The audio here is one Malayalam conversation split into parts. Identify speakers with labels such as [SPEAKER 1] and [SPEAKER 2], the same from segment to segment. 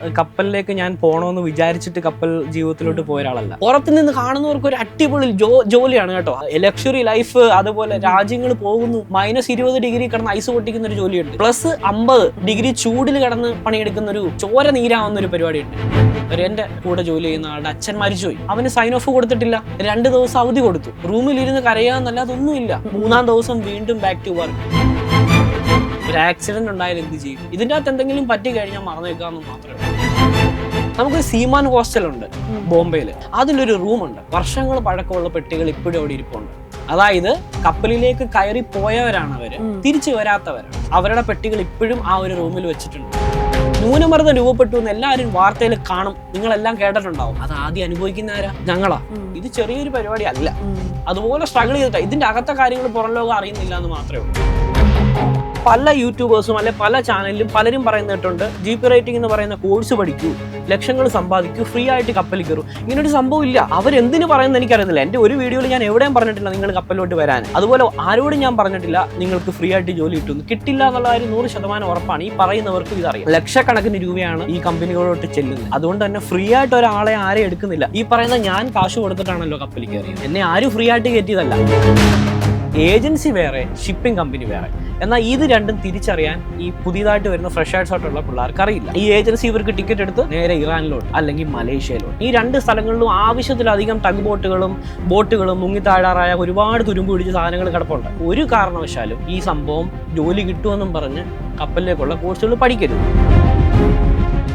[SPEAKER 1] കപ്പലിലേക്ക് ഞാൻ പോകണമെന്ന് വിചാരിച്ചിട്ട് കപ്പൽ ജീവിതത്തിലോട്ട് പോയ ഒരാളല്ല. പുറത്ത് നിന്ന് കാണുന്നവർക്ക് ഒരു അടിപൊളി ജോലിയാണ് കേട്ടോ. ലക്ഷറി ലൈഫ്, അതുപോലെ രാജ്യങ്ങൾ പോകുന്നു, -20 കിടന്ന് ഐസ് പൊട്ടിക്കുന്ന ഒരു ജോലിയുണ്ട്, +50 ചൂടിൽ കിടന്ന് പണിയെടുക്കുന്ന ഒരു ചോര നീരാവുന്ന ഒരു പരിപാടിയുണ്ട്. എന്റെ കൂടെ ജോലി ചെയ്യുന്ന ആളുടെ അച്ഛൻ മരിച്ചുപോയി. അവന് സൈൻ ഓഫ് കൊടുത്തിട്ടില്ല, 2 ദിവസം അവധി കൊടുത്തു. റൂമിലിരുന്ന് കരയാന്നല്ലാതെ ഒന്നുമില്ല. 3-ാം ദിവസം വീണ്ടും ബാക്ക് ടു വർക്ക്. ഒരു ആക്സിഡന്റ് ഉണ്ടായാലും എന്ത് ചെയ്യും? ഇതിൻ്റെ അകത്ത് എന്തെങ്കിലും പറ്റി കഴിഞ്ഞാൽ മറന്നേക്കാന്ന് മാത്രമേ ഉള്ളൂ. നമുക്കൊരു സീമാൻ ഹോസ്റ്റലുണ്ട് ബോംബെയിൽ. അതിലൊരു റൂമുണ്ട്. വർഷങ്ങൾ പഴക്കമുള്ള പെട്ടികൾ ഇപ്പോഴും അവിടെ ഇരിപ്പുണ്ട്. അതായത് കപ്പലിലേക്ക് കയറി പോയവരാണ് അവര്, തിരിച്ചു വരാത്തവരാണ്. അവരുടെ പെട്ടികൾ ഇപ്പോഴും ആ ഒരു റൂമിൽ വെച്ചിട്ടുണ്ട്. ന്യൂനമർദ്ദം രൂപപ്പെട്ടു എന്ന് എല്ലാവരും വാർത്തയിൽ കാണും, നിങ്ങളെല്ലാം കേട്ടിട്ടുണ്ടാവും. അത് ആദ്യം അനുഭവിക്കുന്ന ആരാ? ഞങ്ങളാ. ഇത് ചെറിയൊരു പരിപാടി അല്ല. അതുപോലെ സ്ട്രഗിൾ ചെയ്തിട്ട് ഇതിന്റെ അകത്തെ കാര്യങ്ങൾ പുറം ലോകം അറിയുന്നില്ല എന്ന് മാത്രമേ ഉള്ളൂ. പല യൂട്യൂബേഴ്സും അല്ലെ പല ചാനലിലും പലരും പറയുന്നിട്ടുണ്ട്, GP റൈറ്റിംഗ് എന്ന് പറയുന്ന കോഴ്സ് പഠിക്കൂ, ലക്ഷങ്ങൾ സമ്പാദിക്കൂ, ഫ്രീ ആയിട്ട് കപ്പലിൽ കയറും. ഇങ്ങനൊരു സംഭവം ഇല്ല. അവരെന്തിനു പറയുന്നത് എനിക്കറിയുന്നില്ല. എൻ്റെ ഒരു വീഡിയോയിൽ ഞാൻ എവിടെയും പറഞ്ഞിട്ടില്ല നിങ്ങൾ കപ്പലിലോട്ട് വരാൻ. അതുപോലെ ആരോടും ഞാൻ പറഞ്ഞിട്ടില്ല നിങ്ങൾക്ക് ഫ്രീ ആയിട്ട് ജോലി കിട്ടുന്നു. കിട്ടില്ല എന്നുള്ള കാര്യം 100% ഉറപ്പാണ്. ഈ പറയുന്നവർക്കും ഇതറിയാം. ലക്ഷക്കണക്കിന് രൂപയാണ് ഈ കമ്പനികളോട്ട് ചെല്ലുന്നത്. അതുകൊണ്ട് തന്നെ ഫ്രീ ആയിട്ട് ഒരാളെ ആരെയും എടുക്കുന്നില്ല. ഈ പറയുന്ന ഞാൻ കാശ് കൊടുത്തിട്ടാണല്ലോ കപ്പലിൽ കയറിയത്. എന്നെ ആരും ഫ്രീ ആയിട്ട് കയറ്റിയതല്ല. ഏജൻസി വേറെ, ഷിപ്പിംഗ് കമ്പനി വേറെ. എന്നാൽ ഇത് രണ്ടും തിരിച്ചറിയാൻ ഈ പുതിയതായിട്ട് വരുന്ന ഫ്രഷേഴ്സ് ആയിട്ടുള്ള പിള്ളേർക്ക് അറിയില്ല. ഈ ഏജൻസി ഇവർക്ക് ടിക്കറ്റ് എടുത്ത് നേരെ ഇറാനിലോട്ട് അല്ലെങ്കിൽ മലേഷ്യയിലോട്ട്, ഈ 2 സ്ഥലങ്ങളിലും ആവശ്യത്തിലധികം ടഗ് ബോട്ടുകളും മുങ്ങിത്താഴാറായ ഒരുപാട് തുരുമ്പ് പിടിച്ച സാധനങ്ങൾ കിടപ്പുണ്ട്. ഒരു കാരണവശാലും ഈ സംഭവം ജോലി കിട്ടുമെന്നും പറഞ്ഞ് കപ്പലിലേക്കുള്ള കോഴ്സുകൾ പഠിക്കരുത്.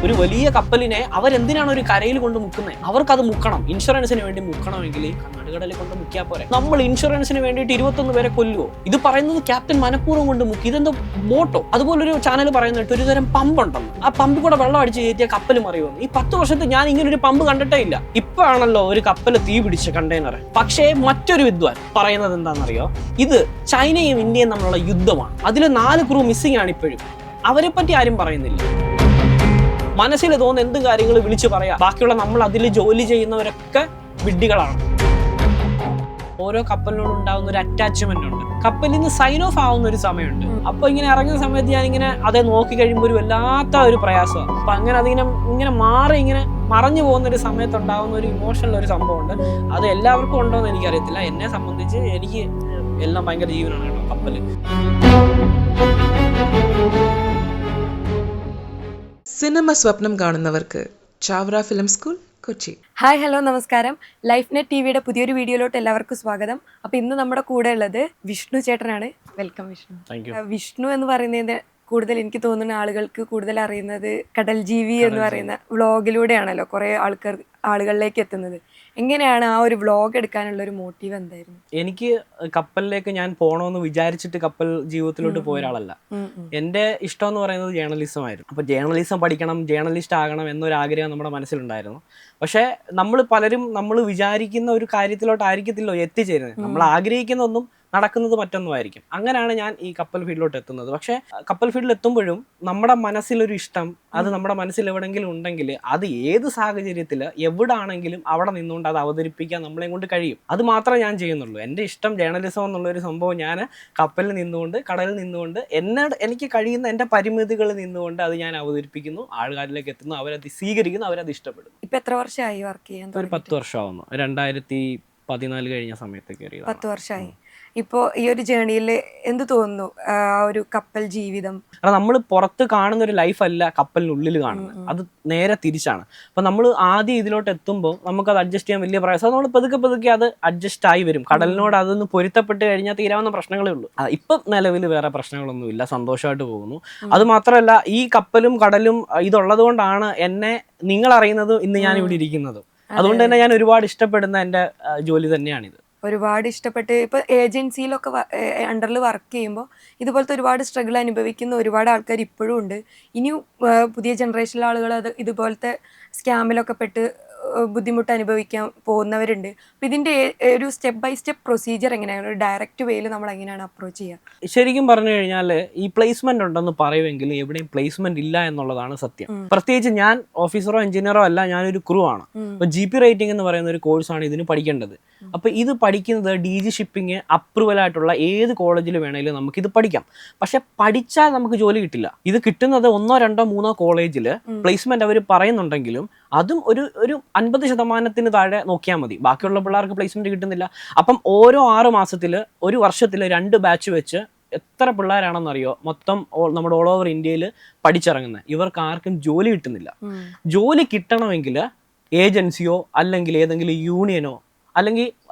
[SPEAKER 1] ഒരു വലിയ കപ്പലിനെ അവരെന്തിനാണ് ഒരു കരയിൽ കൊണ്ട് മുക്കുന്നത്? അവർക്കത് മുക്കണം, ഇൻഷുറൻസിന് വേണ്ടി മുക്കണമെങ്കിൽ കണ്ണാടുകടലിൽ കൊണ്ട് മുക്കിയാൽ പോരെ. നമ്മൾ ഇൻഷുറൻസിന് വേണ്ടിയിട്ട് 21 പേരെ കൊല്ലുവോ? ഇത് പറയുന്നത് ക്യാപ്റ്റൻ മനഃപൂർവ്വം കൊണ്ട് മുക്കി. ഇതെന്തോ ബോട്ടോ? അതുപോലൊരു ചാനൽ പറയുന്നിട്ട് ഒരു തരം പമ്പ് ഉണ്ടെന്ന്. ആ പമ്പിൽ കൂടെ വെള്ളം അടിച്ച് കയറ്റിയ കപ്പൽ മറിയുമെന്ന്. ഈ 10 വർഷത്തിൽ ഞാൻ ഇങ്ങനെ ഒരു പമ്പ് കണ്ടിട്ടേ ഇല്ല. ഇപ്പോഴാണല്ലോ ഒരു കപ്പൽ തീ പിടിച്ച കണ്ടെയ്നർ. പക്ഷേ മറ്റൊരു വിദ്വാൻ പറയുന്നത് എന്താണെന്നറിയോ? ഇത് ചൈനയും ഇന്ത്യയും തമ്മിലുള്ള യുദ്ധമാണ്. അതിൽ 4 ക്രൂ മിസ്സിംഗ് ആണ് ഇപ്പോഴും. അവരെ പറ്റി ആരും പറയുന്നില്ല. മനസ്സിൽ തോന്നുന്ന എന്ത് കാര്യങ്ങൾ വിളിച്ചു പറയാം. ബാക്കിയുള്ള നമ്മൾ അതിൽ ജോലി ചെയ്യുന്നവരൊക്കെ വിഡ്ഢികളാണ്. ഓരോ കപ്പലിനോട് ഉണ്ടാകുന്ന ഒരു അറ്റാച്ച്മെന്റ് ഉണ്ട്. കപ്പലിൽ നിന്ന് സൈൻ ഓഫ് ആവുന്ന ഒരു സമയമുണ്ട്. അപ്പൊ ഇങ്ങനെ ഇറങ്ങുന്ന സമയത്ത് ഞാനിങ്ങനെ അതേ നോക്കി കഴിയുമ്പോൾ ഒരു വല്ലാത്ത ഒരു പ്രയാസമാണ്. അപ്പൊ അങ്ങനെ അതിങ്ങനെ മാറി ഇങ്ങനെ മറഞ്ഞു പോകുന്ന ഒരു സമയത്ത് ഉണ്ടാകുന്ന ഒരു ഇമോഷണൽ ഒരു സംഭവമുണ്ട്. അത് എല്ലാവർക്കും ഉണ്ടോ എന്ന് എനിക്കറിയത്തില്ല. എന്നെ സംബന്ധിച്ച് എനിക്ക് എല്ലാം ഭയങ്കര ജീവനാണ് കേട്ടോ കപ്പല്.
[SPEAKER 2] സിനിമ സ്വപ്നം കാണുന്നവർക്ക് Chavara film school, Kochi.
[SPEAKER 3] Hi, hello, നമസ്കാരം. ലൈഫ് നെറ്റ് ടിവിയുടെ പുതിയൊരു വീഡിയോയിലോട്ട് എല്ലാവർക്കും സ്വാഗതം. അപ്പോൾ ഇന്ന് നമ്മുടെ കൂടെ ഉള്ളത് വിഷ്ണു ചേട്ടനാണ്. വെൽക്കം വിഷ്ണു. വിഷ്ണു എന്ന് പറയുന്നതിന് കൂടുതൽ എനിക്ക് തോന്നുന്ന ആളുകൾക്ക് കൂടുതൽ അറിയുന്നത് കടൽ ജീവി എന്ന് പറയുന്ന വ്ളോഗിലൂടെയാണല്ലോ കുറേ ആളുകളിലേക്ക് എത്തുന്നത്. എങ്ങനെയാണ് ആ ഒരു വ്ളോഗ് എടുക്കാനുള്ള ഒരു മോട്ടീവ് എന്തായിരുന്നു?
[SPEAKER 1] എനിക്ക് കപ്പലിലേക്ക് ഞാൻ പോകണമെന്ന് വിചാരിച്ചിട്ട് കപ്പൽ ജീവിതത്തിലോട്ട് പോയ ഒരാളല്ല. എൻ്റെ ഇഷ്ടം എന്ന് പറയുന്നത് ജേർണലിസം ആയിരുന്നു. അപ്പോൾ ജേർണലിസം പഠിക്കണം, ജേർണലിസ്റ്റ് ആകണം എന്നൊരാഗ്രഹം നമ്മുടെ മനസ്സിലുണ്ടായിരുന്നു. പക്ഷേ നമ്മൾ വിചാരിക്കുന്ന ഒരു കാര്യത്തിലോട്ടായിരിക്കത്തില്ലോ എത്തിച്ചേരുന്നത്. നമ്മൾ ആഗ്രഹിക്കുന്ന ഒന്നും നടക്കുന്നത് മറ്റൊന്നുമായിരിക്കും. അങ്ങനെയാണ് ഞാൻ ഈ കപ്പൽ ഫീൽഡിലോട്ട് എത്തുന്നത്. പക്ഷേ കപ്പൽ ഫീൽഡിൽ എത്തുമ്പോഴും നമ്മുടെ മനസ്സിലൊരു ഇഷ്ടം, അത് നമ്മുടെ മനസ്സിൽ എവിടെയെങ്കിലും ഉണ്ടെങ്കിൽ അത് ഏത് സാഹചര്യത്തിൽ എവിടാണെങ്കിലും അവിടെ നിന്നുകൊണ്ട് അത് അവതരിപ്പിക്കാൻ നമ്മളെ കൊണ്ട് കഴിയും. അത് മാത്രമേ ഞാൻ ചെയ്യുന്നുള്ളൂ. എൻ്റെ ഇഷ്ടം ജേർണലിസം എന്നുള്ളൊരു സംഭവം ഞാൻ കപ്പലിൽ നിന്നുകൊണ്ട്, കടലിൽ നിന്നുകൊണ്ട്, എനിക്ക് കഴിയുന്ന എൻ്റെ പരിമിതികളിൽ നിന്നുകൊണ്ട് അത് ഞാൻ അവതരിപ്പിക്കുന്നു, ആൾക്കാരിലേക്ക് എത്തുന്നു, അവരത് സ്വീകരിക്കുന്നു, അവരത് ഇഷ്ടപ്പെടുന്നു.
[SPEAKER 3] ഇപ്പം എത്ര വർഷമായി വർക്ക് ചെയ്യാൻ?
[SPEAKER 1] ഒരു 10 വർഷമാവുന്നു. 2014 കഴിഞ്ഞ സമയത്ത് കയറിയത്.
[SPEAKER 3] 10 വർഷമായി. ഇപ്പോൾ ഈ ഒരു ജേണിയിൽ എന്ത് തോന്നുന്നു ആ ഒരു കപ്പൽ ജീവിതം?
[SPEAKER 1] നമ്മൾ പുറത്ത് കാണുന്ന ഒരു ലൈഫല്ല കപ്പലിനുള്ളിൽ കാണുന്നത്. അത് നേരെ തിരിച്ചാണ്. അപ്പം നമ്മൾ ആദ്യം ഇതിലോട്ട് എത്തുമ്പോൾ നമുക്കത് അഡ്ജസ്റ്റ് ചെയ്യാൻ വലിയ പ്രയാസം. നമ്മൾ പതുക്കെ അത് അഡ്ജസ്റ്റ് ആയി വരും. കടലിനോട് അതൊന്ന് പൊരുത്തപ്പെട്ട് കഴിഞ്ഞാൽ തീരാവുന്ന പ്രശ്നങ്ങളേ ഉള്ളൂ. ഇപ്പം നിലവിൽ വേറെ പ്രശ്നങ്ങളൊന്നുമില്ല, സന്തോഷമായിട്ട് പോകുന്നു. അത് മാത്രമല്ല, ഈ കപ്പലും കടലും ഇതുള്ളത് കൊണ്ടാണ് എന്നെ നിങ്ങൾ അറിയുന്നതും ഇന്ന് ഞാൻ ഇവിടെ ഇരിക്കുന്നതും. അതുകൊണ്ട് തന്നെ ഞാൻ ഒരുപാട് ഇഷ്ടപ്പെടുന്ന എൻ്റെ ജോലി തന്നെയാണിത്.
[SPEAKER 3] ഒരുപാട് ഇഷ്ടപ്പെട്ട് ഇപ്പോൾ ഏജൻസിയിലൊക്കെ അണ്ടറിൽ വർക്ക് ചെയ്യുമ്പോൾ ഇതുപോലത്തെ ഒരുപാട് സ്ട്രഗിൾ അനുഭവിക്കുന്ന ഒരുപാട് ആൾക്കാർ ഇപ്പോഴും ഉണ്ട്. ഇനിയും പുതിയ ജനറേഷനിലെ ആളുകൾ അത് ഇതുപോലത്തെ സ്കാമിലൊക്കെ പെട്ട് ബുദ്ധിമുട്ട് അനുഭവിക്കാൻ പോകുന്നവരുണ്ട്. അപ്പം ഇതിൻ്റെ ഒരു സ്റ്റെപ്പ് ബൈ സ്റ്റെപ്പ് പ്രൊസീജിയർ എങ്ങനെയാണ്, ഒരു ഡയറക്റ്റ് വേയിൽ നമ്മൾ എങ്ങനെയാണ് അപ്രോച്ച് ചെയ്യുക?
[SPEAKER 1] ശരിക്കും പറഞ്ഞു കഴിഞ്ഞാൽ ഈ പ്ലേസ്മെന്റ് ഉണ്ടെന്ന് പറയുമെങ്കിലും എവിടെയും പ്ലേസ്മെന്റ് ഇല്ല എന്നുള്ളതാണ് സത്യം. പ്രത്യേകിച്ച് ഞാൻ ഓഫീസറോ എഞ്ചിനീയറോ അല്ല, ഞാനൊരു ക്രൂ ആണ്. അപ്പോൾ GP റേറ്റിംഗ് എന്ന് പറയുന്ന ഒരു കോഴ്സാണ് ഇതിന് പഠിക്കേണ്ടത്. അപ്പോൾ ഇത് പഠിക്കുന്നത് DG ഷിപ്പിംഗ് അപ്രൂവൽ ആയിട്ടുള്ള ഏത് കോളേജിൽ വേണമെങ്കിലും നമുക്ക് ഇത് പഠിക്കാം. പക്ഷെ പഠിച്ചാൽ നമുക്ക് ജോലി കിട്ടില്ല. ഇത് കിട്ടുന്നത് 1, 2, 3 കോളേജിൽ പ്ലേസ്മെന്റ് അവർ പറയുന്നുണ്ടെങ്കിലും അതും ഒരു 50% താഴെ നോക്കിയാൽ മതി. ബാക്കിയുള്ള പിള്ളേർക്ക് പ്ലേസ്മെന്റ് കിട്ടുന്നില്ല. അപ്പം ഓരോ 6 മാസത്തിൽ, ഒരു വർഷത്തിൽ 2 ബാച്ച് വെച്ച് എത്ര പിള്ളേരാണെന്നറിയോ മൊത്തം നമ്മുടെ ഓൾ ഓവർ ഇന്ത്യയിൽ പഠിച്ചിറങ്ങുന്നത്. ഇവർക്ക് ആർക്കും ജോലി കിട്ടുന്നില്ല. ജോലി കിട്ടണമെങ്കിൽ ഏജൻസിയോ അല്ലെങ്കിൽ ഏതെങ്കിലും യൂണിയനോ, അല്ലെങ്കിൽ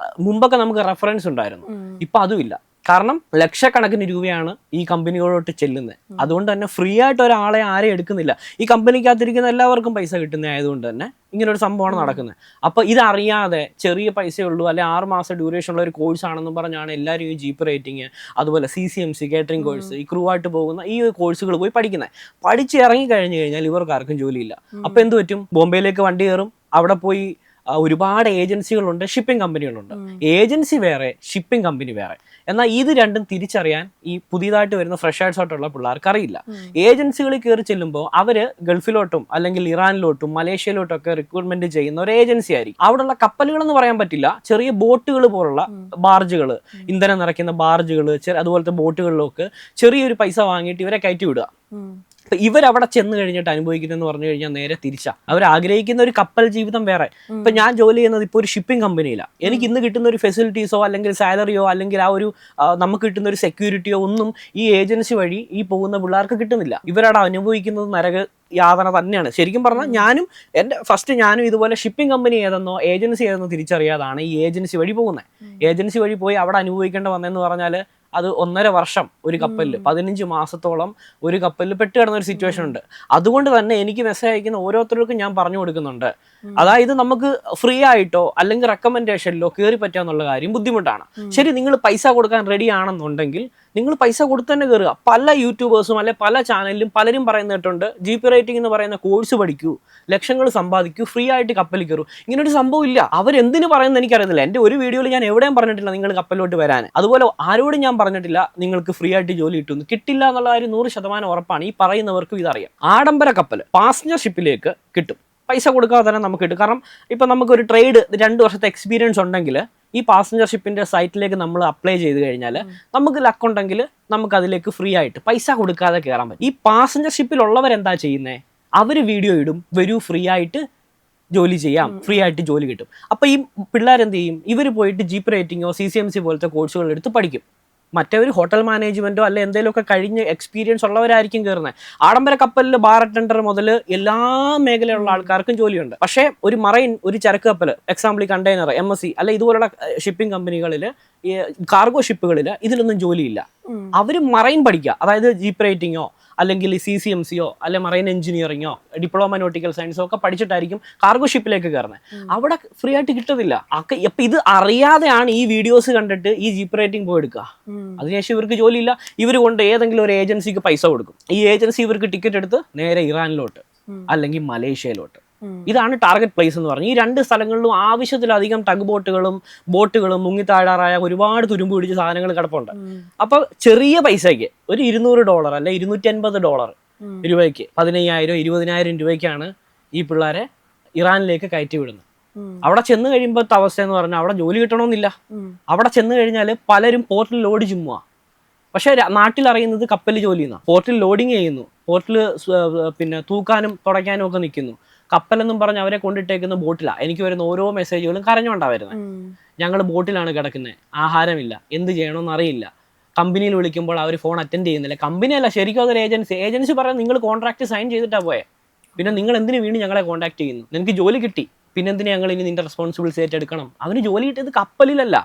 [SPEAKER 1] മുമ്പൊക്കെ നമുക്ക് റെഫറൻസ് ഉണ്ടായിരുന്നു, ഇപ്പൊ അതുമില്ല. കാരണം ലക്ഷക്കണക്കിന് രൂപയാണ് ഈ കമ്പനികളോട്ട് ചെല്ലുന്നത്. അതുകൊണ്ട് തന്നെ ഫ്രീ ആയിട്ട് ഒരാളെ ആരെയും എടുക്കുന്നില്ല. ഈ കമ്പനിക്കകത്തിരിക്കുന്ന എല്ലാവർക്കും പൈസ കിട്ടുന്ന ആയതുകൊണ്ട് തന്നെ ഇങ്ങനൊരു സംഭവമാണ് നടക്കുന്നത്. അപ്പോൾ ഇതറിയാതെ ചെറിയ പൈസയുള്ളൂ അല്ലെ 6 മാസം ഡ്യൂറേഷൻ ഉള്ള ഒരു കോഴ്സ് ആണെന്ന് പറഞ്ഞാണ് എല്ലാവരും ഈ GP റേറ്റിംഗ്, അതുപോലെ CCMC കേറ്ററിംഗ് കോഴ്സ്, ഈ ക്രൂ ആയിട്ട് പോകുന്ന ഈ കോഴ്സുകൾ പോയി പഠിക്കുന്നത്. പഠിച്ച് ഇറങ്ങി കഴിഞ്ഞു കഴിഞ്ഞാൽ ഇവർക്ക് ആർക്കും ജോലിയില്ല. അപ്പോൾ എന്ത് പറ്റും? ബോംബെയിലേക്ക് വണ്ടി കയറും, അവിടെ പോയി ഒരുപാട് ഏജൻസികളുണ്ട്, ഷിപ്പിംഗ് കമ്പനികളുണ്ട്. ഏജൻസി വേറെ, ഷിപ്പിംഗ് കമ്പനി വേറെ. എന്നാൽ ഇത് രണ്ടും തിരിച്ചറിയാൻ ഈ പുതിയതായിട്ട് വരുന്ന ഫ്രഷേഴ്സ് ആയിട്ടുള്ള പിള്ളേർക്ക് അറിയില്ല. ഏജൻസികളിൽ കയറി ചെല്ലുമ്പോൾ അവർ ഗൾഫിലോട്ടും അല്ലെങ്കിൽ ഇറാനിലോട്ടും മലേഷ്യയിലോട്ടും ഒക്കെ റിക്രൂട്ട്മെന്റ് ചെയ്യുന്ന ഒരു ഏജൻസി ആയിരിക്കും. അവിടെയുള്ള കപ്പലുകൾ എന്ന് പറയാൻ പറ്റില്ല, ചെറിയ ബോട്ടുകൾ പോലുള്ള ബാർജുകൾ, ഇന്ധനം നിറയ്ക്കുന്ന ബാർജുകൾ, അതുപോലത്തെ ബോട്ടുകളിലൊക്കെ ചെറിയൊരു പൈസ വാങ്ങിയിട്ട് ഇവരെ കയറ്റി വിടുക. ഇവരവിടെ ചെന്ന് കഴിഞ്ഞിട്ട് അനുഭവിക്കുന്നതെന്ന് പറഞ്ഞു കഴിഞ്ഞാൽ നേരെ തിരിച്ചാ. അവർ ആഗ്രഹിക്കുന്ന ഒരു കപ്പൽ ജീവിതം വേറെ. ഇപ്പൊ ഞാൻ ജോലി ചെയ്യുന്നത് ഇപ്പോൾ ഒരു ഷിപ്പിംഗ് കമ്പനിയിലാണ്. എനിക്ക് ഇന്ന് കിട്ടുന്ന ഒരു ഫെസിലിറ്റീസോ അല്ലെങ്കിൽ സാലറിയോ അല്ലെങ്കിൽ ആ ഒരു നമുക്ക് കിട്ടുന്ന ഒരു സെക്യൂരിറ്റിയോ ഒന്നും ഈ ഏജൻസി വഴി ഈ പോകുന്ന പിള്ളേർക്ക് കിട്ടുന്നില്ല. ഇവരവിടെ അനുഭവിക്കുന്നത് നരക യാതന തന്നെയാണ്. ശരിക്കും പറഞ്ഞാൽ ഞാനും ഇതുപോലെ ഷിപ്പിംഗ് കമ്പനി ഏതെന്നോ ഏജൻസി ഏതെന്നോ തിരിച്ചറിയാതാണ് ഈ ഏജൻസി വഴി പോകുന്നത്. ഏജൻസി വഴി പോയി അവിടെ അനുഭവിക്കേണ്ട വന്നതെന്ന് പറഞ്ഞാൽ അത് 1.5 വർഷം ഒരു കപ്പലിൽ, 15 മാസത്തോളം ഒരു കപ്പലിൽ പെട്ടുകിടന്ന ഒരു സിറ്റുവേഷൻ ഉണ്ട്. അതുകൊണ്ട് തന്നെ എനിക്ക് മെസ്സേജ് അയക്കുന്ന ഓരോരുത്തർക്കും ഞാൻ പറഞ്ഞു കൊടുക്കുന്നുണ്ട്, അതായത് നമുക്ക് ഫ്രീ ആയിട്ടോ അല്ലെങ്കിൽ റെക്കമെൻഡേഷനിലോ കയറി പറ്റാന്നുള്ള കാര്യം ബുദ്ധിമുട്ടാണ്. ശരി, നിങ്ങൾ പൈസ കൊടുക്കാൻ റെഡി ആണെന്നുണ്ടെങ്കിൽ നിങ്ങൾ പൈസ കൊടുത്ത് തന്നെ കയറുക. പല യൂട്യൂബേഴ്സും അല്ലെ പല ചാനലിലും പലരും പറയുന്നിട്ടുണ്ട്, GP റേറ്റിംഗ് എന്ന് പറയുന്ന കോഴ്സ് പഠിക്കൂ, ലക്ഷങ്ങൾ സമ്പാദിക്കൂ, ഫ്രീ ആയിട്ട് കപ്പലിൽ കയറൂ. ഇങ്ങനൊരു സംഭവം ഇല്ല. അവരെന്തിനു പറയുന്നത് എനിക്കറിയത്തില്ല. എൻ്റെ ഒരു വീഡിയോയിൽ ഞാൻ എവിടെയും പറഞ്ഞിട്ടില്ല നിങ്ങൾ കപ്പലിലോട്ട് വരാൻ. അതുപോലെ ആരോടും ഞാൻ പറഞ്ഞിട്ടില്ല നിങ്ങൾക്ക് ഫ്രീ ആയിട്ട് ജോലി കിട്ടുന്നു. കിട്ടില്ല എന്നുള്ള കാര്യം 100% ഉറപ്പാണ്. ഈ പറയുന്നവർക്കും ഇതറിയാം. ആഡംബര കപ്പൽ പാസഞ്ചർ ഷിപ്പിലേക്ക് കിട്ടും, പൈസ കൊടുക്കാതെ തന്നെ നമുക്ക് കിട്ടും. കാരണം ഇപ്പം നമുക്കൊരു ട്രേഡ് 2 വർഷത്തെ എക്സ്പീരിയൻസ് ഉണ്ടെങ്കിൽ ഈ പാസഞ്ചർ ഷിപ്പിന്റെ സൈറ്റിലേക്ക് നമ്മൾ അപ്ലൈ ചെയ്ത് കഴിഞ്ഞാൽ നമുക്ക് ലക്കുണ്ടെങ്കിൽ നമുക്ക് അതിലേക്ക് ഫ്രീ ആയിട്ട് പൈസ കൊടുക്കാതെ കയറാൻ പറ്റും. ഈ പാസഞ്ചർ ഷിപ്പിലുള്ളവരെന്താ ചെയ്യുന്നത്? അവർ വീഡിയോ ഇടും, വരൂ ഫ്രീ ആയിട്ട് ജോലി ചെയ്യാം, ഫ്രീ ആയിട്ട് ജോലി കിട്ടും. അപ്പോൾ ഈ പിള്ളേരെന്ത് ചെയ്യും? ഇവർ പോയിട്ട് GP റേറ്റിംഗോ CCMC പോലത്തെ കോഴ്സുകൾ എടുത്ത് പഠിക്കും. മറ്റൊരു ഹോട്ടൽ മാനേജ്മെന്റോ അല്ലെ എന്തെങ്കിലുമൊക്കെ കഴിഞ്ഞ് എക്സ്പീരിയൻസ് ഉള്ളവരായിരിക്കും കയറുന്നത്. ആഡംബര കപ്പലിൽ ബാർ അറ്റൻഡർ മുതൽ എല്ലാ മേഖലയിലുള്ള ആൾക്കാർക്കും ജോലിയുണ്ട്. പക്ഷേ ഒരു മറൈൻ, ഒരു ചരക്ക് കപ്പൽ, എക്സാമ്പിൾ കണ്ടെയ്നർ, MSC അല്ലെ ഇതുപോലുള്ള ഷിപ്പിംഗ് കമ്പനികളിൽ, കാർഗോ ഷിപ്പുകളിൽ ഇതിലൊന്നും ജോലിയില്ല. അവർ മറൈൻ പഠിക്കുക, അതായത് GP റേറ്റിംഗോ അല്ലെങ്കിൽ CCMCയോ അല്ലെ മറൈൻ എഞ്ചിനീയറിങ്ങോ ഡിപ്ലോമ നോട്ടിക്കൽ സയൻസോ ഒക്കെ പഠിച്ചിട്ടായിരിക്കും കാർഗോ ഷിപ്പിലേക്ക് കയറുന്നത്. അവിടെ ഫ്രീ ആയിട്ട് കിട്ടത്തില്ല. അപ്പം ഇത് അറിയാതെയാണ് ഈ വീഡിയോസ് കണ്ടിട്ട് ഈ GP റേറ്റിംഗ് പോയി എടുക്കുക. അതിനുശേഷം ഇവർക്ക് ജോലിയില്ല. ഇവർ കൊണ്ട് ഏതെങ്കിലും ഒരു ഏജൻസിക്ക് പൈസ കൊടുക്കും. ഈ ഏജൻസി ഇവർക്ക് ടിക്കറ്റ് എടുത്ത് നേരെ ഇറാനിലോട്ട് അല്ലെങ്കിൽ മലേഷ്യയിലോട്ട്. ഇതാണ് ടാർഗറ്റ് പ്ലേസ് എന്ന് പറഞ്ഞാൽ. ഈ 2 സ്ഥലങ്ങളിലും ആവശ്യത്തിലധികം ടഗ് ബോട്ടുകളും മുങ്ങിത്താഴാറായ ഒരുപാട് തുരുമ്പ് പിടിച്ച സാധനങ്ങൾ കിടപ്പുണ്ട്. അപ്പോൾ ചെറിയ പൈസയ്ക്ക് ഒരു $200 അല്ലെ $250 രൂപയ്ക്ക് 15,000 20,000 രൂപയ്ക്കാണ് ഈ പിള്ളേരെ ഇറാനിലേക്ക് കയറ്റി വിടുന്നത്. അവിടെ ചെന്ന് കഴിയുമ്പോഴത്തെ അവസ്ഥ എന്ന് പറഞ്ഞാൽ അവിടെ ജോലി കിട്ടണമെന്നില്ല. അവിടെ ചെന്ന് കഴിഞ്ഞാൽ പലരും പോർട്ടിൽ ലോഡ് ചുമ്മുക. പക്ഷെ നാട്ടിൽ അറിയുന്നത് കപ്പലിൽ ജോലി ചെയ്യുന്ന, പോർട്ടിൽ ലോഡിങ് ചെയ്യുന്നു, പോർട്ടിൽ പിന്നെ തൂക്കാനും തുടയ്ക്കാനും ഒക്കെ നിൽക്കുന്നു. കപ്പലെന്നും പറഞ്ഞ് അവരെ കൊണ്ടിട്ടേക്കുന്ന ബോട്ടിലാണ്. എനിക്ക് വരുന്ന ഓരോ മെസ്സേജുകളും കരഞ്ഞുകൊണ്ടാണ് വരുന്നത്. ഞങ്ങൾ ബോട്ടിലാണ് കിടക്കുന്നത്, ആഹാരമില്ല, എന്ത് ചെയ്യണമെന്ന് അറിയില്ല. കമ്പനിയിൽ വിളിക്കുമ്പോൾ അവർ ഫോൺ അറ്റൻഡ് ചെയ്യുന്നില്ല. കമ്പനിയല്ല, ശരിക്കും അതൊരു ഏജൻസി പറയാൻ നിങ്ങൾ കോൺട്രാക്ട് സൈൻ ചെയ്തിട്ടാണ് പോയത്. പിന്നെ നിങ്ങൾ എന്തിനു വീണ്ടും ഞങ്ങളെ കോൺടാക്ട് ചെയ്യുന്നു? നിനക്ക് ജോലി കിട്ടി, പിന്നെ എന്തിനാ ഞങ്ങൾ ഇനി നിന്റെ റെസ്പോൺസിബിലിറ്റി ഏറ്റെടുക്കണം? അവന് ജോലി കിട്ടിയത് കപ്പലിലല്ല,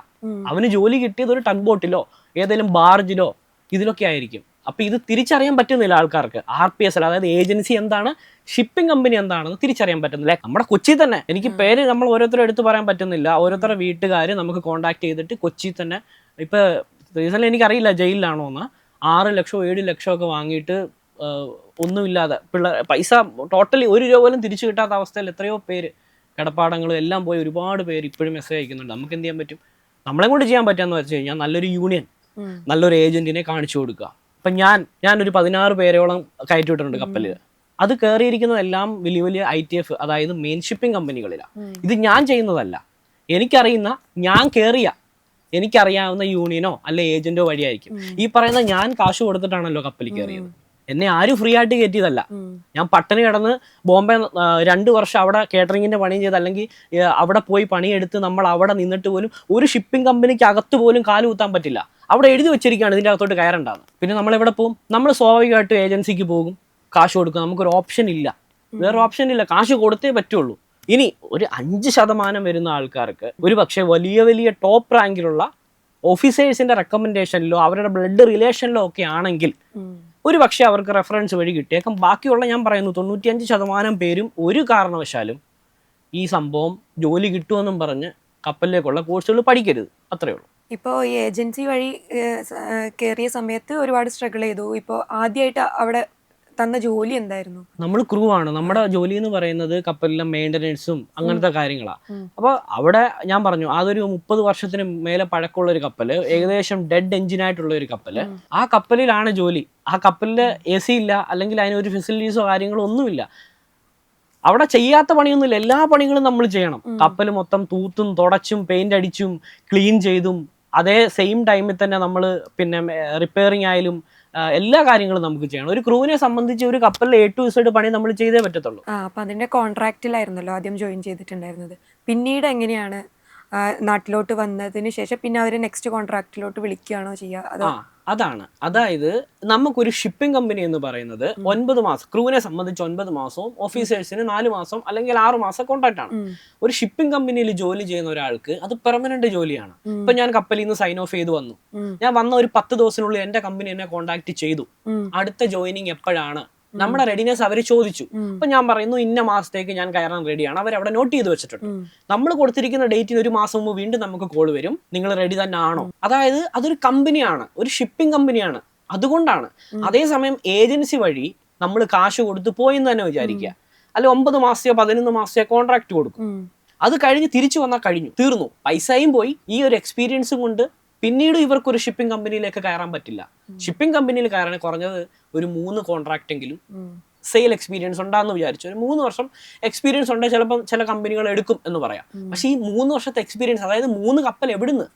[SPEAKER 1] അവന് ജോലി കിട്ടിയത് ഒരു ടഗ് ബോട്ടിലോ ഏതെങ്കിലും ബാർജിലോ ഇതിലൊക്കെ ആയിരിക്കും. അപ്പൊ ഇത് തിരിച്ചറിയാൻ പറ്റുന്നില്ല ആൾക്കാർക്ക്. RPSL അതായത് ഏജൻസി എന്താണ്, ഷിപ്പിംഗ് കമ്പനി എന്താണെന്ന് തിരിച്ചറിയാൻ പറ്റുന്നില്ല. നമ്മുടെ കൊച്ചി തന്നെ, എനിക്ക് പേര് നമ്മൾ ഓരോരുത്തരും എടുത്ത് പറയാൻ പറ്റുന്നില്ല, ഓരോരുത്തരുടെ വീട്ടുകാർ നമുക്ക് കോൺടാക്ട് ചെയ്തിട്ട് കൊച്ചി തന്നെ, ഇപ്പൊ റീസൺലി എനിക്കറിയില്ല ജയിലിലാണോ എന്ന്, 6 ലക്ഷമോ 7 ലക്ഷമോ ഒക്കെ വാങ്ങിയിട്ട് ഒന്നുമില്ലാതെ പൈസ ടോട്ടലി 1 രൂപ പോലും തിരിച്ചു കിട്ടാത്ത അവസ്ഥയിൽ എത്രയോ പേര് കിടപ്പാടങ്ങളും എല്ലാം പോയി ഒരുപാട് പേര് ഇപ്പോഴും മെസ്സേജ് അയക്കുന്നുണ്ട്. നമുക്ക് എന്ത് ചെയ്യാൻ പറ്റും? നമ്മളെ കൊണ്ട് ചെയ്യാൻ പറ്റാന്ന് വെച്ച് കഴിഞ്ഞാൽ നല്ലൊരു യൂണിയൻ, നല്ലൊരു ഏജന്റിനെ കാണിച്ചു കൊടുക്കുക. ഇപ്പം ഞാനൊരു 16 പേരോളം കയറ്റി വിട്ടിട്ടുണ്ട് കപ്പലിൽ. അത് കയറിയിരിക്കുന്നതെല്ലാം വലിയ വലിയ ITF, അതായത് മെയിൻ ഷിപ്പിംഗ് കമ്പനികളിലാണ്. ഇത് ഞാൻ ചെയ്യുന്നതല്ല, ഞാൻ എനിക്കറിയാവുന്ന യൂണിയനോ അല്ലെ ഏജന്റോ വഴിയായിരിക്കും. ഈ പറയുന്ന ഞാൻ കാശ് കൊടുത്തിട്ടാണല്ലോ കപ്പലിൽ കയറിയത്. എന്നെ ആരും ഫ്രീ ആയിട്ട് കയറ്റിയതല്ല. ഞാൻ പട്ടിണി കിടന്ന് ബോംബെ 2 വർഷം അവിടെ കേറ്ററിങ്ങിന്റെ പണി ചെയ്ത്, അല്ലെങ്കിൽ അവിടെ പോയി പണിയെടുത്ത് നമ്മൾ അവിടെ നിന്നിട്ട് പോലും ഒരു ഷിപ്പിംഗ് കമ്പനിക്ക് അകത്ത് പോലും കാല് കുത്താൻ പറ്റില്ല. അവിടെ എഴുതി വെച്ചിരിക്കുകയാണ് ഇതിൻ്റെ അകത്തോട്ട് കയറണ്ടാന്ന്. പിന്നെ നമ്മൾ എവിടെ പോകും? നമ്മൾ സ്വാഭാവികമായിട്ട് ഏജൻസിക്ക് പോകും, കാശ് കൊടുക്കും. നമുക്കൊരു ഓപ്ഷൻ ഇല്ല, വേറെ ഓപ്ഷൻ ഇല്ല, കാശ് കൊടുത്തേ പറ്റുള്ളൂ. ഇനി ഒരു 5% വരുന്ന ആൾക്കാർക്ക് ഒരു പക്ഷേ വലിയ വലിയ ടോപ്പ് റാങ്കിലുള്ള ഓഫീസേഴ്സിന്റെ റെക്കമെൻഡേഷനിലോ അവരുടെ ബ്ലഡ് റിലേഷനിലോ ഒക്കെ ആണെങ്കിൽ ഒരു പക്ഷേ അവർക്ക് റെഫറൻസ് വഴി കിട്ടിയേക്കാം. ബാക്കിയുള്ള ഞാൻ പറയുന്നു 95% പേരും ഒരു കാരണവശാലും ഈ സംഭവം ജോലി കിട്ടുമെന്നും പറഞ്ഞ് കപ്പലിലേക്കുള്ള കോഴ്സുകൾ പഠിക്കരുത്. അത്രയേ ഉള്ളൂ.
[SPEAKER 3] ഇപ്പോൾ ഈ ഏജൻസി വഴി കയറിയ സമയത്ത് ഒരുപാട് സ്ട്രഗിൾ ചെയ്തു. ഇപ്പോൾ ആദ്യമായിട്ട് അവിടെ തന്ന ജോലി എന്തായിരുന്നു? നമ്മൾ
[SPEAKER 1] ക്രൂ ആണ്. നമ്മുടെ ജോലി എന്ന് പറയുന്നത് കപ്പലിലെ മെയിൻ്റനൻസും അങ്ങനത്തെ കാര്യങ്ങളാണ്. അപ്പോൾ അവിടെ ഞാൻ പറഞ്ഞു അതൊരു 30 വർഷത്തിന് മേലെ പഴക്കമുള്ള ഒരു കപ്പല്, ഏകദേശം ഡെഡ് എഞ്ചിനായിട്ടുള്ള ഒരു കപ്പല്. ആ കപ്പലിലാണ് ജോലി. ആ കപ്പലിൽ AC ഇല്ല, അല്ലെങ്കിൽ അതിനൊരു ഫെസിലിറ്റീസോ കാര്യങ്ങളോ ഒന്നുമില്ല. അവിടെ ചെയ്യാത്ത പണിയൊന്നുമില്ല, എല്ലാ പണികളും നമ്മൾ ചെയ്യണം. കപ്പൽ മൊത്തം തൂത്തും തുടച്ചും പെയിന്റ് അടിച്ചും ക്ലീൻ ചെയ്തും അതേ സെയിം ടൈമിൽ തന്നെ നമ്മൾ പിന്നെ റിപ്പയറിംഗ് ആയാലും എല്ലാ കാര്യങ്ങളും നമുക്ക് ചെയ്യണം. ഒരു ക്രൂവിനെ സംബന്ധിച്ച് ഒരു കപ്പലിൽ A to Z പണി നമ്മൾ ചെയ്തേ പറ്റത്തുള്ളൂ.
[SPEAKER 3] അപ്പം അതിന്റെ കോൺട്രാക്റ്റിലായിരുന്നല്ലോ ആദ്യം ജോയിൻ ചെയ്തിട്ടുണ്ടായിരുന്നത്. പിന്നീട് എങ്ങനെയാണ് നാട്ടിലോട്ട് വന്നതിന് ശേഷം പിന്നെ അവർ നെക്സ്റ്റ് കോൺട്രാക്റ്റിലോട്ട് വിളിക്കുകയാണോ ചെയ്യുക?
[SPEAKER 1] അതായത് നമുക്കൊരു ഷിപ്പിംഗ് കമ്പനി എന്ന് പറയുന്നത് 9 മാസം, ക്രൂവിനെ സംബന്ധിച്ച് 9 മാസവും ഓഫീസേഴ്സിന് 4 മാസം അല്ലെങ്കിൽ 6 മാസം കോൺട്രാക്ട് ആണ്. ഒരു ഷിപ്പിംഗ് കമ്പനിയിൽ ജോലി ചെയ്യുന്ന ഒരാൾക്ക് അത് പെർമനന്റ് ജോലിയാണ്. ഇപ്പൊ ഞാൻ കപ്പലിൽ നിന്ന് സൈൻ ഓഫ് ചെയ്ത് വന്നു, ഞാൻ വന്ന ഒരു 10 ദിവസത്തിനുള്ളിൽ എന്റെ കമ്പനി എന്നെ കോൺടാക്ട് ചെയ്തു, അടുത്ത ജോയിനിങ് എപ്പോഴാണ്, നമ്മുടെ റെഡിനെസ് അവർ ചോദിച്ചു. അപ്പൊ ഞാൻ പറയുന്നു ഇന്ന മാസത്തേക്ക് ഞാൻ കയറാൻ റെഡിയാണ്, അവരവിടെ നോട്ട് ചെയ്ത് വെച്ചിട്ടുണ്ട്. നമ്മൾ കൊടുത്തിരിക്കുന്ന ഡേറ്റിന് 1 മാസം മുമ്പ് വീണ്ടും നമുക്ക് കോൾ വരും, നിങ്ങൾ റെഡി തന്നെ ആണോ. അതായത് അതൊരു കമ്പനിയാണ്, ഒരു ഷിപ്പിംഗ് കമ്പനിയാണ്, അതുകൊണ്ടാണ്. അതേസമയം ഏജൻസി വഴി നമ്മൾ കാശ് കൊടുത്ത് പോയെന്ന് തന്നെ വിചാരിക്കുക, അല്ലെ 9 മാസത്തെയോ 11 മാസത്തെയോ കോൺട്രാക്ട് കൊടുക്കും. അത് കഴിഞ്ഞ് തിരിച്ചു വന്നാൽ കഴിഞ്ഞു, തീർന്നു, പൈസയും പോയി. ഈ ഒരു എക്സ്പീരിയൻസും കൊണ്ട് പിന്നീട് ഇവർക്കൊരു ഷിപ്പിംഗ് കമ്പനിയിലേക്ക് കയറാൻ പറ്റില്ല. ഷിപ്പിംഗ് കമ്പനിയിൽ കയറാൻ കുറഞ്ഞത് ഒരു 3 കോൺട്രാക്ട് എങ്കിലും സെയിൽ എക്സ്പീരിയൻസ് ഉണ്ടാന്ന് വിചാരിച്ചു. ഒരു 3 വർഷം എക്സ്പീരിയൻസ് ഉണ്ടെങ്കിൽ ചിലപ്പോൾ ചില കമ്പനികൾ എടുക്കും എന്ന് പറയാം. പക്ഷെ ഈ 3 വർഷത്തെ എക്സ്പീരിയൻസ്, അതായത് 3 കപ്പൽ എവിടുന്ന്?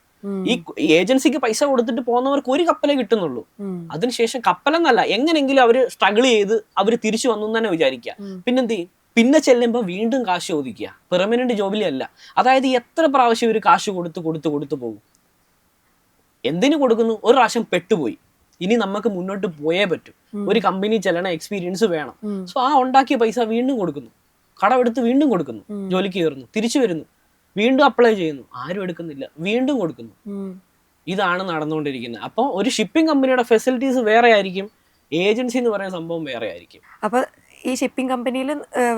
[SPEAKER 1] ഈ ഏജൻസിക്ക് പൈസ കൊടുത്തിട്ട് പോകുന്നവർക്ക് ഒരു കപ്പലേ കിട്ടുന്നുള്ളൂ. അതിനുശേഷം കപ്പലെന്നല്ല, എങ്ങനെങ്കിലും അവർ സ്ട്രഗിൾ ചെയ്ത് അവർ തിരിച്ചു വന്നു തന്നെ വിചാരിക്കുക. പിന്നെന്ത് ചെയ്യും? പിന്നെ ചെല്ലുമ്പോൾ വീണ്ടും കാശ് ചോദിക്കുക, പെർമനന്റ് ജോബിലല്ല. അതായത് എത്ര പ്രാവശ്യം ഒരു കാശ് കൊടുത്ത് പോകും. എന്തിനു കൊടുക്കുന്നു? ഒരു പ്രാവശ്യം പെട്ടുപോയി, ഇനി നമുക്ക് മുന്നോട്ട് പോയേ പറ്റും, ഒരു കമ്പനി ചെല്ലണ എക്സ്പീരിയൻസ് വേണം. സോ ആ ഉണ്ടാക്കിയ പൈസ വീണ്ടും കൊടുക്കുന്നു, കടമെടുത്ത് വീണ്ടും കൊടുക്കുന്നു, ജോലിക്ക് കയറുന്നു, തിരിച്ചു വരുന്നു, വീണ്ടും അപ്ലൈ ചെയ്യുന്നു, ആരും എടുക്കുന്നില്ല, വീണ്ടും കൊടുക്കുന്നു. ഇതാണ് നടന്നുകൊണ്ടിരിക്കുന്നത്. അപ്പോൾ ഒരു ഷിപ്പിംഗ് കമ്പനിയുടെ ഫെസിലിറ്റീസ് വേറെ ആയിരിക്കും, ഏജൻസി എന്ന് പറയുന്ന സംഭവം വേറെ ആയിരിക്കും.
[SPEAKER 3] അപ്പോൾ ഈ ഷിപ്പിംഗ് കമ്പനിയിൽ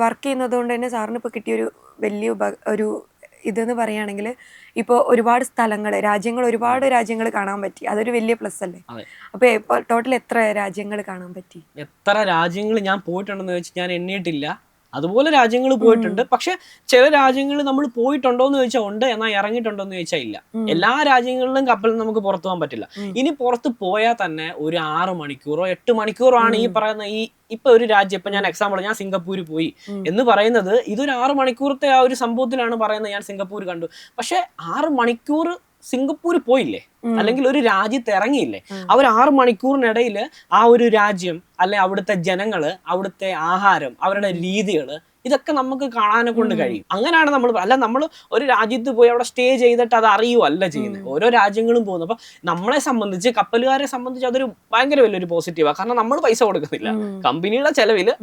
[SPEAKER 3] വർക്ക് ചെയ്യുന്നത് കൊണ്ട് തന്നെ സാറിന് ഇപ്പോൾ കിട്ടിയൊരു വലിയ ഒരു ഇതെന്ന് പറയുകയാണെങ്കിൽ, ഇപ്പോൾ ഒരുപാട് ഒരുപാട് രാജ്യങ്ങൾ കാണാൻ പറ്റി, അതൊരു വലിയ പ്ലസ് അല്ലേ? അപ്പോൾ ഇപ്പോൾ ടോട്ടൽ എത്ര രാജ്യങ്ങൾ കാണാൻ പറ്റി?
[SPEAKER 1] എത്ര രാജ്യങ്ങൾ ഞാൻ പോയിട്ടുണ്ടെന്ന് വെച്ചാൽ ഞാൻ എണ്ണിയിട്ടില്ല. അതുപോലെ രാജ്യങ്ങൾ പോയിട്ടുണ്ട്. പക്ഷെ ചില രാജ്യങ്ങൾ നമ്മൾ പോയിട്ടുണ്ടോ എന്ന് ചോദിച്ചാൽ ഉണ്ട്, എന്നാൽ ഇറങ്ങിയിട്ടുണ്ടോ എന്ന് ചോദിച്ചാൽ ഇല്ല. എല്ലാ രാജ്യങ്ങളിലും കപ്പലിൽ നമുക്ക് പുറത്തു പോകാൻ പറ്റില്ല. ഇനി പുറത്ത് പോയാൽ തന്നെ ഒരു 6 മണിക്കൂറോ 8 മണിക്കൂറോ ആണ് ഈ പറയുന്ന ഇപ്പൊ ഒരു രാജ്യം, ഇപ്പൊ ഞാൻ എക്സാമ്പിൾ ഞാൻ സിംഗപ്പൂർ പോയി എന്ന് പറയുന്നത് ഇതൊരു 6 മണിക്കൂറത്തെ ആ ഒരു സംഭവത്തിലാണ് പറയുന്നത്. ഞാൻ സിംഗപ്പൂർ കണ്ടു, പക്ഷെ 6 മണിക്കൂർ സിംഗപ്പൂർ പോയില്ലേ, അല്ലെങ്കിൽ ഒരു രാജ്യത്ത് ഇറങ്ങിയില്ലേ. അവർ 6 മണിക്കൂറിനിടയിൽ ആ ഒരു രാജ്യം, അല്ലെ അവിടുത്തെ ജനങ്ങള്, അവിടുത്തെ ആഹാരം, അവരുടെ രീതികള്, ഇതൊക്കെ നമുക്ക് കാണാനെ കൊണ്ട് കഴിയും. അങ്ങനെയാണ് നമ്മൾ ഒരു രാജ്യത്ത് പോയി അവിടെ സ്റ്റേ ചെയ്തിട്ട് അത് അറിയുവല്ല ചെയ്യുന്നത്. ഓരോ രാജ്യങ്ങളും പോകുന്നു. അപ്പൊ നമ്മളെ സംബന്ധിച്ച്, കപ്പലുകാരെ സംബന്ധിച്ച് അതൊരു ഭയങ്കര വലിയൊരു പോസിറ്റീവാണ്. കാരണം നമ്മൾ പൈസ കൊടുക്കുന്നില്ല, കമ്പനിയുടെ ചെലവില്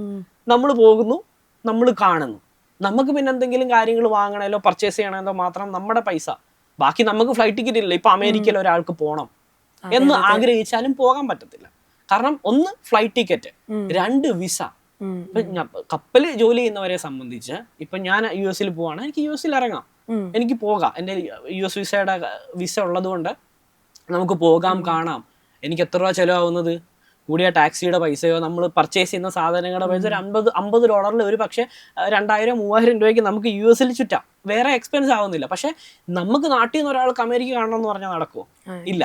[SPEAKER 1] നമ്മൾ പോകുന്നു, നമ്മൾ കാണുന്നു. നമുക്ക് പിന്നെ എന്തെങ്കിലും കാര്യങ്ങൾ വാങ്ങണമല്ലോ പർച്ചേസ് ചെയ്യണമല്ലോ മാത്രം നമ്മുടെ പൈസ, ബാക്കി നമുക്ക് ഫ്ലൈറ്റ് ടിക്കറ്റ് ഇല്ല. ഇപ്പൊ അമേരിക്കയിൽ ഒരാൾക്ക് പോകണം എന്ന് ആഗ്രഹിച്ചാലും പോകാൻ പറ്റത്തില്ല. കാരണം 1 ഫ്ലൈറ്റ് ടിക്കറ്റ്, 2 വിസ. കപ്പൽ ജോലി ചെയ്യുന്നവരെ സംബന്ധിച്ച് ഇപ്പൊ ഞാൻ US പോവാണ്, എനിക്ക് US ഇറങ്ങാം, എനിക്ക് പോകാം. എന്റെ US വിസ ഉള്ളത് കൊണ്ട് നമുക്ക് പോകാം, കാണാം. എനിക്ക് എത്ര രൂപ ചെലവാകുന്നത്? കൂടിയ ടാക്സിയുടെ പൈസയോ നമ്മൾ പർച്ചേസ് ചെയ്യുന്ന സാധനങ്ങളുടെ പൈസ ഒരു $50 ഒരു പക്ഷേ 2000-3000 രൂപയ്ക്ക് നമുക്ക് US ചുറ്റാം. വേറെ എക്സ്പെൻസ് ആവുന്നില്ല. പക്ഷെ നമുക്ക് നാട്ടിൽ നിന്ന് ഒരാൾക്ക് അമേരിക്ക കാണണം എന്ന് പറഞ്ഞാൽ നടക്കുമോ? ഇല്ല.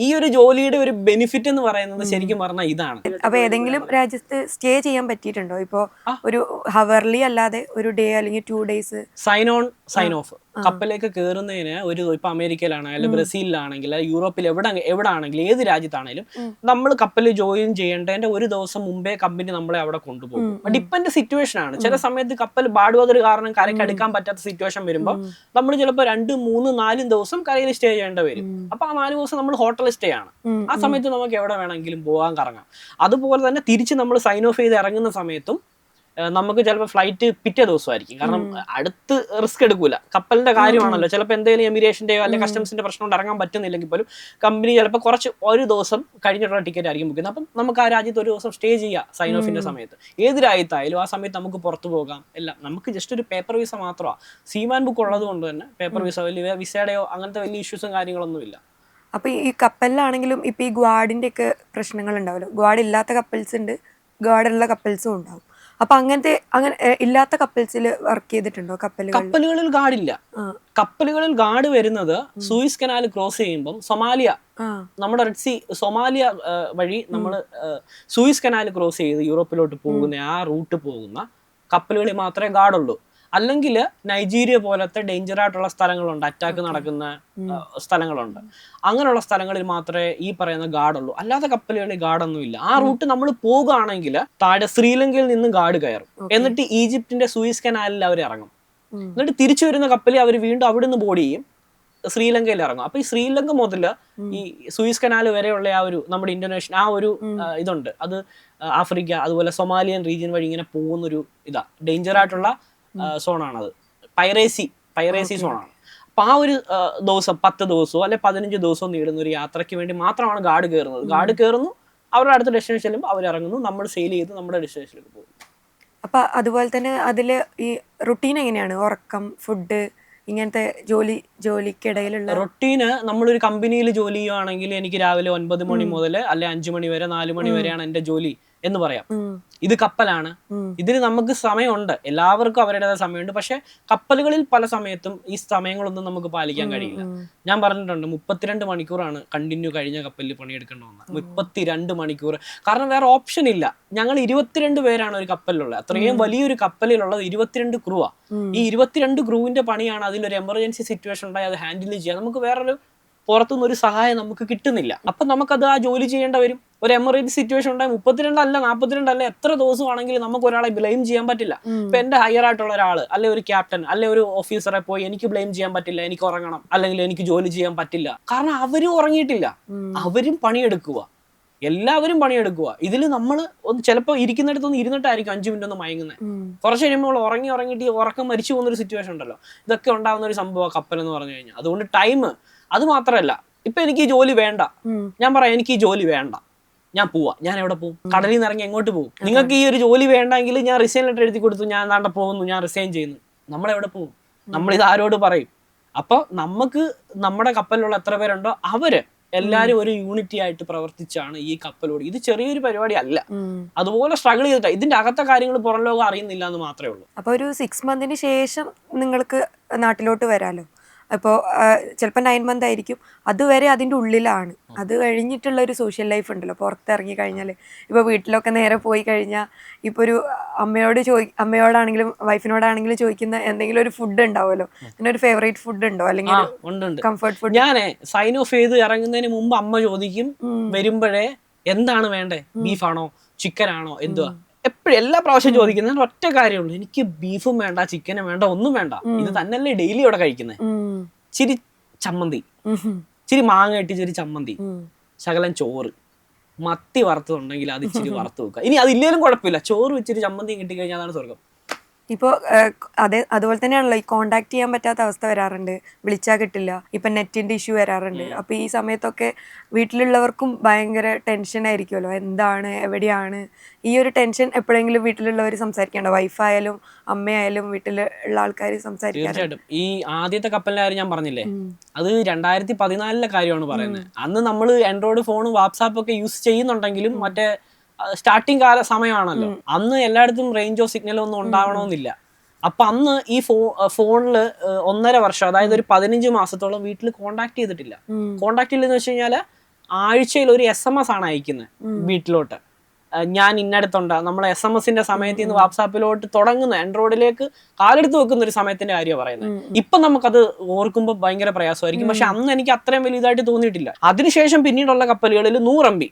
[SPEAKER 1] ഈ ഒരു ജോലിയുടെ ഒരു ബെനിഫിറ്റ് എന്ന് പറയുന്നത് ശരിക്കും പറഞ്ഞാൽ ഇതാണ്.
[SPEAKER 3] അപ്പൊ ഏതെങ്കിലും രാജ്യത്ത് സ്റ്റേ ചെയ്യാൻ പറ്റിയിട്ടുണ്ടോ? ഇപ്പോ ഒരു ഹവർലി അല്ലാതെ ഒരു ഡേ അല്ലെങ്കിൽ 2 days
[SPEAKER 1] sign on sign off കപ്പലിലേക്ക് കയറുന്നതിന് ഇപ്പൊ അമേരിക്കയിലാണെങ്കിൽ ബ്രസീലിലാണെങ്കിൽ യൂറോപ്പിൽ എവിടെ ആണെങ്കിലും ഏത് രാജ്യത്താണെങ്കിലും നമ്മൾ കപ്പലിൽ ജോയിൻ ചെയ്യേണ്ടതിന്റെ ഒരു ദിവസം മുമ്പേ കമ്പനി നമ്മളെ അവിടെ കൊണ്ടുപോകും. ഡിപ്പെൻഡ് സിറ്റുവേഷൻ ആണ്. ചില സമയത്ത് കപ്പൽ ബാടുവതൊരു കാരണം കരയ്ക്ക് അടുക്കാൻ പറ്റാത്ത സിറ്റുവേഷൻ വരുമ്പോൾ നമ്മൾ ചിലപ്പോൾ 2, 3, 4 ദിവസം കരയിൽ സ്റ്റേ ചെയ്യേണ്ടി വരും. അപ്പൊ ആ 4 ദിവസം നമ്മൾ ഹോട്ടലിൽ സ്റ്റേ ആണ്. ആ സമയത്ത് നമുക്ക് എവിടെ വേണമെങ്കിലും പോകാൻ കറങ്ങാം. അതുപോലെ തന്നെ തിരിച്ച് നമ്മൾ സൈൻ ഓഫ് ചെയ്ത് ഇറങ്ങുന്ന സമയത്തും നമുക്ക് ചിലപ്പോൾ ഫ്ലൈറ്റ് പിറ്റേ ദിവസമായിരിക്കും. കാരണം അടുത്ത് റിസ്ക് എടുക്കൂല. കപ്പലിന്റെ കാര്യമാണല്ലോ. ചിലപ്പോൾ എന്തെങ്കിലും എമിഗ്രേഷന്റെയോ അല്ലെങ്കിൽ കസ്റ്റംസിന്റെ പ്രശ്നം കൊണ്ട് ഇറങ്ങാൻ പറ്റുന്നില്ലെങ്കിൽ പോലും കമ്പനി ചിലപ്പോൾ ഒരു ദിവസം കഴിഞ്ഞിട്ടുള്ള ടിക്കറ്റ് ആയിരിക്കും ബുക്ക് ചെയ്യുന്നത്. അപ്പം നമുക്ക് ആ രാജ്യത്ത് ഒരു ദിവസം സ്റ്റേ ചെയ്യാം സൈൻ ഓഫിന്റെ സമയത്ത്. ഏത് രാജ്യത്തായാലും ആ സമയത്ത് നമുക്ക് പുറത്തു പോകാം. എല്ലാം നമുക്ക് ജസ്റ്റ് ഒരു പേപ്പർ വിസ മാത്രമാണ്. സീമാൻ ബുക്ക് ഉള്ളത് കൊണ്ട് തന്നെ പേപ്പർ വിസ വലിയ വിസയുടെയോ അങ്ങനത്തെ വലിയ ഇഷ്യൂസും കാര്യങ്ങളൊന്നുമില്ല.
[SPEAKER 3] അപ്പൊ ഈ കപ്പലിലാണെങ്കിലും ഇപ്പൊ ഈ ഗ്വാഡിന്റെ ഒക്കെ പ്രശ്നങ്ങൾ ഉണ്ടാവല്ലോ. ഗ്വാഡ് ഇല്ലാത്ത കപ്പൽസ് ഉണ്ട്, ഗ്വാഡുള്ള കപ്പൽസും ഉണ്ടാവും. അപ്പൊ അങ്ങനെ ഇല്ലാത്ത കപ്പൽസിൽ വർക്ക് ചെയ്തിട്ടുണ്ടോ?
[SPEAKER 1] കപ്പലുകളിൽ ഗാർഡില്ല. കപ്പലുകളിൽ ഗാർഡ് വരുന്നത് സൂയിസ് കനാൽ ക്രോസ് ചെയ്യുമ്പോൾ സൊമാലിയ, നമ്മുടെ റെഡ് സീ സൊമാലിയ വഴി നമ്മൾ സൂയിസ് കനാൽ ക്രോസ് ചെയ്ത് യൂറോപ്പിലോട്ട് പോകുന്ന ആ റൂട്ട് പോകുന്ന കപ്പലുകളിൽ മാത്രമേ ഗാർഡുള്ളൂ. അല്ലെങ്കിൽ നൈജീരിയ പോലത്തെ ഡേഞ്ചർ ആയിട്ടുള്ള സ്ഥലങ്ങളുണ്ട്, അറ്റാക്ക് നടക്കുന്ന സ്ഥലങ്ങളുണ്ട്. അങ്ങനെയുള്ള സ്ഥലങ്ങളിൽ മാത്രമേ ഈ പറയുന്ന ഗാർഡുള്ളൂ. അല്ലാത്ത കപ്പലുകളിൽ ഗാർഡൊന്നും ഇല്ല. ആ റൂട്ട് നമ്മൾ പോകുകയാണെങ്കിൽ താഴെ ശ്രീലങ്കയിൽ നിന്ന് ഗാർഡ് കയറും. എന്നിട്ട് ഈജിപ്തിന്റെ സൂയിസ് കനാലിൽ അവർ ഇറങ്ങും. എന്നിട്ട് തിരിച്ചു വരുന്ന കപ്പലിൽ അവർ വീണ്ടും അവിടെ നിന്ന് ബോർഡ് ചെയ്യും, ശ്രീലങ്കയിൽ ഇറങ്ങും. അപ്പൊ ഈ ശ്രീലങ്ക മുതൽ ഈ സൂയിസ് കനാൽ വരെയുള്ള ആ ഒരു നമ്മുടെ ഇന്തോനേഷ്യ ആ ഒരു ഇതുണ്ട്. അത് ആഫ്രിക്ക അതുപോലെ സൊമാലിയൻ റീജിയൻ വഴി ഇങ്ങനെ പോകുന്നൊരു ഡേഞ്ചർ ആയിട്ടുള്ള സോണാണത്. പൈറേസി സോണാണ്. അപ്പൊ ആ ഒരു ദിവസം 10 ദിവസമോ അല്ലെ 15 ദിവസമോ നീളുന്ന ഒരു യാത്രയ്ക്ക് വേണ്ടി മാത്രമാണ് ഗാർഡ് കയറുന്നത്. ഗാർഡ് കയറുന്നു, അവരുടെ അടുത്ത ഡെസ്റ്റിനേഷൻ ചെല്ലുമ്പോൾ അവർ ഇറങ്ങുന്നു, നമ്മൾ സെയിൽ ചെയ്ത് നമ്മുടെ ഡെസ്റ്റിനേഷനിലേക്ക് പോകും.
[SPEAKER 3] അപ്പൊ അതുപോലെ തന്നെ അതില് ഈ റുട്ടീൻ എങ്ങനെയാണ്? ഉറക്കം, ഫുഡ്, ഇങ്ങനത്തെ ജോലിക്കിടയിലുള്ള
[SPEAKER 1] റൊട്ടീന് നമ്മളൊരു കമ്പനിയിൽ ജോലി ചെയ്യുകയാണെങ്കിൽ എനിക്ക് രാവിലെ 9 മണി മുതൽ അല്ലെ 5 മണി വരെ 4 മണി വരെയാണ് എന്റെ ജോലി എന്ന് പറയാം. ഇത് കപ്പലാണ്. ഇതിന് നമുക്ക് സമയമുണ്ട്, എല്ലാവർക്കും അവരുടേതായ സമയമുണ്ട്. പക്ഷെ കപ്പലുകളിൽ പല സമയത്തും ഈ സമയങ്ങളൊന്നും നമുക്ക് പാലിക്കാൻ കഴിയില്ല. ഞാൻ പറഞ്ഞിട്ടുണ്ട് 32 മണിക്കൂറാണ് കണ്ടിന്യൂ കഴിഞ്ഞ കപ്പലിൽ പണിയെടുക്കേണ്ടി വന്നത്. 32 മണിക്കൂർ. കാരണം വേറെ ഓപ്ഷൻ ഇല്ല. ഞങ്ങൾ 22 പേരാണ് ഒരു കപ്പലിലുള്ളത്. അത്രയും വലിയൊരു കപ്പലിലുള്ളത് 22 ക്രൂവാ. ഈ 22 ക്രൂവിന്റെ പണിയാണ് അതിലൊരു എമർജൻസി സിറ്റുവേഷൻ ഉണ്ടായി അത് ഹാൻഡിൽ ചെയ്യാൻ. നമുക്ക് വേറൊരു പുറത്തുനിന്ന് ഒരു സഹായം നമുക്ക് കിട്ടുന്നില്ല. അപ്പൊ നമുക്കത് ആ ജോലി ചെയ്യേണ്ടി വരും. ഒരു എമർജൻസി സിറ്റുവേഷൻ ഉണ്ടായി 32 അല്ല 42 അല്ല എത്ര ദിവസമാണെങ്കിലും നമുക്ക് ഒരാളെ ബ്ലെയിം ചെയ്യാൻ പറ്റില്ല. ഇപ്പൊ എന്റെ ഹയർ ആയിട്ടുള്ള ഒരാൾ അല്ലെ ഒരു ക്യാപ്റ്റൻ അല്ലെ ഒരു ഓഫീസറെ പോയി എനിക്ക് ബ്ലെയിം ചെയ്യാൻ പറ്റില്ല, എനിക്ക് ഉറങ്ങണം അല്ലെങ്കിൽ എനിക്ക് ജോലി ചെയ്യാൻ പറ്റില്ല. കാരണം അവരും ഉറങ്ങിയിട്ടില്ല, അവരും പണിയെടുക്കുക, എല്ലാവരും പണിയെടുക്കുക. ഇതിൽ നമ്മൾ ചിലപ്പോൾ ഇരിക്കുന്നിടത്തൊന്ന് ഇരുന്നിട്ടായിരിക്കും 5 മിനിറ്റ് ഒന്ന് മയങ്ങുന്നത്. കുറച്ച് കഴിയുമ്പോൾ ഉറങ്ങിയിട്ട് ഉറക്കം മരിച്ചു പോകുന്നൊരു സിറ്റുവേഷൻ ഉണ്ടല്ലോ. ഇതൊക്കെ ഉണ്ടാകുന്ന ഒരു സംഭവം കപ്പൽ എന്ന് പറഞ്ഞു കഴിഞ്ഞാൽ. അതുകൊണ്ട് ടൈം അത് മാത്രമല്ല. ഇപ്പൊ എനിക്ക് ഈ ജോലി വേണ്ട, ഞാൻ പറയാം എനിക്ക് ഈ ജോലി വേണ്ട, ഞാൻ പോവാ. ഞാൻ എവിടെ പോകും? കടലിൽ നിന്ന് ഇറങ്ങി എങ്ങോട്ട് പോകും? നിങ്ങൾക്ക് ഈ ഒരു ജോലി വേണ്ടെങ്കിൽ ഞാൻ റിസൈൻ ലെറ്റർ എഴുതി കൊടുത്തു, ഞാൻ നാട്ടെ പോകുന്നു, ഞാൻ റിസൈൻ ചെയ്യുന്നു. നമ്മളെവിടെ പോകും? നമ്മളിത് ആരോട് പറയും? അപ്പൊ നമുക്ക് നമ്മുടെ കപ്പലിലുള്ള എത്ര പേരുണ്ടോ അവര് എല്ലാരും ഒരു യൂണിറ്റി ആയിട്ട് പ്രവർത്തിച്ചാണ് ഈ കപ്പലോട്. ഇത് ചെറിയൊരു പരിപാടി അല്ല. അതുപോലെ സ്ട്രഗിൾ ചെയ്തിട്ട് ഇതിന്റെ അകത്തെ കാര്യങ്ങൾ പുറം ലോകം അറിയുന്നില്ല എന്ന് മാത്രമേ ഉള്ളൂ.
[SPEAKER 3] അപ്പൊ ഒരു 6 months ശേഷം നിങ്ങൾക്ക് നാട്ടിലോട്ട് വരാലോ. അപ്പോൾ ചിലപ്പോൾ 9 months ആയിരിക്കും. അതുവരെ അതിൻ്റെ ഉള്ളിലാണ്. അത് കഴിഞ്ഞിട്ടുള്ള ഒരു സോഷ്യൽ ലൈഫ് ഉണ്ടല്ലോ. പുറത്തിറങ്ങി കഴിഞ്ഞാൽ ഇപ്പോൾ വീട്ടിലൊക്കെ നേരെ പോയി കഴിഞ്ഞാൽ ഇപ്പോൾ ഒരു അമ്മയോടാണെങ്കിലും വൈഫിനോടാണെങ്കിലും ചോദിക്കുന്ന എന്തെങ്കിലും ഒരു ഫുഡ് ഉണ്ടാവുമല്ലോ. അങ്ങനെ ഒരു ഫേവറേറ്റ് ഫുഡ് ഉണ്ടോ? അല്ലെങ്കിൽ കംഫർട്ട് ഫുഡ്?
[SPEAKER 1] ഞാൻ സൈൻ ഓഫ് ചെയ്ത് ഇറങ്ങുന്നതിന് മുമ്പ് അമ്മ ചോദിക്കും വരുമ്പോഴേ എന്താണ് വേണ്ടേ, ബീഫാണോ ചിക്കൻ ആണോ എന്തുവാ. എപ്പോഴും എല്ലാ പ്രാവശ്യം ചോദിക്കുന്നത് ഒറ്റ കാര്യമുള്ളൂ, എനിക്ക് ബീഫും വേണ്ട ചിക്കനും വേണ്ട ഒന്നും വേണ്ട. ഇത് തന്നെയല്ലേ ഡെയിലി ഇവിടെ കഴിക്കുന്നത്. ചിരി ചമ്മന്തി, ചിരി മാങ്ങ ഇട്ടിച്ചൊരു ചമ്മന്തി, ശകലം ചോറ്, മത്തി വറുത്തതുണ്ടെങ്കിൽ അത് ഇച്ചിരി വറുത്ത് വെക്കുക. ഇനി അതില്ലേലും കുഴപ്പമില്ല, ചോറ് വെച്ചിട്ട് ചമ്മന്തി കിട്ടിക്കഴിഞ്ഞാൽ അതാണ് സ്വർഗം.
[SPEAKER 3] ഇപ്പോൾ അതുപോലെ തന്നെയാണല്ലോ ഈ കോണ്ടാക്ട് ചെയ്യാൻ പറ്റാത്ത അവസ്ഥ വരാറുണ്ട്, വിളിച്ചാൽ കിട്ടില്ല, ഇപ്പം നെറ്റിൻ്റെ ഇഷ്യൂ വരാറുണ്ട്. അപ്പോൾ ഈ സമയത്തൊക്കെ വീട്ടിലുള്ളവർക്കും ഭയങ്കര ടെൻഷൻ ആയിരിക്കുമല്ലോ, എന്താണ് എവിടെയാണ് ഈ ഒരു ടെൻഷൻ എപ്പോഴെങ്കിലും വീട്ടിലുള്ളവർ സംസാരിക്കണ്ടോ? വൈഫായാലും അമ്മയായാലും വീട്ടിലുള്ള ആൾക്കാർ സംസാരിക്കാൻ?
[SPEAKER 1] തീർച്ചയായിട്ടും. ഈ ആദ്യത്തെ കപ്പലിന്റെ കാര്യം ഞാൻ പറഞ്ഞില്ലേ, അത് 2014 കാര്യമാണ് പറയുന്നത്. അന്ന് നമ്മൾ ആൻഡ്രോയിഡ് ഫോണും വാട്സാപ്പ് ഒക്കെ യൂസ് ചെയ്യുന്നുണ്ടെങ്കിലും മറ്റേ സ്റ്റാർട്ടിങ് കാല സമയമാണല്ലോ. അന്ന് എല്ലായിടത്തും റേഞ്ചോ സിഗ്നലോ ഒന്നും ഉണ്ടാവണമെന്നില്ല. അപ്പൊ അന്ന് ഈ ഫോണില് 1.5 വർഷം, അതായത് ഒരു 15 മാസത്തോളം വീട്ടിൽ കോണ്ടാക്ട് ചെയ്തിട്ടില്ല. കോണ്ടാക്ട് ഇല്ലെന്ന് വെച്ച് കഴിഞ്ഞാല് ആഴ്ചയിൽ ഒരു SMS ആണ് അയക്കുന്നത് വീട്ടിലോട്ട്. ഞാൻ ഇന്നടത്തുണ്ടാ, നമ്മൾ SMS സമയത്ത് നിന്ന് വാട്സാപ്പിലോട്ട് തുടങ്ങുന്ന ആൻഡ്രോയിഡിലേക്ക് കാലെടുത്ത് വെക്കുന്ന ഒരു സമയത്തിന്റെ കാര്യമാണ് പറയുന്നത്. ഇപ്പൊ നമുക്കത് ഓർക്കുമ്പോൾ ഭയങ്കര പ്രയാസമായിരിക്കും. പക്ഷെ അന്ന് എനിക്ക് അത്രയും വലിയതായിട്ട് തോന്നിയിട്ടില്ല. അതിനുശേഷം പിന്നീടുള്ള കപ്പലുകളിൽ 100 MB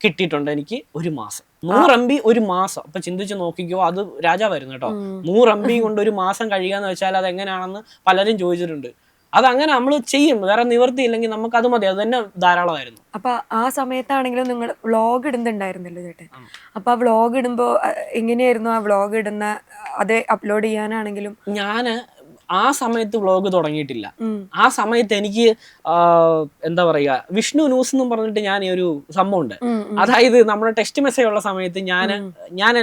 [SPEAKER 1] കിട്ടിയിട്ടുണ്ട് എനിക്ക് ഒരു മാസം. 100 MB ഒരു മാസം. അപ്പൊ ചിന്തിച്ച് നോക്കിക്കോ, അത് രാജാവായിരുന്നു കേട്ടോ. 100 MB കൊണ്ട് ഒരു മാസം കഴിയാന്ന് വെച്ചാൽ അത് എങ്ങനെയാണെന്ന് പലരും ചോദിച്ചിട്ടുണ്ട്. അതങ്ങനെ നമ്മൾ ചെയ്യും, വേറെ നിവർത്തിയില്ലെങ്കിൽ നമുക്ക് അത് മതി, അത് തന്നെ ധാരാളമായിരുന്നു.
[SPEAKER 3] അപ്പൊ ആ സമയത്താണെങ്കിലും നിങ്ങൾ വ്ളോഗ് ഇടുന്നുണ്ടായിരുന്നല്ലോ ചേട്ടൻ. അപ്പൊ ആ വ്ളോഗ് ഇടുമ്പോ എങ്ങനെയായിരുന്നു ആ വ്ളോഗ് ഇടുന്ന, അത് അപ്ലോഡ് ചെയ്യാനാണെങ്കിലും?
[SPEAKER 1] ഞാന് ആ സമയത്ത് വ്ളോഗ് തുടങ്ങിയിട്ടില്ല. ആ സമയത്ത് എനിക്ക് എന്താ പറയുക, വിഷ്ണു ന്യൂസ് എന്നും പറഞ്ഞിട്ട് ഞാൻ ഒരു സംഭവം ഉണ്ട്. അതായത് നമ്മുടെ ടെക്സ്റ്റ് മെസ്സേജ് ഉള്ള സമയത്ത് ഞാൻ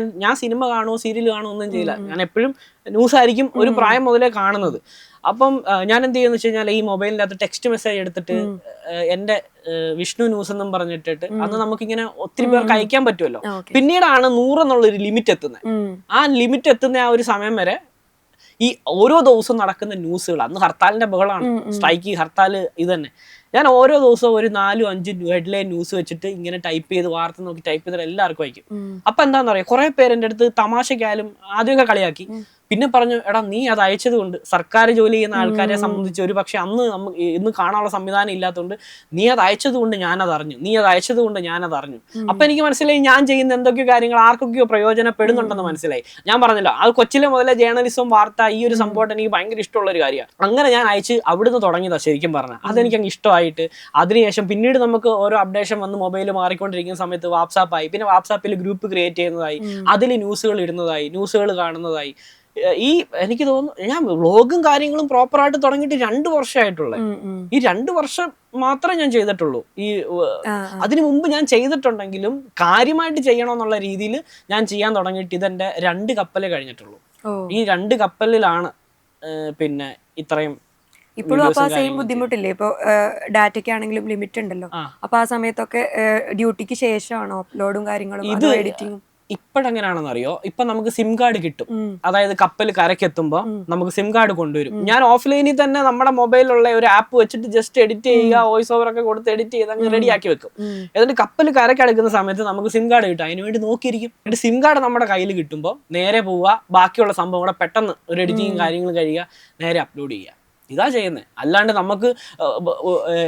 [SPEAKER 1] സിനിമ കാണുമോ സീരിയൽ കാണുമോ ഒന്നും ചെയ്യില്ല. ഞാൻ എപ്പോഴും ന്യൂസ് ആയിരിക്കും ഒരു പ്രായം മുതലേ കാണുന്നത്. അപ്പം ഞാൻ എന്ത് ചെയ്യുന്ന വെച്ച് കഴിഞ്ഞാൽ ഈ മൊബൈലിൻ്റെ അകത്ത് ടെക്സ്റ്റ് മെസ്സേജ് എടുത്തിട്ട് എൻ്റെ വിഷ്ണു ന്യൂസ് എന്നും പറഞ്ഞിട്ടിട്ട് അന്ന് നമുക്കിങ്ങനെ ഒത്തിരി പേർക്ക് അയക്കാൻ പറ്റുമല്ലോ. പിന്നീടാണ് 100 എന്നുള്ളൊരു ലിമിറ്റ് എത്തുന്നത്. ആ ലിമിറ്റ് എത്തുന്ന ആ ഒരു സമയം വരെ ഈ ഓരോ ദിവസവും നടക്കുന്ന ന്യൂസുകൾ, അന്ന് ഹർത്താലിന്റെ ബഹളമാണ്, സ്ട്രൈക്ക്, ഹർത്താൽ, ഇത് തന്നെ. ഞാൻ ഓരോ ദിവസവും ഒരു 4-5 ഹെഡ്ലൈൻ ന്യൂസ് വെച്ചിട്ട് ഇങ്ങനെ ടൈപ്പ് ചെയ്ത്, വാർത്ത നോക്കി ടൈപ്പ് ചെയ്തിട്ട് എല്ലാവർക്കും അയക്കും. അപ്പൊ എന്താന്ന് പറയാ, കുറെ പേര് എൻ്റെ അടുത്ത് തമാശക്കായാലും ആദ്യമൊക്കെ കളിയാക്കി. പിന്നെ പറഞ്ഞു, എടാ നീ അത് അയച്ചത് കൊണ്ട്, സർക്കാർ ജോലി ചെയ്യുന്ന ആൾക്കാരെ സംബന്ധിച്ച് ഒരു പക്ഷെ ഇന്ന് കാണാനുള്ള സംവിധാനം ഇല്ലാത്തതുകൊണ്ട് നീ അത് അയച്ചത് കൊണ്ട് ഞാനത് അറിഞ്ഞു, നീ അത് അയച്ചത് കൊണ്ട് ഞാനത് അറിഞ്ഞു. അപ്പൊ എനിക്ക് മനസ്സിലായി ഞാൻ ചെയ്യുന്ന എന്തൊക്കെയോ കാര്യങ്ങൾ ആർക്കൊക്കെയോ പ്രയോജനപ്പെടുന്നുണ്ടെന്ന് മനസ്സിലായി. ഞാൻ പറഞ്ഞില്ല, അത് കൊച്ചിലെ മുതലേ ജേർണലിസം, വാർത്ത, ഈ ഒരു സംഭവം എനിക്ക് ഭയങ്കര ഇഷ്ടമുള്ള ഒരു കാര്യമാണ്. അങ്ങനെ ഞാൻ അയച്ച് അവിടുന്ന് തുടങ്ങിയതാ ശരിക്കും പറഞ്ഞാൽ. അതെനിക്ക് അങ്ങ് ഇഷ്ടമായിട്ട് അതിനുശേഷം പിന്നീട് നമുക്ക് ഓരോ അപ്ഡേഷൻ വന്ന് മൊബൈൽ മാറിക്കൊണ്ടിരിക്കുന്ന സമയത്ത് വാട്സാപ്പായി, പിന്നെ വാട്സാപ്പിൽ ഗ്രൂപ്പ് ക്രിയേറ്റ് ചെയ്യുന്നതായി, അതിൽ ന്യൂസുകൾ ഇടുന്നതായി, ന്യൂസുകൾ കാണുന്നതായി. ഈ എനിക്ക് തോന്നുന്നു ഞാൻ വ്ളോഗും കാര്യങ്ങളും പ്രോപ്പറായിട്ട് തുടങ്ങിയിട്ട് 2 വർഷമായിട്ടുള്ളത്. ഈ 2 വർഷം മാത്രമേ ഞാൻ ചെയ്തിട്ടുള്ളൂ. ഈ അതിനു മുമ്പ് ഞാൻ ചെയ്തിട്ടുണ്ടെങ്കിലും കാര്യമായിട്ട് ചെയ്യണമെന്നുള്ള രീതിയിൽ ഞാൻ ചെയ്യാൻ തുടങ്ങിയിട്ട് ഇതെന്റെ 2 കപ്പലേ കഴിഞ്ഞിട്ടുള്ളൂ. ഈ 2 കപ്പലിലാണ് പിന്നെ ഇത്രയും.
[SPEAKER 3] ഇപ്പോഴും അപ്പൊ ആ സെയിം ബുദ്ധിമുട്ടില്ലേ? ഇപ്പൊ ഡാറ്റയ്ക്ക് ആണെങ്കിലും ലിമിറ്റ് ഉണ്ടല്ലോ. അപ്പൊ ആ സമയത്തൊക്കെ ഡ്യൂട്ടിക്ക് ശേഷമാണോ അപ്ലോഡും കാര്യങ്ങളും എഡിറ്റിംഗും?
[SPEAKER 1] ഇപ്പോഴെങ്ങനെയാണെന്ന് അറിയോ, ഇപ്പൊ നമുക്ക് സിം കാർഡ് കിട്ടും. അതായത് കപ്പൽ കരക്കെത്തുമ്പോ നമുക്ക് സിം കാർഡ് കൊണ്ടുവരും. ഞാൻ ഓഫ്ലൈനിൽ തന്നെ നമ്മുടെ മൊബൈലിലുള്ള ഒരു ആപ്പ് വെച്ചിട്ട് ജസ്റ്റ് എഡിറ്റ് ചെയ്യുക, വോയിസ് ഓവർ ഒക്കെ കൊടുത്ത് എഡിറ്റ് ചെയ്ത് അങ്ങ് റെഡിയാക്കി വെക്കും. എന്നിട്ട് കപ്പൽ കരക്കെടുക്കുന്ന സമയത്ത് നമുക്ക് സിം കാർഡ് കിട്ടും. അതിനുവേണ്ടി നോക്കിയിരിക്കും. എന്നിട്ട് സിം കാർഡ് നമ്മുടെ കയ്യിൽ കിട്ടുമ്പോൾ നേരെ പോവുക, ബാക്കിയുള്ള സംഭവം കൂടെ പെട്ടെന്ന് ഒരു എഡിറ്റിങ് കാര്യങ്ങൾ കഴിയുക, നേരെ അപ്ലോഡ് ചെയ്യുക. ഇതാ ചെയ്യുന്നത്. അല്ലാണ്ട് നമുക്ക്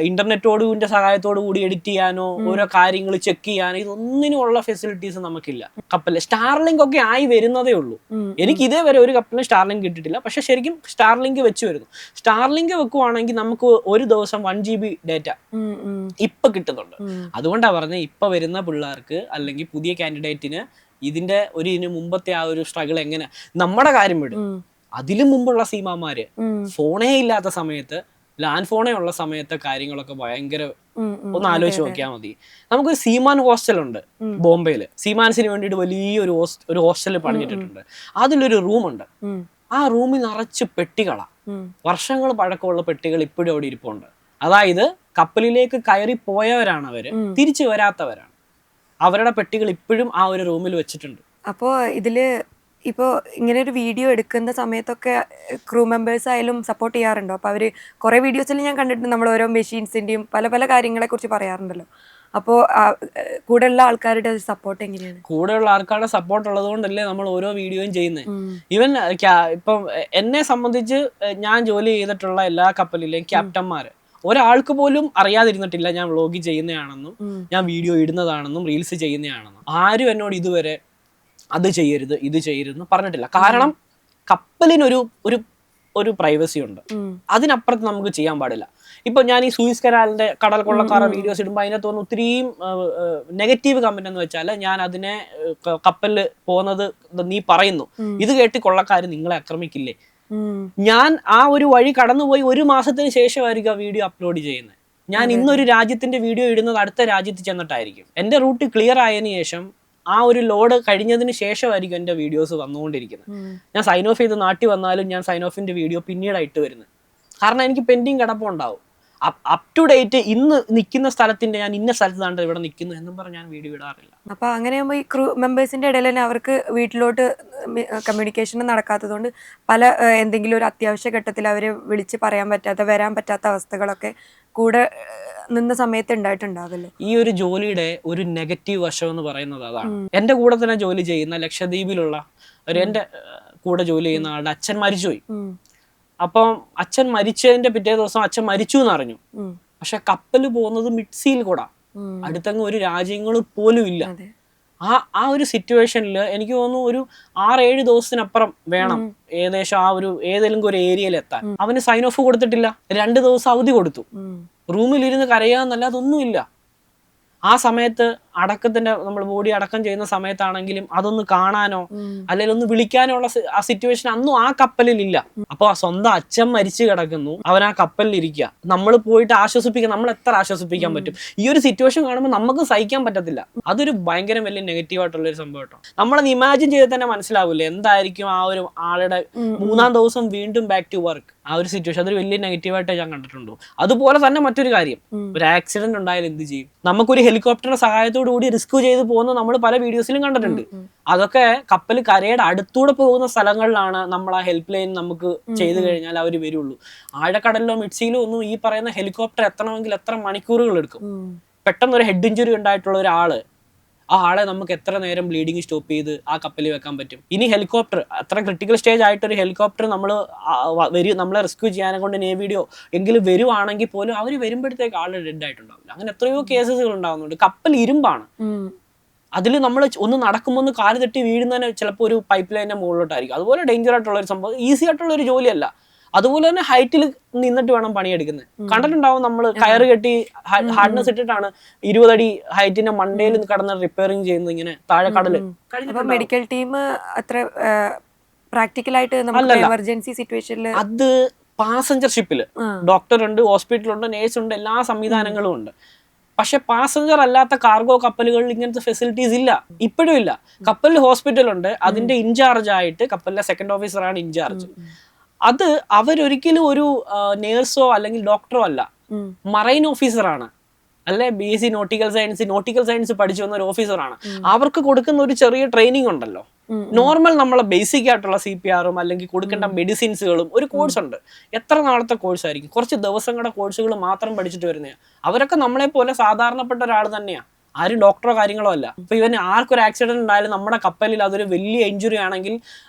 [SPEAKER 1] ഇന്റർനെറ്റോടിന്റെ സഹായത്തോടു കൂടി എഡിറ്റ് ചെയ്യാനോ ഓരോ കാര്യങ്ങൾ ചെക്ക് ചെയ്യാനോ ഇതൊന്നിനും ഉള്ള ഫെസിലിറ്റീസ് നമുക്കില്ല. കപ്പലിൽ സ്റ്റാർലിങ്ക് ഒക്കെ ആയി വരുന്നതേ ഉള്ളൂ. എനിക്ക് ഇതേവരെ ഒരു കപ്പലിന് സ്റ്റാർലിങ്ക് കിട്ടിയിട്ടില്ല. പക്ഷെ ശരിക്കും സ്റ്റാർലിങ്ക് വെച്ച് വരുന്നു. സ്റ്റാർലിങ്ക് വെക്കുവാണെങ്കിൽ നമുക്ക് ഒരു ദിവസം 1 GB ഡേറ്റ ഇപ്പൊ കിട്ടുന്നുണ്ട്. അതുകൊണ്ടാണ് പറഞ്ഞത്, ഇപ്പൊ വരുന്ന പിള്ളേർക്ക് അല്ലെങ്കിൽ പുതിയ കാൻഡിഡേറ്റിന് ഇതിന്റെ ഇതിന് മുമ്പത്തെ ആ ഒരു സ്ട്രഗിൾ എങ്ങനെ, നമ്മുടെ കാര്യം വിടും. അതിനു മുമ്പുള്ള സീമാമാര് ഫോണേ ഇല്ലാത്ത സമയത്ത്, ലാൻഡ് ഫോണേ ഉള്ള സമയത്തെ കാര്യങ്ങളൊക്കെ ഭയങ്കര ഒന്ന് ആലോചിച്ച് നോക്കിയാൽ മതി. നമുക്ക് സീമാൻ ഹോസ്റ്റൽ ഉണ്ട് ബോംബെയില്. സീമാൻസിന് വേണ്ടിയിട്ട് വലിയൊരു ഹോസ്റ്റൽ പണിഞ്ഞിട്ടുണ്ട്. അതിലൊരു റൂമുണ്ട്. ആ റൂമിൽ നിറച്ച് പെട്ടികളാ, വർഷങ്ങൾ പഴക്കമുള്ള പെട്ടികൾ ഇപ്പോഴും അവിടെ ഇരിപ്പുണ്ട്. അതായത് കപ്പലിലേക്ക് കയറി പോയവരാണ് അവര്, തിരിച്ചു വരാത്തവരാണ്. അവരുടെ പെട്ടികൾ ഇപ്പോഴും ആ ഒരു റൂമിൽ വെച്ചിട്ടുണ്ട്.
[SPEAKER 3] അപ്പോ ഇതില് ഇപ്പോൾ ഇങ്ങനെ ഒരു വീഡിയോ എടുക്കുന്ന സമയത്തൊക്കെ ക്രൂ മെമ്പേഴ്സ് ആയാലും സപ്പോർട്ട് ചെയ്യാറുണ്ടോ? അപ്പോൾ അവർ കുറേ വീഡിയോസിൽ ഞാൻ കണ്ടിട്ടുണ്ട്, നമ്മൾ ഓരോ മെഷീൻസിൻ്റെയും പല പല കാര്യങ്ങളെക്കുറിച്ച് പറയാറുണ്ടല്ലോ. അപ്പോൾ കൂടെയുള്ള ആൾക്കാരുടെ സപ്പോർട്ട് എങ്ങനെയാണ്?
[SPEAKER 1] കൂടെയുള്ള ആൾക്കാരുടെ സപ്പോർട്ട് ഉള്ളത് കൊണ്ടല്ലേ നമ്മൾ ഓരോ വീഡിയോയും ചെയ്യുന്നത്. ഈവൻ ഇപ്പം എന്നെ സംബന്ധിച്ച് ഞാൻ ജോലി ചെയ്തിട്ടുള്ള എല്ലാ കപ്പലിലെയും ക്യാപ്റ്റന്മാര് ഒരാൾക്ക് പോലും അറിയാതിരുന്നിട്ടില്ല ഞാൻ വ്ളോഗ് ചെയ്യുന്നതാണെന്നും ഞാൻ വീഡിയോ ഇടുന്നതാണെന്നും റീൽസ് ചെയ്യുന്നതാണെന്നും. ആരും എന്നോട് ഇതുവരെ അത് ചെയ്യരുത് ഇത് ചെയ്യരുതെന്ന് പറഞ്ഞിട്ടില്ല. കാരണം കപ്പലിനൊരു ഒരു പ്രൈവസി ഉണ്ട്. അതിനപ്പുറത്ത് നമുക്ക് ചെയ്യാൻ പാടില്ല. ഇപ്പൊ ഞാൻ ഈ സൂയിസ് കനാലിന്റെ കടൽ കൊള്ളക്കാര വീഡിയോസ് ഇടുമ്പോൾ അതിനകത്ത് തോന്നുന്നു ഒത്തിരിയും നെഗറ്റീവ് കമന്റ് എന്ന് വെച്ചാൽ ഞാൻ അതിനെ കപ്പലിൽ പോകുന്നത് നീ പറയുന്നു, ഇത് കേട്ട് കൊള്ളക്കാർ നിങ്ങളെ ആക്രമിക്കില്ലേ? ഞാൻ ആ ഒരു വഴി കടന്നുപോയി 1 മാസത്തിന് ശേഷമായിരിക്കും ആ വീഡിയോ അപ്ലോഡ് ചെയ്യുന്നത്. ഞാൻ ഇന്നൊരു രാജ്യത്തിന്റെ വീഡിയോ ഇടുന്നത് അടുത്ത രാജ്യത്ത് ചെന്നിട്ടായിരിക്കും. എന്റെ റൂട്ട് ക്ലിയർ ആയതിനു ശേഷം ആ ഒരു ലോഡ് കഴിഞ്ഞതിന് ശേഷമായിരിക്കും എന്റെ വീഡിയോസ് വന്നുകൊണ്ടിരിക്കുന്നത്. ഞാൻ സൈൻ ഓഫ് ചെയ്ത് നാട്ടിൽ വന്നാലും ഞാൻ സൈൻ ഓഫിന്റെ വീഡിയോ പിന്നീടായിട്ട് വരുന്നത്. കാരണം എനിക്ക് പെൻഡിങ് കിടപ്പുണ്ടാവും. അപ് ടു ഡേറ്റ് ഇന്ന് നിൽക്കുന്ന സ്ഥലത്തിന്റെ ഞാൻ ഇന്ന സ്ഥലത്താണ് ഇവിടെ നിൽക്കുന്നു എന്നും പറഞ്ഞ് ഞാൻ വീഡിയോ ഇടാറില്ല.
[SPEAKER 3] അപ്പൊ അങ്ങനെയാകുമ്പോ ഈ ക്രൂ മെമ്പേഴ്സിന്റെ ഇടയിൽ തന്നെ അവർക്ക് വീട്ടിലോട്ട് കമ്മ്യൂണിക്കേഷൻ നടക്കാത്തതുകൊണ്ട് പല എന്തെങ്കിലും ഒരു അത്യാവശ്യ ഘട്ടത്തിൽ അവരെ വിളിച്ച് പറയാൻ പറ്റാത്ത വരാൻ പറ്റാത്ത അവസ്ഥകളൊക്കെ കൂടെ നിന്ന സമയത്ത് ഉണ്ടായിട്ടുണ്ടാവല്ലോ.
[SPEAKER 1] ഈ ഒരു ജോലിയുടെ ഒരു നെഗറ്റീവ് വശം എന്ന് പറയുന്നത് അതാണ്. എന്റെ കൂടെ തന്നെ ജോലി ചെയ്യുന്ന ലക്ഷദ്വീപിലുള്ള എന്റെ കൂടെ ജോലി ചെയ്യുന്ന ആളുടെ അച്ഛൻ മരിച്ചുപോയി. അപ്പം അച്ഛൻ മരിച്ചതിന്റെ പിറ്റേ ദിവസം അച്ഛൻ മരിച്ചു എന്ന് അറിഞ്ഞു. പക്ഷെ കപ്പല് പോകുന്നത് മിഡ്സിയിൽ കൂടാ, അടുത്തങ്ങ് ഒരു രാജ്യങ്ങൾ പോലും ഇല്ല. ആ ഒരു സിറ്റുവേഷനിൽ എനിക്ക് തോന്നുന്നു ഒരു 6-7 ദിവസത്തിനപ്പുറം വേണം ഏകദേശം ആ ഒരു ഏതെങ്കിലും ഒരു ഏരിയയിൽ എത്താൻ. അവന് സൈൻ ഓഫ് കൊടുത്തിട്ടില്ല, 2 ദിവസം അവധി കൊടുത്തു. റൂമിലിരുന്ന് കരയാന്നല്ലാതെ ഒന്നുമില്ല. ആ സമയത്ത് അടക്കത്തിന്റെ നമ്മൾ ബോഡി അടക്കം ചെയ്യുന്ന സമയത്താണെങ്കിലും അതൊന്ന് കാണാനോ അല്ലെങ്കിൽ ഒന്ന് വിളിക്കാനോ ഉള്ള ആ സിറ്റുവേഷൻ അന്നും ആ കപ്പലിൽ ഇല്ല. അപ്പൊ സ്വന്തം അച്ഛൻ മരിച്ചു കിടക്കുന്നു, അവൻ ആ കപ്പലിൽ ഇരിക്കുക. നമ്മൾ പോയിട്ട് ആശ്വസിപ്പിക്കാൻ, നമ്മൾ എത്ര ആശ്വസിപ്പിക്കാൻ പറ്റും? ഈ ഒരു സിറ്റുവേഷൻ കാണുമ്പോൾ നമുക്ക് സഹിക്കാൻ പറ്റത്തില്ല. അതൊരു ഭയങ്കര വലിയ നെഗറ്റീവ് ആയിട്ടുള്ള ഒരു സംഭവം കേട്ടോ. നമ്മളത് ഇമാജിൻ ചെയ്ത് തന്നെ മനസ്സിലാവില്ല എന്തായിരിക്കും ആ ഒരു ആളുടെ 3-ാം ദിവസം വീണ്ടും ബാക്ക് ടു വർക്ക്. ആ ഒരു സിറ്റുവേഷൻ അതൊരു വലിയ നെഗറ്റീവായിട്ട് ഞാൻ കണ്ടിട്ടുണ്ടോ. അതുപോലെ തന്നെ മറ്റൊരു കാര്യം, ഒരു ആക്സിഡന്റ് ഉണ്ടായാലും എന്ത് ചെയ്യും? നമുക്കൊരു ഹെലികോപ്റ്ററിന്റെ സഹായത്തോടു കൂടി റിസ്ക് ചെയ്ത് പോകുന്ന നമ്മൾ പല വീഡിയോസിലും കണ്ടിട്ടുണ്ട്. അതൊക്കെ കപ്പൽ കരയുടെ അടുത്തൂടെ പോകുന്ന സ്ഥലങ്ങളിലാണ് നമ്മൾ ആ ഹെൽപ്പ് ലൈൻ നമുക്ക് ചെയ്തു കഴിഞ്ഞാൽ അവർ വരുള്ളൂ. ആഴക്കടലിലോ മിഡ്സിയിലോ ഒന്നും ഈ പറയുന്ന ഹെലികോപ്റ്റർ എത്തണമെങ്കിൽ എത്ര മണിക്കൂറുകൾ എടുക്കും. പെട്ടെന്ന് ഒരു ഹെഡ് ഇഞ്ചുറി ഉണ്ടായിട്ടുള്ള ഒരാള്, ആ ആളെ നമുക്ക് എത്ര നേരം ബ്ലീഡിങ് സ്റ്റോപ്പ് ചെയ്ത് ആ കപ്പലിൽ വെക്കാൻ പറ്റും? ഇനി ഹെലികോപ്റ്റർ അത്ര ക്രിട്ടിക്കൽ സ്റ്റേജ് ആയിട്ടൊരു ഹെലികോപ്റ്റർ നമ്മളെ റെസ്ക്യൂ ചെയ്യാനെ കൊണ്ട് നേവിഡിയോ എങ്കിലും വരുവാണെങ്കിൽ പോലും അവർ വരുമ്പോഴത്തേക്ക് ആള് ഡെഡ് ആയിട്ടുണ്ടാവില്ല. അങ്ങനെ എത്രയോ കേസസുകൾ ഉണ്ടാകുന്നുണ്ട്. കപ്പൽ ഇരുമ്പാണ്, അതിൽ നമ്മൾ ഒന്ന് നടക്കുമ്പോൾ ഒന്ന് കാല് തട്ടി വീഴുന്നതിന് ചിലപ്പോൾ ഒരു പൈപ്പ് ലൈനിന്റെ മുകളിലോട്ടായിരിക്കും. അതുപോലെ ഡേഞ്ചർ ആയിട്ടുള്ള ഒരു സംഭവം, ഈസി ആയിട്ടുള്ള ഒരു ജോലിയല്ല. അതുപോലെ തന്നെ ഹൈറ്റിൽ നിന്നിട്ട് വേണം പണിയെടുക്കുന്നത്. കണ്ടിട്ടുണ്ടാവും നമ്മൾ കയറ് കെട്ടി ഹാർഡ്നെസ് ഇട്ടിട്ടാണ് 20 അടി ഹൈറ്റിന്റെ മണ്ടയിൽ കടന്ന് റിപ്പയറിങ് ചെയ്യുന്നത് ഇങ്ങനെ താഴെ കടല്.
[SPEAKER 3] മെഡിക്കൽ ടീം അത്ര പ്രാക്ടിക്കലായിട്ട് എമർജൻസി സിറ്റുവേഷനിൽ അത്
[SPEAKER 1] പാസഞ്ചർ ഷിപ്പില് ഡോക്ടർ ഉണ്ട്, ഹോസ്പിറ്റലുണ്ട്, നേഴ്സ് ഉണ്ട്, എല്ലാ സംവിധാനങ്ങളും ഉണ്ട്. പക്ഷെ പാസഞ്ചർ അല്ലാത്ത കാർഗോ കപ്പലുകളിൽ ഇങ്ങനത്തെ ഫെസിലിറ്റീസ് ഇല്ല, ഇപ്പോഴും ഇല്ല. കപ്പലിൽ ഹോസ്പിറ്റൽ ഉണ്ട്, അതിന്റെ ഇൻചാർജ് ആയിട്ട് കപ്പലിലെ സെക്കൻഡ് ഓഫീസറാണ് ഇൻചാർജ്. അത് അവരൊരിക്കലും ഒരു നേഴ്സോ അല്ലെങ്കിൽ ഡോക്ടറോ അല്ല, മറൈൻ ഓഫീസറാണ്, അല്ലെ BSc നോട്ടിക്കൽ സയൻസ് പഠിച്ചു വന്ന ഒരു ഓഫീസറാണ്. അവർക്ക് കൊടുക്കുന്ന ഒരു ചെറിയ ട്രെയിനിങ് ഉണ്ടല്ലോ, നോർമൽ നമ്മളെ ബേസിക് ആയിട്ടുള്ള CPR-ഉം അല്ലെങ്കിൽ കൊടുക്കേണ്ട മെഡിസിൻസുകളും ഒരു കോഴ്സ് ഉണ്ട്. എത്ര നാളത്തെ കോഴ്സ് ആയിരിക്കും? കുറച്ച് ദിവസങ്ങളുടെ കോഴ്സുകൾ മാത്രം പഠിച്ചിട്ട് വരുന്നതാണ്. അവരൊക്കെ നമ്മളെ പോലെ സാധാരണപ്പെട്ട ഒരാൾ തന്നെയാണ്, ആരും ഡോക്ടറോ കാര്യങ്ങളോ അല്ല. ഇപ്പൊ ഇവന് ആർക്കൊരു ആക്സിഡന്റ് ഉണ്ടായാലും നമ്മുടെ കപ്പലിൽ അതൊരു വലിയ ഇഞ്ചുറി ആണെങ്കിൽ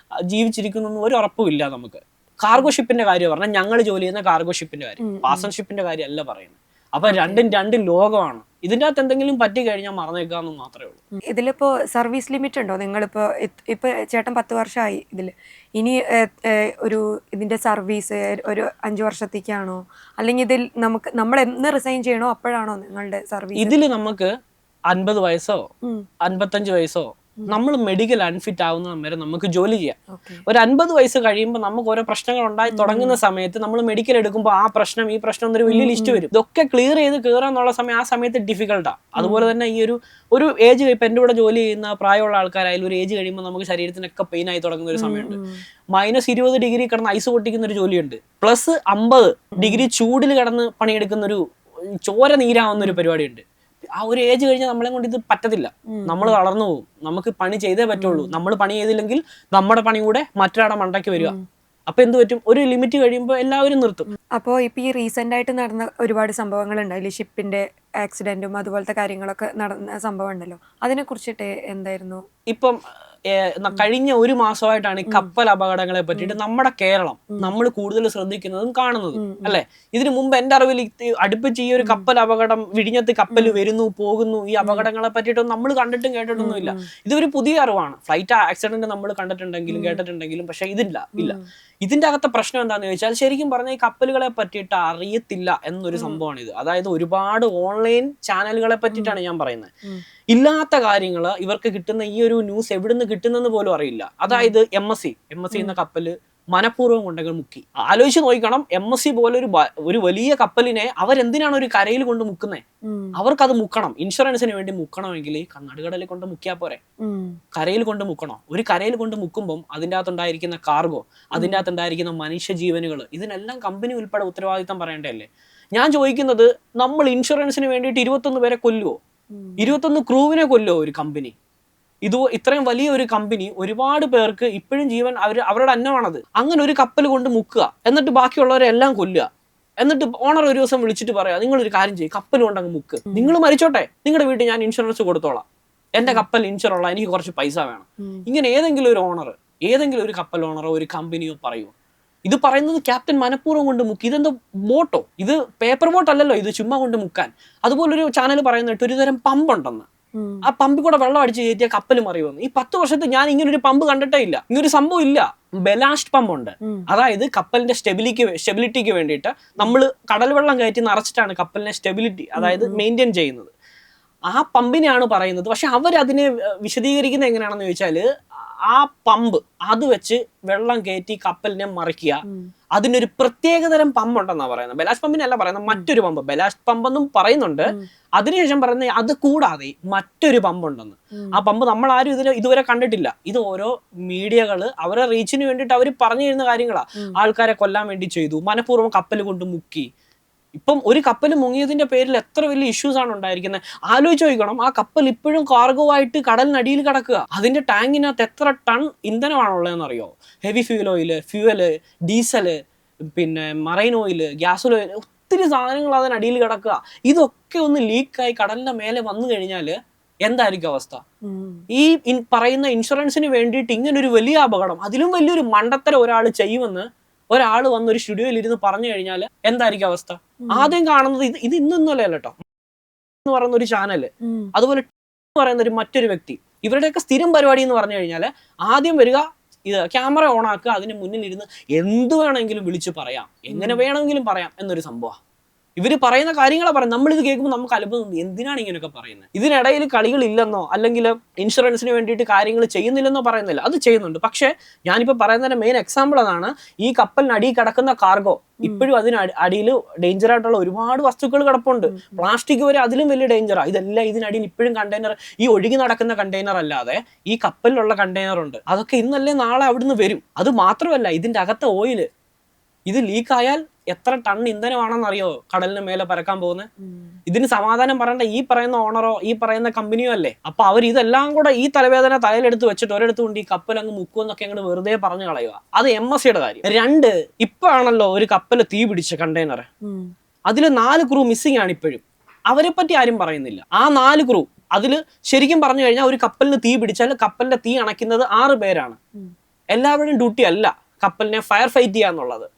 [SPEAKER 1] ജീവിച്ചിരിക്കുന്നൊന്നും ഒരു ഉറപ്പുമില്ല നമുക്ക്. കാർഗോ ഷിപ്പിന്റെ കാര്യം പറഞ്ഞാൽ ഞങ്ങൾ ജോലി ചെയ്യുന്ന കാർഗോ ഷിപ്പിന്റെ കാര്യം, പാസഞ്ചർ ഷിപ്പിന്റെ കാര്യം അല്ല പറയുന്നത്. അപ്പൊ രണ്ട് ലോകമാണ്. ഇതിന്റെ അകത്ത് എന്തെങ്കിലും പറ്റി കഴിഞ്ഞാൽ മറന്നേക്കാന്ന് മാത്രമേ ഉള്ളൂ.
[SPEAKER 3] ഇതിലിപ്പോ സർവീസ് ലിമിറ്റ് ഉണ്ടോ? നിങ്ങളിപ്പോ ഇപ്പൊ ചേട്ടൻ 10 വർഷമായി ഇതില്, ഇനി ഒരു ഇതിന്റെ സർവീസ് ഒരു 5 വർഷത്തേക്കാണോ, അല്ലെങ്കിൽ ഇതിൽ നമ്മൾ എന്ന് റിസൈൻ ചെയ്യണോ അപ്പോഴാണോ നിങ്ങളുടെ സർവീസ്?
[SPEAKER 1] ഇതില് നമുക്ക് 50 വയസ്സോ 55 വയസ്സോ നമ്മൾ മെഡിക്കൽ അൺഫിറ്റ് ആവുന്ന വരെ നമുക്ക് ജോലി ചെയ്യാം. ഒരു 50 വയസ്സ് കഴിയുമ്പോൾ നമുക്ക് ഓരോ പ്രശ്നങ്ങൾ ഉണ്ടായി തുടങ്ങുന്ന സമയത്ത് നമ്മൾ മെഡിക്കൽ എടുക്കുമ്പോൾ ആ പ്രശ്നം ഈ പ്രശ്നം എന്നൊരു വലിയ ലിസ്റ്റ് വരും. ഇതൊക്കെ ക്ലിയർ ചെയ്ത് കയറാന്നുള്ള സമയം ആ സമയത്ത് ഡിഫിക്കൽട്ടാണ്. അതുപോലെ തന്നെ ഈ ഒരു ഏജ്, ഇപ്പൊ എൻ്റെ കൂടെ ജോലി ചെയ്യുന്ന പ്രായമുള്ള ആൾക്കാരായാലും ഒരു ഏജ് കഴിയുമ്പോൾ നമുക്ക് ശരീരത്തിനൊക്കെ പെയിൻ ആയി തുടങ്ങുന്ന ഒരു സമയമുണ്ട്. -20 ഡിഗ്രി കിടന്ന് ഐസ് പൊട്ടിക്കുന്ന ഒരു ജോലിയുണ്ട്, +50 ഡിഗ്രി ചൂടിൽ കിടന്ന് പണിയെടുക്കുന്ന ഒരു ചോര നീരാവുന്ന ഒരു പരിപാടിയുണ്ട്. ആ ഒരു ഏജ് കഴിഞ്ഞാൽ നമ്മളെ കൊണ്ട് ഇത് പറ്റത്തില്ല, നമ്മൾ തളർന്നു പോകും. നമുക്ക് പണി ചെയ്തേ പറ്റുള്ളൂ. നമ്മൾ പണി ചെയ്തില്ലെങ്കിൽ നമ്മുടെ പണി കൂടെ മറ്റൊരാടെ മണ്ടയ്ക്ക് വരിക. അപ്പൊ എന്ത് പറ്റും? ഒരു ലിമിറ്റ് കഴിയുമ്പോൾ എല്ലാവരും നിർത്തും.
[SPEAKER 3] അപ്പോൾ ഇപ്പൊ ഈ റീസെന്റ് ആയിട്ട് നടന്ന ഒരുപാട് സംഭവങ്ങൾ ഉണ്ടായില്ലേ ഷിപ്പിന്റെ ആക്സിഡന്റും അതുപോലത്തെ കാര്യങ്ങളൊക്കെ നടന്ന സംഭവം ഉണ്ടല്ലോ, അതിനെ കുറിച്ചിട്ട് എന്തായിരുന്നു?
[SPEAKER 1] ഇപ്പം കഴിഞ്ഞ ഒരു മാസമായിട്ടാണ് ഈ കപ്പൽ അപകടങ്ങളെ പറ്റിയിട്ട് നമ്മുടെ കേരളം നമ്മൾ കൂടുതൽ ശ്രദ്ധിക്കുന്നതും കാണുന്നതും അല്ലെ. ഇതിനു മുമ്പ് എന്റെ അറിവിൽ അടുപ്പിച്ച് ഈ ഒരു കപ്പൽ അപകടം, വിഴിഞ്ഞത്ത് കപ്പൽ വരുന്നു പോകുന്നു, ഈ അപകടങ്ങളെ പറ്റിയിട്ടൊന്നും നമ്മൾ കണ്ടിട്ടും കേട്ടിട്ടൊന്നുമില്ല. ഇതൊരു പുതിയ അറിവാണ്. ഫ്ലൈറ്റ് ആക്സിഡന്റ് നമ്മൾ കണ്ടിട്ടുണ്ടെങ്കിലും കേട്ടിട്ടുണ്ടെങ്കിലും, പക്ഷെ ഇല്ല. ഇതിന്റെ അകത്തെ പ്രശ്നം എന്താന്ന് ചോദിച്ചാൽ, ശരിക്കും പറഞ്ഞാൽ ഈ കപ്പലുകളെ പറ്റിയിട്ട് അറിയത്തില്ല എന്നൊരു സംഭവമാണ് ഇത്. അതായത് ഒരുപാട് ഓൺലൈൻ ചാനലുകളെ പറ്റിയിട്ടാണ് ഞാൻ പറയുന്നത്. ഇല്ലാത്ത കാര്യങ്ങൾ ഇവർക്ക് കിട്ടുന്ന ഈ ഒരു ന്യൂസ് എവിടുന്ന് കിട്ടുന്നെന്ന് പോലും അറിയില്ല. അതായത് MSC എന്ന കപ്പല് മനഃപൂർവ്വം കൊണ്ടെങ്കിൽ മുക്കി. ആലോചിച്ച് നോക്കണം, MSC പോലെ ഒരു വലിയ കപ്പലിനെ അവരെന്തിനാണ് ഒരു കരയിൽ കൊണ്ട് മുക്കുന്നത്? അവർക്കത് മുക്കണം, ഇൻഷുറൻസിന് വേണ്ടി മുക്കണമെങ്കിൽ ഈ നടുകടലിൽ കൊണ്ട് മുക്കിയാൽ പോരെ, കരയിൽ കൊണ്ട് മുക്കണോ? ഒരു കരയിൽ കൊണ്ട് മുക്കുമ്പം അതിൻ്റെ അകത്തുണ്ടായിരിക്കുന്ന കാർഗോ, അതിൻ്റെ അകത്തുണ്ടായിരിക്കുന്ന മനുഷ്യജീവനുകൾ, ഇതിനെല്ലാം കമ്പനി ഉൾപ്പെടെ ഉത്തരവാദിത്തം പറയേണ്ടതല്ലേ? ഞാൻ ചോദിക്കുന്നത്, നമ്മൾ ഇൻഷുറൻസിന് വേണ്ടിയിട്ട് 21 പേരെ കൊല്ലുവോ? 21 ക്രൂവിനെ കൊല്ലുവോ ഒരു കമ്പനി? ഇത്രയും വലിയ ഒരു കമ്പനി ഒരുപാട് പേർക്ക് ഇപ്പോഴും ജീവൻ അവരുടെ അന്നമാണത്. അങ്ങനെ ഒരു കപ്പൽ കൊണ്ട് മുക്കുക, എന്നിട്ട് ബാക്കിയുള്ളവരെ എല്ലാം കൊല്ലുക, എന്നിട്ട് ഓണർ ഒരു ദിവസം വിളിച്ചിട്ട് പറയാ, നിങ്ങളൊരു കാര്യം ചെയ്യും, കപ്പൽ കൊണ്ടങ്ങ് മുക്ക്, നിങ്ങൾ മരിച്ചോട്ടെ, നിങ്ങളുടെ വീട്ടിൽ ഞാൻ ഇൻഷുറൻസ് കൊടുത്തോളാം, എന്റെ കപ്പൽ ഇൻഷുറുള്ള, എനിക്ക് കുറച്ച് പൈസ വേണം. ഇങ്ങനെ ഏതെങ്കിലും ഒരു ഓണർ, ഏതെങ്കിലും ഒരു കപ്പൽ ഓണറോ ഒരു കമ്പനിയോ പറയുമോ? ഇത് പറയുന്നത് ക്യാപ്റ്റൻ മനഃപൂർവ്വം കൊണ്ട് മുക്കി. ഇതെന്തോ ബോട്ടോ? ഇത് പേപ്പർ ബോട്ട് അല്ലല്ലോ, ഇത് ചുമ്മാ കൊണ്ട് മുക്കാൻ. അതുപോലൊരു ചാനൽ പറയുന്നിട്ട് ഒരു തരം പമ്പുണ്ടെന്ന്, ആ പമ്പിൽ കൂടെ വെള്ളം അടിച്ച് കയറ്റിയ കപ്പൽ മറിയുമെന്ന്. ഈ 10 വർഷത്തിൽ ഞാൻ ഇങ്ങനെ ഒരു പമ്പ് കണ്ടിട്ടേ ഇല്ല. ഇങ്ങനൊരു സംഭവം ഇല്ല. ബെലാസ്റ്റ് പമ്പ് ഉണ്ട്. അതായത് കപ്പലിന്റെ സ്റ്റെബിലിറ്റിക്ക് വേണ്ടിയിട്ട് നമ്മൾ കടൽ വെള്ളം കയറ്റി നിറച്ചിട്ടാണ് കപ്പലിനെ സ്റ്റെബിലിറ്റി, അതായത് മെയിൻറ്റെയിൻ ചെയ്യുന്നത്. ആ പമ്പിനെയാണ് പറയുന്നത്. പക്ഷെ അവരതിനെ വിശദീകരിക്കുന്നത് എങ്ങനെയാണെന്ന് ചോദിച്ചാല്, ആ പമ്പ് അത് വെച്ച് വെള്ളം കയറ്റി കപ്പലിനെ മറിക്കുക, അതിനൊരു പ്രത്യേകതരം പമ്പ് ഉണ്ടെന്നാ പറയുന്നത്. ബെലാസ്റ്റ് പമ്പിനല്ല പറയുന്നത്, മറ്റൊരു പമ്പ്. ബെലാസ്റ്റ് പമ്പ് എന്നും പറയുന്നുണ്ട്. അതിനുശേഷം പറയുന്നത് അത് കൂടാതെ മറ്റൊരു പമ്പ് ഉണ്ടെന്ന്. ആ പമ്പ് നമ്മൾ ആരും ഇതുവരെ കണ്ടിട്ടില്ല. ഇത് ഓരോ മീഡിയകള് അവരുടെ റീച്ചിന് വേണ്ടിയിട്ട് അവർ പറഞ്ഞു തരുന്ന കാര്യങ്ങളാ. ആൾക്കാരെ കൊല്ലാൻ വേണ്ടി ചെയ്തു, മനഃപൂർവ്വം കപ്പൽ കൊണ്ട് മുക്കി. ഇപ്പം ഒരു കപ്പൽ മുങ്ങിയതിന്റെ പേരിൽ എത്ര വലിയ ഇഷ്യൂസ് ആണ് ഉണ്ടായിരിക്കുന്നത്. ആലോചിച്ച് നോക്കണം, ആ കപ്പൽ ഇപ്പോഴും കാർഗോ ആയിട്ട് കടലിനടിയിൽ കിടക്കുക. അതിന്റെ ടാങ്കിനകത്ത് എത്ര ടൺ ഇന്ധനമാണുള്ളതെന്ന് അറിയോ? ഹെവി ഫ്യൂവല്, ഡീസല്, പിന്നെ മറൈൻ ഓയിൽ, ഗ്യാസ് ഓയിൽ, ഒത്തിരി സാധനങ്ങൾ അതിനടിയിൽ കിടക്കുക. ഇതൊക്കെ ഒന്ന് ലീക്കായി കടലിന്റെ മേലെ വന്നു കഴിഞ്ഞാല് എന്തായിരിക്കും അവസ്ഥ? ഈ പറയുന്ന ഇൻഷുറൻസിന് വേണ്ടിയിട്ട് ഇങ്ങനൊരു വലിയ അപകടം, അതിലും വലിയൊരു മണ്ടത്തരം ഒരാൾ ചെയ്യുമെന്ന് ഒരാൾ വന്ന് ഒരു സ്റ്റുഡിയോയിൽ ഇരുന്ന് പറഞ്ഞു കഴിഞ്ഞാൽ എന്തായിരിക്കും അവസ്ഥ? ആദ്യം കാണുന്നത് ഇത് ഇന്നൊന്നുമല്ല കേട്ടോ, എന്ന് പറയുന്ന ഒരു ചാനല്, അതുപോലെ പറയുന്ന ഒരു മറ്റൊരു വ്യക്തി, ഇവരുടെയൊക്കെ സ്ഥിരം പരിപാടി എന്ന് പറഞ്ഞു കഴിഞ്ഞാൽ ആദ്യം വരിക, ഇത് ക്യാമറ ഓൺ ആക്കുക, അതിന് മുന്നിൽ ഇരുന്ന് എന്ത് വേണമെങ്കിലും വിളിച്ച് പറയാം, എങ്ങനെ വേണമെങ്കിലും പറയാം എന്നൊരു സംഭവം. ഇവര് പറയുന്ന കാര്യങ്ങളെ പറയും. നമ്മളിത് കേൾക്കുമ്പോൾ നമുക്ക് അത്ഭുതം, എന്തിനാണ് ഇങ്ങനെയൊക്കെ പറയുന്നത്? ഇതിനിടയിൽ കളികളില്ലെന്നോ അല്ലെങ്കിൽ ഇൻഷുറൻസിന് വേണ്ടിയിട്ട് കാര്യങ്ങൾ ചെയ്യുന്നില്ലെന്നോ പറയുന്നില്ല, അത് ചെയ്യുന്നുണ്ട്. പക്ഷേ ഞാനിപ്പോൾ പറയുന്നതിന്റെ മെയിൻ എക്സാമ്പിൾ അതാണ്. ഈ കപ്പലിനടിയിൽ കിടക്കുന്ന കാർഗോ ഇപ്പോഴും അടിയിൽ ഡേഞ്ചർ ആയിട്ടുള്ള ഒരുപാട് വസ്തുക്കൾ കിടപ്പുണ്ട്. പ്ലാസ്റ്റിക് വരെ അതിലും വലിയ ഡേഞ്ചറാ. ഇതെല്ലാം ഇതിനടിയിൽ ഇപ്പോഴും കണ്ടെയ്നർ, ഈ ഒഴുകി നടക്കുന്ന കണ്ടെയ്നർ അല്ലാതെ ഈ കപ്പലിലുള്ള കണ്ടെയ്നർ ഉണ്ട്. അതൊക്കെ ഇന്നല്ലേ നാളെ അവിടുന്ന് വരും. അത് മാത്രമല്ല, ഇതിന്റെ അകത്തെ ഓയില്, ഇത് ലീക്കായാൽ എത്ര ടൺ ഇന്ധനമാണെന്നറിയോ കടലിന് മേലെ പരക്കാൻ പോകുന്നത്? ഇതിന് സമാധാനം പറയേണ്ട ഈ പറയുന്ന ഓണറോ ഈ പറയുന്ന കമ്പനിയോ അല്ലേ? അപ്പൊ അവർ ഇതെല്ലാം കൂടെ ഈ തലവേദന തലയിലെടുത്ത് വെച്ചിട്ട് ഒരിടത്ത് കൊണ്ട് ഈ കപ്പൽ അങ്ങ് മുക്കുമെന്നൊക്കെ അങ്ങോട്ട് വെറുതെ പറഞ്ഞു കളയുക. അത് MSCയുടെ കാര്യം. 2, ഇപ്പോഴാണല്ലോ ഒരു കപ്പൽ തീ പിടിച്ച കണ്ടെയ്നർ, അതിൽ 4 ക്രൂ മിസ്സിംഗ് ആണ് ഇപ്പോഴും. അവരെ പറ്റി ആരും പറയുന്നില്ല. ആ 4 ക്രൂ, അതിൽ ശരിക്കും പറഞ്ഞു കഴിഞ്ഞാൽ ഒരു കപ്പലിന് തീ പിടിച്ചാൽ കപ്പലിന്റെ തീ അണയ്ക്കുന്നത് 6 പേരാണ്. എല്ലാവരുടെയും ഡ്യൂട്ടി അല്ല കപ്പലിനെ ഫയർ ഫൈറ്റ് ചെയ്യാന്നുള്ളത്.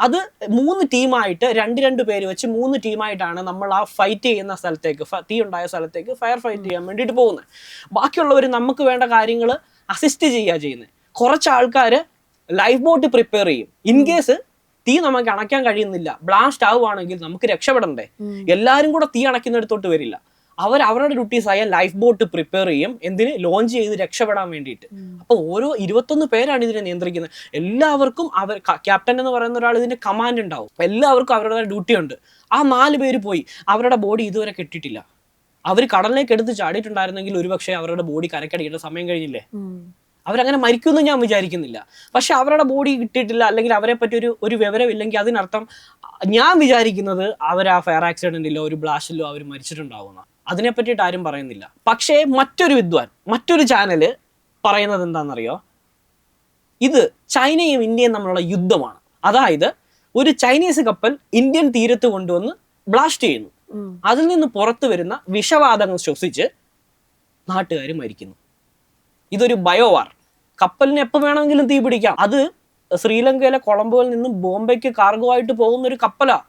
[SPEAKER 1] അത് 3 ടീമായിട്ട് 2 പേര് വെച്ച് 3 ടീമായിട്ടാണ് നമ്മൾ ആ ഫൈറ്റ് ചെയ്യുന്ന സ്ഥലത്തേക്ക്, തീ ഉണ്ടായ സ്ഥലത്തേക്ക് ഫയർ ഫൈറ്റ് ചെയ്യാൻ വേണ്ടിയിട്ട് പോകുന്നത്. ബാക്കിയുള്ളവർ നമുക്ക് വേണ്ട കാര്യങ്ങൾ അസിസ്റ്റ് ചെയ്യുന്നത്. കുറച്ച് ആൾക്കാർ ലൈഫ് ബോട്ട് പ്രിപ്പയർ ചെയ്യും. ഇൻ കേസ് തീ നമുക്ക് അണയ്ക്കാൻ കഴിയുന്നില്ല, ബ്ലാസ്റ്റ് ആവുകയാണെങ്കിൽ നമുക്ക് രക്ഷപ്പെടണ്ടേ? എല്ലാവരും കൂടെ തീ അണയ്ക്കുന്നിടത്തോട്ട് വരില്ല. അവരുടെ ഡ്യൂട്ടീസായ ലൈഫ് ബോട്ട് പ്രിപ്പയർ ചെയ്യും. എന്തിന്? ലോഞ്ച് ചെയ്ത് രക്ഷപ്പെടാൻ വേണ്ടിയിട്ട്. അപ്പൊ ഓരോ 21 പേരാണ് ഇതിനെ നിയന്ത്രിക്കുന്നത്. എല്ലാവർക്കും ക്യാപ്റ്റൻ എന്ന് പറയുന്ന ഒരാൾ ഇതിന്റെ കമാൻഡ് ഉണ്ടാവും. എല്ലാവർക്കും അവരുടെ ഡ്യൂട്ടി ഉണ്ട്. ആ 4 പേര് പോയി, അവരുടെ ബോഡി ഇതുവരെ കെട്ടിട്ടില്ല. അവർ കടലിലേക്ക് എടുത്ത് ചാടിയിട്ടുണ്ടായിരുന്നെങ്കിൽ ഒരുപക്ഷെ അവരുടെ ബോഡി കരക്കടിക്കേണ്ട സമയം കഴിഞ്ഞില്ലേ? അവരങ്ങനെ മരിക്കുമെന്ന് ഞാൻ വിചാരിക്കുന്നില്ല. പക്ഷെ അവരുടെ ബോഡി കിട്ടിയിട്ടില്ല, അല്ലെങ്കിൽ അവരെ പറ്റി ഒരു വിവരമില്ലെങ്കിൽ അതിനർത്ഥം ഞാൻ വിചാരിക്കുന്നത് അവർ ആ ഫയർ ആക്സിഡന്റിലോ ഒരു ബ്ലാസ്റ്റിലോ അവർ മരിച്ചിട്ടുണ്ടാവുന്ന. അതിനെ പറ്റിയിട്ട് ആരും പറയുന്നില്ല. പക്ഷേ മറ്റൊരു വിദ്വാൻ, മറ്റൊരു ചാനല് പറയുന്നത് എന്താണെന്നറിയോ? ഇത് ചൈനയും ഇന്ത്യയും തമ്മിലുള്ള യുദ്ധമാണ്. അതായത് ഒരു ചൈനീസ് കപ്പൽ ഇന്ത്യൻ തീരത്ത് കൊണ്ടുവന്ന് ബ്ലാസ്റ്റ് ചെയ്യുന്നു. അതിൽ നിന്ന് പുറത്തു വരുന്ന വിഷവാതകം ശ്വസിച്ച് നാട്ടുകാർ മരിക്കുന്നു. ഇതൊരു ബയോവാർ. കപ്പലിന് എപ്പോൾ വേണമെങ്കിലും തീ പിടിക്കാം. അത് ശ്രീലങ്കയിലെ കൊളംബോയിൽ നിന്നും ബോംബെക്ക് കാർഗോ ആയിട്ട് പോകുന്ന ഒരു കപ്പലാ.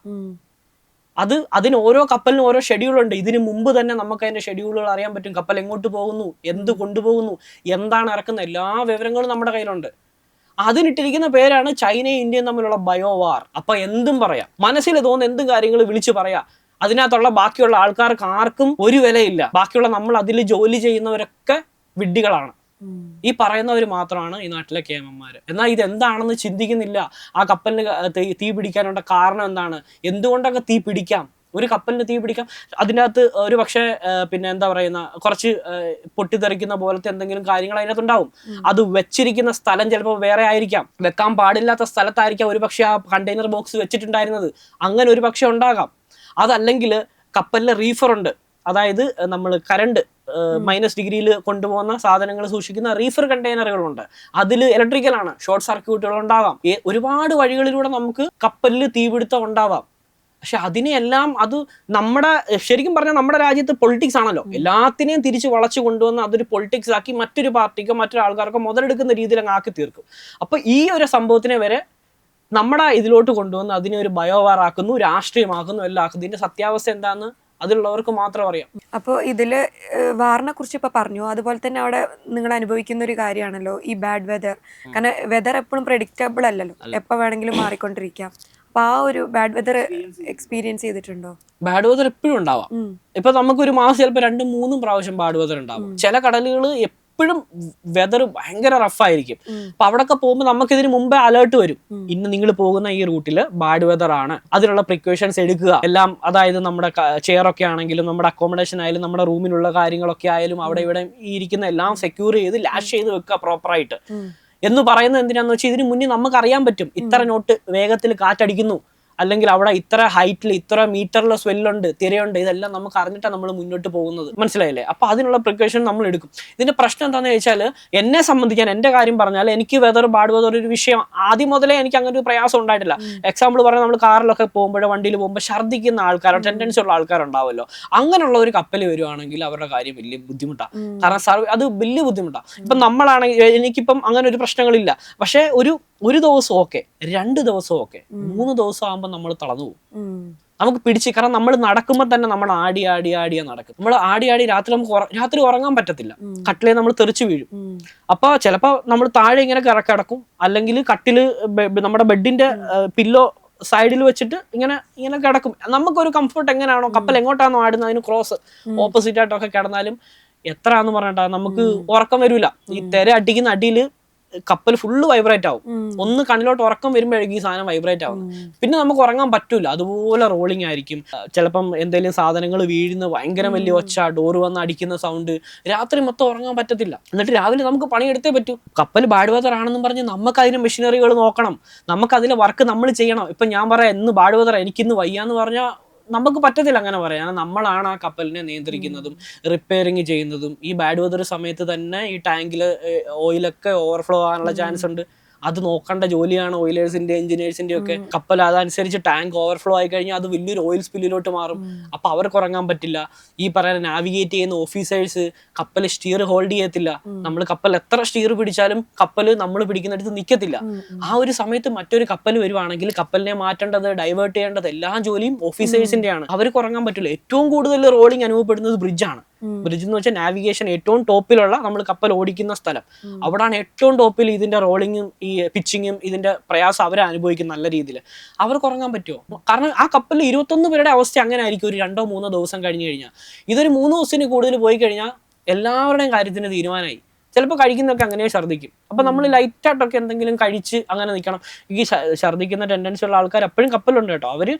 [SPEAKER 1] അതിന് ഓരോ കപ്പലിനും ഓരോ ഷെഡ്യൂളുണ്ട്. ഇതിനു മുമ്പ് തന്നെ നമുക്ക് അതിന്റെ ഷെഡ്യൂളുകൾ അറിയാൻ പറ്റും. കപ്പൽ എങ്ങോട്ട് പോകുന്നു, എന്ത് കൊണ്ടുപോകുന്നു, എന്താണ് ഇറക്കുന്ന എല്ലാ വിവരങ്ങളും നമ്മുടെ കയ്യിലുണ്ട്. അതിനിട്ടിരിക്കുന്ന പേരാണ് ചൈനയും ഇന്ത്യയും തമ്മിലുള്ള ബയോവാർ. അപ്പൊ എന്തും പറയാം, മനസ്സിൽ തോന്നുന്ന എന്തും കാര്യങ്ങൾ വിളിച്ചു പറയാം. അതിനകത്തുള്ള ബാക്കിയുള്ള ആൾക്കാർക്ക് ആർക്കും ഒരു വിലയില്ല. ബാക്കിയുള്ള നമ്മൾ അതിൽ ജോലി ചെയ്യുന്നവരൊക്കെ വിഡ്ഢികളാണ്. ഈ പറയുന്നവർ മാത്രമാണ് ഈ നാട്ടിലെ കേമന്മാര്. എന്നാൽ ഇതെന്താണെന്ന് ചിന്തിക്കുന്നില്ല. ആ കപ്പലിന് തീ പിടിക്കാനുള്ള കാരണം എന്താണ്, എന്തുകൊണ്ടൊക്കെ തീ പിടിക്കാം, ഒരു കപ്പലിന് തീ പിടിക്കാം. അതിൻ്റെ അകത്ത് ഒരു പക്ഷേ പിന്നെ എന്താ പറയുന്ന കുറച്ച് പൊട്ടിത്തെറിക്കുന്ന പോലത്തെ എന്തെങ്കിലും കാര്യങ്ങൾ അതിനകത്തുണ്ടാവും. അത് വെച്ചിരിക്കുന്ന സ്ഥലം ചിലപ്പോൾ വേറെ ആയിരിക്കാം, വെക്കാൻ പാടില്ലാത്ത സ്ഥലത്തായിരിക്കാം ഒരു പക്ഷേ ആ കണ്ടെയ്നർ ബോക്സ് വെച്ചിട്ടുണ്ടായിരുന്നത്. അങ്ങനെ ഒരു പക്ഷെ ഉണ്ടാകാം. അതല്ലെങ്കിൽ കപ്പലിലെ റീഫറുണ്ട്, അതായത് നമ്മൾ കറണ്ട് -ഡിഗ്രിയിൽ കൊണ്ടുപോകുന്ന സാധനങ്ങൾ സൂക്ഷിക്കുന്ന റീഫർ കണ്ടെയ്നറുകളുണ്ട്. അതിൽ ഇലക്ട്രിക്കലാണ്, ഷോർട്ട് സർക്യൂട്ടുകൾ ഉണ്ടാവാം. ഒരുപാട് വഴികളിലൂടെ നമുക്ക് കപ്പലിൽ തീപിടുത്തം ഉണ്ടാവാം. പക്ഷെ അതിനെല്ലാം അത് നമ്മുടെ ശരിക്കും പറഞ്ഞാൽ നമ്മുടെ രാജ്യത്ത് പൊളിറ്റിക്സ് ആണല്ലോ. എല്ലാത്തിനെയും തിരിച്ച് വളച്ചു കൊണ്ടുവന്ന് അതൊരു പൊളിറ്റിക്സ് ആക്കി മറ്റൊരു പാർട്ടിക്കോ മറ്റൊരാൾക്കാർക്കോ മുതലെടുക്കുന്ന രീതിയിൽ അങ്ങ് ആക്കി തീർക്കും. അപ്പൊ ഈ ഒരു സംഭവത്തിനെ വരെ നമ്മുടെ ഇതിലോട്ട് കൊണ്ടുവന്ന് അതിനെ ഒരു ബയോവാർ ആക്കുന്നു, രാഷ്ട്രീയമാക്കുന്നു, എല്ലാം ആക്കുന്നു. ഇതിന്റെ സത്യാവസ്ഥ എന്താണെന്ന് അതിലുള്ളവർക്ക് മാത്രം അറിയാം.
[SPEAKER 3] അപ്പോൾ ഇതില് വാറിനെ കുറിച്ച് ഇപ്പൊ പറഞ്ഞു, അതുപോലെ തന്നെ അവിടെ നിങ്ങൾ അനുഭവിക്കുന്ന ഒരു കാര്യമാണല്ലോ ഈ ബാഡ് വെതർ. കാരണം വെതർ എപ്പോഴും പ്രെഡിക്റ്റബിൾ അല്ലല്ലോ, എപ്പോൾ വേണമെങ്കിലും മാറിക്കൊണ്ടിരിക്കാം. അപ്പൊ ആ ഒരു ബാഡ് വെതർ എക്സ്പീരിയൻസ് ചെയ്തിട്ടുണ്ടോ?
[SPEAKER 1] ബാഡ് വെതർ എപ്പോഴും ഉണ്ടാവാം. ഇപ്പൊ നമുക്കൊരു മാസം ചിലപ്പോൾ 2-3 പ്രാവശ്യം ബാഡ് വെതർ ഉണ്ടാവും. ചില കടലുകൾ എപ്പോഴും വെതർ ഭയങ്കര റഫായിരിക്കും. അപ്പൊ അവിടെയൊക്കെ പോകുമ്പോൾ നമുക്കിതിന് മുമ്പേ അലേർട്ട് വരും, ഇന്ന് നിങ്ങൾ പോകുന്ന ഈ റൂട്ടിൽ ബാഡ് വെതർ ആണ്, അതിനുള്ള പ്രിക്കോഷൻസ് എടുക്കുക എല്ലാം. അതായത് നമ്മുടെ ചെയറൊക്കെ ആണെങ്കിലും നമ്മുടെ അക്കോമഡേഷൻ ആയാലും നമ്മുടെ റൂമിലുള്ള കാര്യങ്ങളൊക്കെ ആയാലും അവിടെ ഇവിടെ ഈ ഇരിക്കുന്ന എല്ലാം സെക്യൂർ ചെയ്ത് ലാഷ് ചെയ്ത് വെക്കുക പ്രോപ്പറായിട്ട് എന്ന് പറയുന്നത് എന്തിനാന്ന് വെച്ചാൽ ഇതിന് മുന്നേ നമുക്ക് അറിയാൻ പറ്റും ഇത്ര നോട്ട് വേഗത്തിൽ കാറ്റടിക്കുന്നു, അല്ലെങ്കിൽ അവിടെ ഇത്ര ഹൈറ്റിൽ ഇത്ര മീറ്ററിൽ സ്വെല്ലുണ്ട്, തിരയുണ്ട്. ഇതെല്ലാം നമുക്ക് അറിഞ്ഞിട്ടാണ് നമ്മൾ മുന്നോട്ട് പോകുന്നത്. മനസ്സിലായില്ലേ? അപ്പൊ അതിനുള്ള പ്രിക്കോഷൻ നമ്മൾ എടുക്കും. ഇതിന്റെ പ്രശ്നം എന്താണെന്ന് വെച്ചാൽ, എന്നെ സംബന്ധിക്കാൻ എന്റെ കാര്യം പറഞ്ഞാൽ എനിക്ക് വെതർ ബാഡ് വെതർ ഒരു വിഷയം ആദ്യം മുതലേ എനിക്ക് അങ്ങനെ ഒരു പ്രയാസം ഉണ്ടായിട്ടില്ല. എക്സാമ്പിൾ പറഞ്ഞാൽ നമ്മൾ കാറിലൊക്കെ പോകുമ്പോഴോ വണ്ടിയിൽ പോകുമ്പോൾ ഛർദ്ദിക്കുന്ന ആൾക്കാരോ ടെൻഡൻസി ഉള്ള ആൾക്കാരുണ്ടാവുമല്ലോ. അങ്ങനെയുള്ള ഒരു കപ്പൽ വരുവാണെങ്കിൽ അവരുടെ കാര്യം വലിയ ബുദ്ധിമുട്ടാണ്. കാരണം അത് വലിയ ബുദ്ധിമുട്ടാണ്. ഇപ്പം നമ്മളാണെങ്കിൽ എനിക്കിപ്പം അങ്ങനെ ഒരു പ്രശ്നങ്ങളില്ല. പക്ഷെ ഒരു ദിവസം ഓക്കെ, 2 ദിവസം ഓക്കെ, 3 ദിവസം ആകുമ്പോൾ നമ്മൾ തളർന്നു പോകും. നമുക്ക് പിടിച്ച്, കാരണം നമ്മൾ നടക്കുമ്പോൾ തന്നെ നമ്മൾ ആടിയാ നടക്കും. നമ്മൾ ആടി രാത്രി ഉറങ്ങാൻ പറ്റത്തില്ല, കട്ടിലേ നമ്മൾ തെറിച്ചു വീഴും. അപ്പൊ ചിലപ്പോ നമ്മൾ താഴെ ഇങ്ങനെ കിടക്കും, അല്ലെങ്കിൽ കട്ടില് നമ്മുടെ ബെഡിന്റെ പില്ലോ സൈഡിൽ വെച്ചിട്ട് ഇങ്ങനെ കിടക്കും. നമുക്കൊരു കംഫർട്ട് എങ്ങനെയാണോ, കപ്പൽ എങ്ങോട്ടാണോ ആടുന്നത് അതിന് ക്രോസ് ഓപ്പോസിറ്റ് ആയിട്ടൊക്കെ കിടന്നാലും എത്രയാന്ന് പറഞ്ഞിട്ടാ നമുക്ക് ഉറക്കം വരില്ല. ഈ തിര അടിക്കുന്ന അടിയിൽ കപ്പൽ ഫുള്ള് വൈബ്രേറ്റ് ആവും. ഒന്ന് കണ്ണിലോട്ട് ഉറക്കം വരുമ്പോഴേക്കും ഈ സാധനം വൈബ്രേറ്റ് ആവും. പിന്നെ നമുക്ക് ഉറങ്ങാൻ പറ്റൂല, അതുപോലെ റോളിംഗ് ആയിരിക്കും. ചിലപ്പം എന്തെങ്കിലും സാധനങ്ങൾ വീഴുന്ന ഭയങ്കര വലിയ ഒച്ച, ഡോറ് വന്ന് അടിക്കുന്ന സൗണ്ട്, രാത്രി മൊത്തം ഉറങ്ങാൻ പറ്റത്തില്ല. എന്നിട്ട് രാവിലെ നമുക്ക് പണിയെടുത്തേ പറ്റൂ. കപ്പൽ ബാഡ് വെതർ ആണെന്നും പറഞ്ഞ് നമുക്ക് അതിന് മെഷീനറികൾ നോക്കണം, നമുക്ക് അതിലെ വർക്ക് നമ്മൾ ചെയ്യണം. ഇപ്പൊ ഞാൻ പറയാം ഇന്ന് ബാഡ് വെതർ, എനിക്കിന്ന് വയ്യാന്ന് പറഞ്ഞാൽ നമുക്ക് പറ്റത്തില്ല അങ്ങനെ പറയാൻ. നമ്മളാണ് ആ കപ്പലിനെ നിയന്ത്രിക്കുന്നതും റിപ്പയറിങ് ചെയ്യുന്നതും. ഈ ബാഡ് വെതർ സമയത്ത് തന്നെ ഈ ടാങ്കില് ഓയിലൊക്കെ ഓവർഫ്ലോ ആകാനുള്ള ചാൻസ് ഉണ്ട്. അത് നോക്കേണ്ട ജോലിയാണ് ഓയിലേഴ്സിന്റെ എഞ്ചിനീയേഴ്സിന്റെ ഒക്കെ. കപ്പൽ അതനുസരിച്ച് ടാങ്ക് ഓവർഫ്ലോ ആയി കഴിഞ്ഞാൽ അത് വലിയൊരു ഓയിൽ സ്പില്ലിലോട്ട് മാറും. അപ്പൊ അവർക്ക് ഉറങ്ങാൻ പറ്റില്ല. ഈ പറയുന്ന നാവിഗേറ്റ് ചെയ്യുന്ന ഓഫീസേഴ്സ് കപ്പൽ സ്റ്റിയർ ഹോൾഡ് ചെയ്യത്തില്ല. നമ്മൾ കപ്പൽ എത്ര സ്റ്റിയർ പിടിച്ചാലും കപ്പൽ നമ്മൾ പിടിക്കുന്നിടത്ത് നിൽക്കത്തില്ല. ആ ഒരു സമയത്ത് മറ്റൊരു കപ്പൽ വരുവാണെങ്കിൽ കപ്പലിനെ മാറ്റേണ്ടത്, ഡൈവേർട്ട് ചെയ്യേണ്ടത് എല്ലാ ജോലിയും ഓഫീസേഴ്സിന്റെയാണ്. അവർക്ക് ഉറങ്ങാൻ പറ്റില്ല. ഏറ്റവും കൂടുതൽ റോളിംഗ് അനുഭവപ്പെടുന്നത് ബ്രിഡ്ജാണ്. ബ്രിഡ്ജ് എന്ന് വെച്ചാൽ നാവിഗേഷൻ ഏറ്റവും ടോപ്പിലുള്ള, നമ്മൾ കപ്പൽ ഓടിക്കുന്ന സ്ഥലം, അവിടാണ് ഏറ്റവും ടോപ്പിൽ ഇതിന്റെ റോളിങ്ങും ഈ പിച്ചിങ്ങും ഇതിന്റെ പ്രയാസം അവരെ അനുഭവിക്കും നല്ല രീതിയിൽ. അവർക്ക് ഉറങ്ങാൻ പറ്റുമോ? കാരണം ആ കപ്പലിൽ 21 പേരുടെ അവസ്ഥ അങ്ങനെ ആയിരിക്കും ഒരു 2-3 ദിവസം കഴിഞ്ഞു കഴിഞ്ഞാൽ. ഇതൊരു 3 ദിവസത്തിന് കൂടുതൽ പോയി കഴിഞ്ഞാൽ എല്ലാവരുടെയും കാര്യത്തിന് തീരുമാനമായി. ചിലപ്പോൾ കഴിക്കുന്നതൊക്കെ അങ്ങനെ ഛർദ്ദിക്കും. അപ്പൊ നമ്മൾ ലൈറ്റായിട്ടൊക്കെ എന്തെങ്കിലും കഴിച്ച് അങ്ങനെ നിൽക്കണം. ഈ ഛർദ്ദിക്കുന്ന ടെൻഡൻസി ഉള്ള ആൾക്കാർ എപ്പോഴും കപ്പലുണ്ട് കേട്ടോ.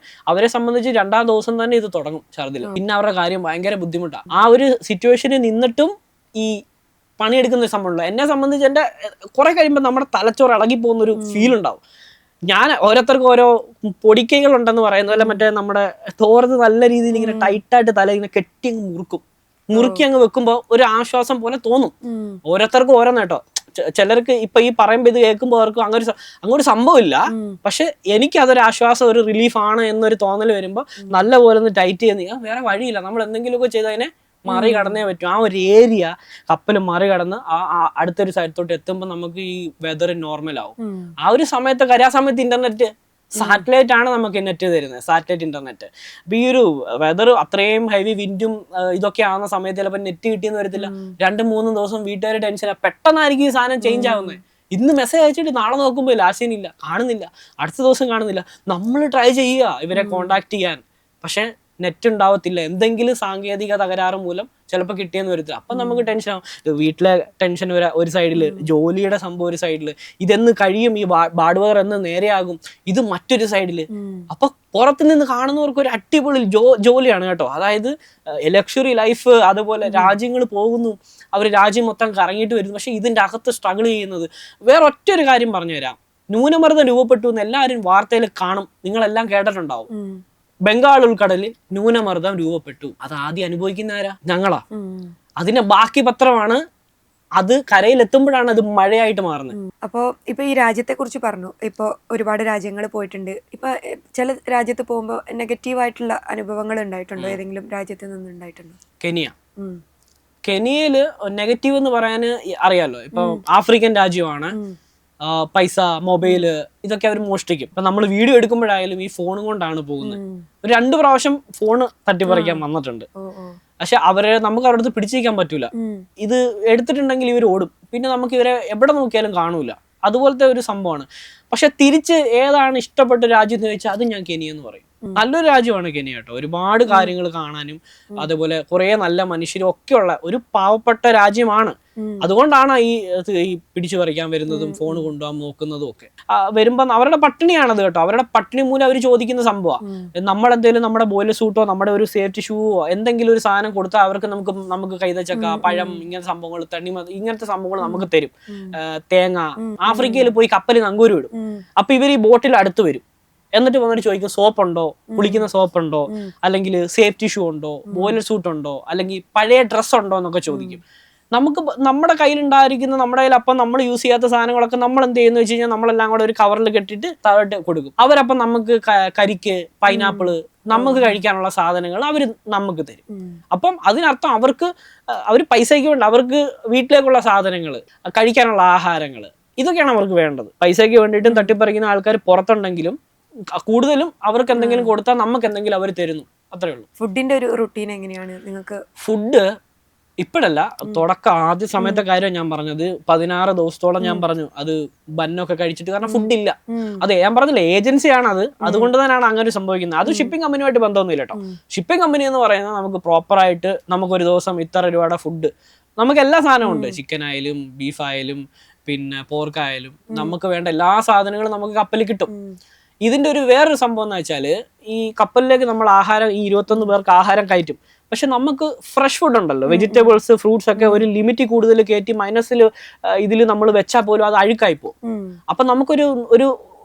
[SPEAKER 1] അവരെ സംബന്ധിച്ച് 2ാം ദിവസം തന്നെ ഇത് തുടങ്ങും ഛർദ്ദിൽ. പിന്നെ അവരുടെ കാര്യം ഭയങ്കര ബുദ്ധിമുട്ടാണ്. ആ ഒരു സിറ്റുവേഷനിൽ നിന്നിട്ടും ഈ പണിയെടുക്കുന്ന സംഭവമുള്ളൂ. എന്നെ സംബന്ധിച്ച് എൻ്റെ കുറെ കഴിയുമ്പോൾ നമ്മുടെ തലച്ചോറ് ഇളകി പോകുന്നൊരു ഫീൽ ഉണ്ടാവും. ഞാൻ ഓരോരുത്തർക്കും ഓരോ പൊടിക്കൈകൾ ഉണ്ടെന്ന് പറയുന്നത് പോലെ മറ്റേ നമ്മുടെ തോർന്ന് നല്ല രീതിയിൽ ഇങ്ങനെ ടൈറ്റായിട്ട് തല ഇങ്ങനെ കെട്ടി അങ്ങ് മുറുക്കി അങ്ങ് വെക്കുമ്പോൾ ഒരു ആശ്വാസം പോലെ തോന്നും. ഓരോരുത്തർക്കും ഓരോന്ന് കേട്ടോ. ചിലർക്ക് ഇപ്പൊ ഈ പറയുമ്പോൾ ഇത് കേൾക്കുമ്പോൾ അവർക്ക് അങ്ങൊരു സംഭവമില്ല. പക്ഷെ എനിക്ക് അതൊരു ആശ്വാസം, ഒരു റിലീഫ് ആണ് എന്നൊരു തോന്നൽ വരുമ്പോൾ നല്ലപോലെ ഒന്ന് ടൈറ്റ് ചെയ്യുന്ന വേറെ വഴിയില്ല. നമ്മൾ എന്തെങ്കിലുമൊക്കെ ചെയ്തതിനെ മറികടന്നേ പറ്റും. ആ ഒരു ഏരിയ കപ്പൽ മറികടന്ന് അടുത്തൊരു സ്ഥലത്തോട്ട് എത്തുമ്പോൾ നമുക്ക് ഈ വെതർ നോർമൽ ആവും. ആ ഒരു സമയത്ത് ആ സമയത്ത് ഇന്റർനെറ്റ് സാറ്റലൈറ്റ് ആണ് നമുക്ക് നെറ്റ് തരുന്നത്, സാറ്റലൈറ്റ് ഇന്റർനെറ്റ്. അപ്പൊ ഈ ഒരു വെതർ അത്രയും ഹെവി വിൻഡും ഇതൊക്കെ ആവുന്ന സമയത്ത് ചിലപ്പോൾ നെറ്റ് കിട്ടിയെന്ന് വരത്തില്ല. 2-3 ദിവസം വീട്ടുകാരുടെ ടെൻഷനാണ്. പെട്ടെന്നായിരിക്കും ഈ സാധനം ചേഞ്ച് ആവുന്നത്. ഇന്ന് മെസ്സേജ് അയച്ചിട്ട് നാളെ നോക്കുമ്പോൾ ലാസ്റ്റിനില്ല, കാണുന്നില്ല, അടുത്ത ദിവസം കാണുന്നില്ല. നമ്മൾ ട്രൈ ചെയ്യുക ഇവരെ കോണ്ടാക്ട് ചെയ്യാൻ, പക്ഷെ നെറ്റ് ഉണ്ടാവത്തില്ല. എന്തെങ്കിലും സാങ്കേതിക തകരാറ് മൂലം ചിലപ്പോൾ കിട്ടിയെന്ന് വരത്തില്ല. അപ്പം നമുക്ക് ടെൻഷൻ ആവും. വീട്ടിലെ ടെൻഷൻ ഒരു സൈഡില്, ജോലിയുടെ സംഭവം ഒരു സൈഡില്, ഇതെന്ന് കഴിയും, ഈ ബാഡ് വെതർ എന്ന് നേരെയാകും, ഇത് മറ്റൊരു സൈഡില്. അപ്പൊ പുറത്ത് നിന്ന് കാണുന്നവർക്ക് ഒരു അടിപൊളി ജോലിയാണ് കേട്ടോ. അതായത് ലക്ഷറി ലൈഫ്, അതുപോലെ രാജ്യങ്ങൾ പോകുന്നു, അവർ രാജ്യം മൊത്തം കറങ്ങിയിട്ട് വരുന്നു. പക്ഷെ ഇതിന്റെ അകത്ത് സ്ട്രഗിൾ ചെയ്യുന്നത് വേറെ ഒറ്റൊരു കാര്യം പറഞ്ഞുതരാം. ന്യൂനമർദ്ദം രൂപപ്പെട്ടു എന്ന് എല്ലാവരും വാർത്തയിൽ കാണും, നിങ്ങളെല്ലാം കേട്ടിട്ടുണ്ടാവും. ബംഗാൾ ഉൾക്കടലിൽ ന്യൂനമർദ്ദം രൂപപ്പെട്ടു. അത് ആദ്യം അനുഭവിക്കുന്ന ആരാ? ഞങ്ങളാ. അതിന്റെ ബാക്കി പത്രമാണ്. അത് കരയിലെത്തുമ്പോഴാണ് അത് മഴയായിട്ട് മാറുന്നത്.
[SPEAKER 3] അപ്പോൾ ഇപ്പൊ ഈ രാജ്യത്തെ കുറിച്ച് പറഞ്ഞു. ഇപ്പോൾ ഒരുപാട് രാജ്യങ്ങൾ പോയിട്ടുണ്ട്. ഇപ്പൊ ചില രാജ്യത്ത് പോകുമ്പോൾ നെഗറ്റീവായിട്ടുള്ള അനുഭവങ്ങൾ ഉണ്ടായിട്ടുണ്ടോ? ഏതെങ്കിലും രാജ്യത്ത് നിന്ന് ഉണ്ടായിട്ടുണ്ടോ?
[SPEAKER 1] കെനിയയില് നെഗറ്റീവ് എന്ന് പറയാൻ അറിയാലോ. ഇപ്പൊ ആഫ്രിക്കൻ രാജ്യമാണ്. പൈസ, മൊബൈല് ഇതൊക്കെ അവർ മോഷ്ടിക്കും. ഇപ്പൊ നമ്മൾ വീഡിയോ എടുക്കുമ്പോഴായാലും ഈ ഫോണും കൊണ്ടാണ് പോകുന്നത്. 2 പ്രാവശ്യം ഫോണ് തട്ടിപ്പറിക്കാൻ വന്നിട്ടുണ്ട്. പക്ഷെ നമുക്ക് അവരുടെ അടുത്ത് പിടിച്ചിരിക്കാൻ പറ്റൂല. ഇത് എടുത്തിട്ടുണ്ടെങ്കിൽ ഇവർ ഓടും. പിന്നെ നമുക്ക് ഇവരെ എവിടെ നോക്കിയാലും കാണൂല. അതുപോലത്തെ ഒരു സംഭവമാണ്. പക്ഷെ തിരിച്ച് ഏതാണ് ഇഷ്ടപ്പെട്ട രാജ്യം എന്ന് ചോദിച്ചാൽ അത് ഞാൻ കെനിയ എന്ന് പറയും. നല്ലൊരു രാജ്യമാണ് കെനിയ കേട്ടോ. ഒരുപാട് കാര്യങ്ങൾ കാണാനും അതുപോലെ കുറെ നല്ല മനുഷ്യരും ഒക്കെയുള്ള ഒരു പാവപ്പെട്ട രാജ്യമാണ്. അതുകൊണ്ടാണ് ഈ പിടിച്ചു പറിക്കാൻ വരുന്നതും ഫോൺ കൊണ്ടുപോകാൻ നോക്കുന്നതും ഒക്കെ. വരുമ്പോ അവരുടെ പട്ടിണിയാണത് കേട്ടോ. അവരുടെ പട്ടിണി മൂലം അവർ ചോദിക്കുന്ന സംഭവമാണ്. നമ്മളെന്തെങ്കിലും നമ്മുടെ ബോയിലർ സൂട്ടോ നമ്മുടെ ഒരു സേഫ്റ്റി ഷൂവോ എന്തെങ്കിലും ഒരു സാധനം കൊടുത്താൽ അവർക്ക് നമുക്ക് കൈതച്ചക്ക, പഴം, ഇങ്ങനത്തെ സംഭവങ്ങൾ, തണ്ണിമ ഇങ്ങനത്തെ സംഭവങ്ങൾ നമുക്ക് തരും. തേങ്ങ. ആഫ്രിക്കയിൽ പോയി കപ്പലിൽ നങ്കൂര് വിടും. അപ്പൊ ഇവർ ഈ ബോട്ടിൽ അടുത്ത് വരും. എന്നിട്ട് വന്നിട്ട് ചോദിക്കും, സോപ്പ് ഉണ്ടോ, കുളിക്കുന്ന സോപ്പ് ഉണ്ടോ, അല്ലെങ്കിൽ സേഫ്റ്റി ഷൂ ഉണ്ടോ, ബോയിലർ സൂട്ട് ഉണ്ടോ, അല്ലെങ്കിൽ പഴയ ഡ്രസ്സ് ഉണ്ടോ എന്നൊക്കെ ചോദിക്കും. നമുക്ക് നമ്മുടെ കയ്യിലുണ്ടായിരിക്കുന്ന, നമ്മുടെ കയ്യിൽ അപ്പം നമ്മൾ യൂസ് ചെയ്യാത്ത സാധനങ്ങളൊക്കെ നമ്മൾ എന്ത് ചെയ്യുന്ന വെച്ച് കഴിഞ്ഞാൽ നമ്മളെല്ലാം കൂടെ ഒരു കവറിൽ കെട്ടിട്ട് താഴോട്ട് കൊടുക്കും. അവരപ്പം നമുക്ക് കരിക്ക്, പൈനാപ്പിള്, നമുക്ക് കഴിക്കാനുള്ള സാധനങ്ങൾ അവർ നമുക്ക് തരും. അപ്പം അതിനർത്ഥം അവർ പൈസയ്ക്ക് വേണ്ട, അവർക്ക് വീട്ടിലേക്കുള്ള സാധനങ്ങൾ, കഴിക്കാനുള്ള ആഹാരങ്ങൾ, ഇതൊക്കെയാണ് അവർക്ക് വേണ്ടത്. പൈസയ്ക്ക് വേണ്ടിയിട്ടും തട്ടിപ്പറിക്കുന്ന ആൾക്കാർ പുറത്തുണ്ടെങ്കിലും കൂടുതലും അവർക്ക് എന്തെങ്കിലും കൊടുത്താൽ നമുക്ക് എന്തെങ്കിലും അവർ തരുന്നു, അത്രേ ഉള്ളൂ.
[SPEAKER 3] ഫുഡിന്റെ ഒരു റുട്ടീൻ എങ്ങനെയാണ് നിങ്ങൾക്ക്?
[SPEAKER 1] ഫുഡ് ഇപ്പോഴല്ല, ആദ്യ സമയത്തെ കാര്യം ഞാൻ പറഞ്ഞത്. 16 ദിവസത്തോളം ഞാൻ പറഞ്ഞു അത് ബന്നൊക്കെ കഴിച്ചിട്ട്, കാരണം ഫുഡില്ല. അതെ, ഞാൻ പറഞ്ഞില്ല, ഏജൻസിയാണ് അത്. അതുകൊണ്ട് തന്നെയാണ് അങ്ങനെ സംഭവിക്കുന്നത്. അത് ഷിപ്പിംഗ് കമ്പനിയുമായിട്ട് ബന്ധമൊന്നുമില്ല കേട്ടോ. ഷിപ്പിംഗ് കമ്പനി എന്ന് പറയുന്നത് നമുക്ക് പ്രോപ്പറായിട്ട് നമുക്കൊരു ദിവസം ഇത്ര രൂപയുടെ ഫുഡ്, നമുക്ക് എല്ലാ സാധനവും ഉണ്ട്. ചിക്കൻ ആയാലും ബീഫ് ആയാലും പിന്നെ പോർക്കായാലും നമുക്ക് വേണ്ട എല്ലാ സാധനങ്ങളും നമുക്ക് കപ്പലിൽ കിട്ടും. ഇതിന്റെ ഒരു വേറൊരു സംഭവം എന്ന് വെച്ചാൽ, ഈ കപ്പലിലേക്ക് നമ്മൾ ആഹാരം, ഈ 21 പേർക്ക് ആഹാരം കയറ്റും. പക്ഷെ നമുക്ക് ഫ്രഷ് ഫുഡ് ഉണ്ടല്ലോ, വെജിറ്റബിൾസ്, ഫ്രൂട്ട്സ് ഒക്കെ ഒരു ലിമിറ്റ് കൂടുതൽ കയറ്റി മൈനസിൽ ഇതിൽ നമ്മൾ വെച്ചാൽ പോലും അത് അഴുക്കായി പോകും. അപ്പൊ നമുക്കൊരു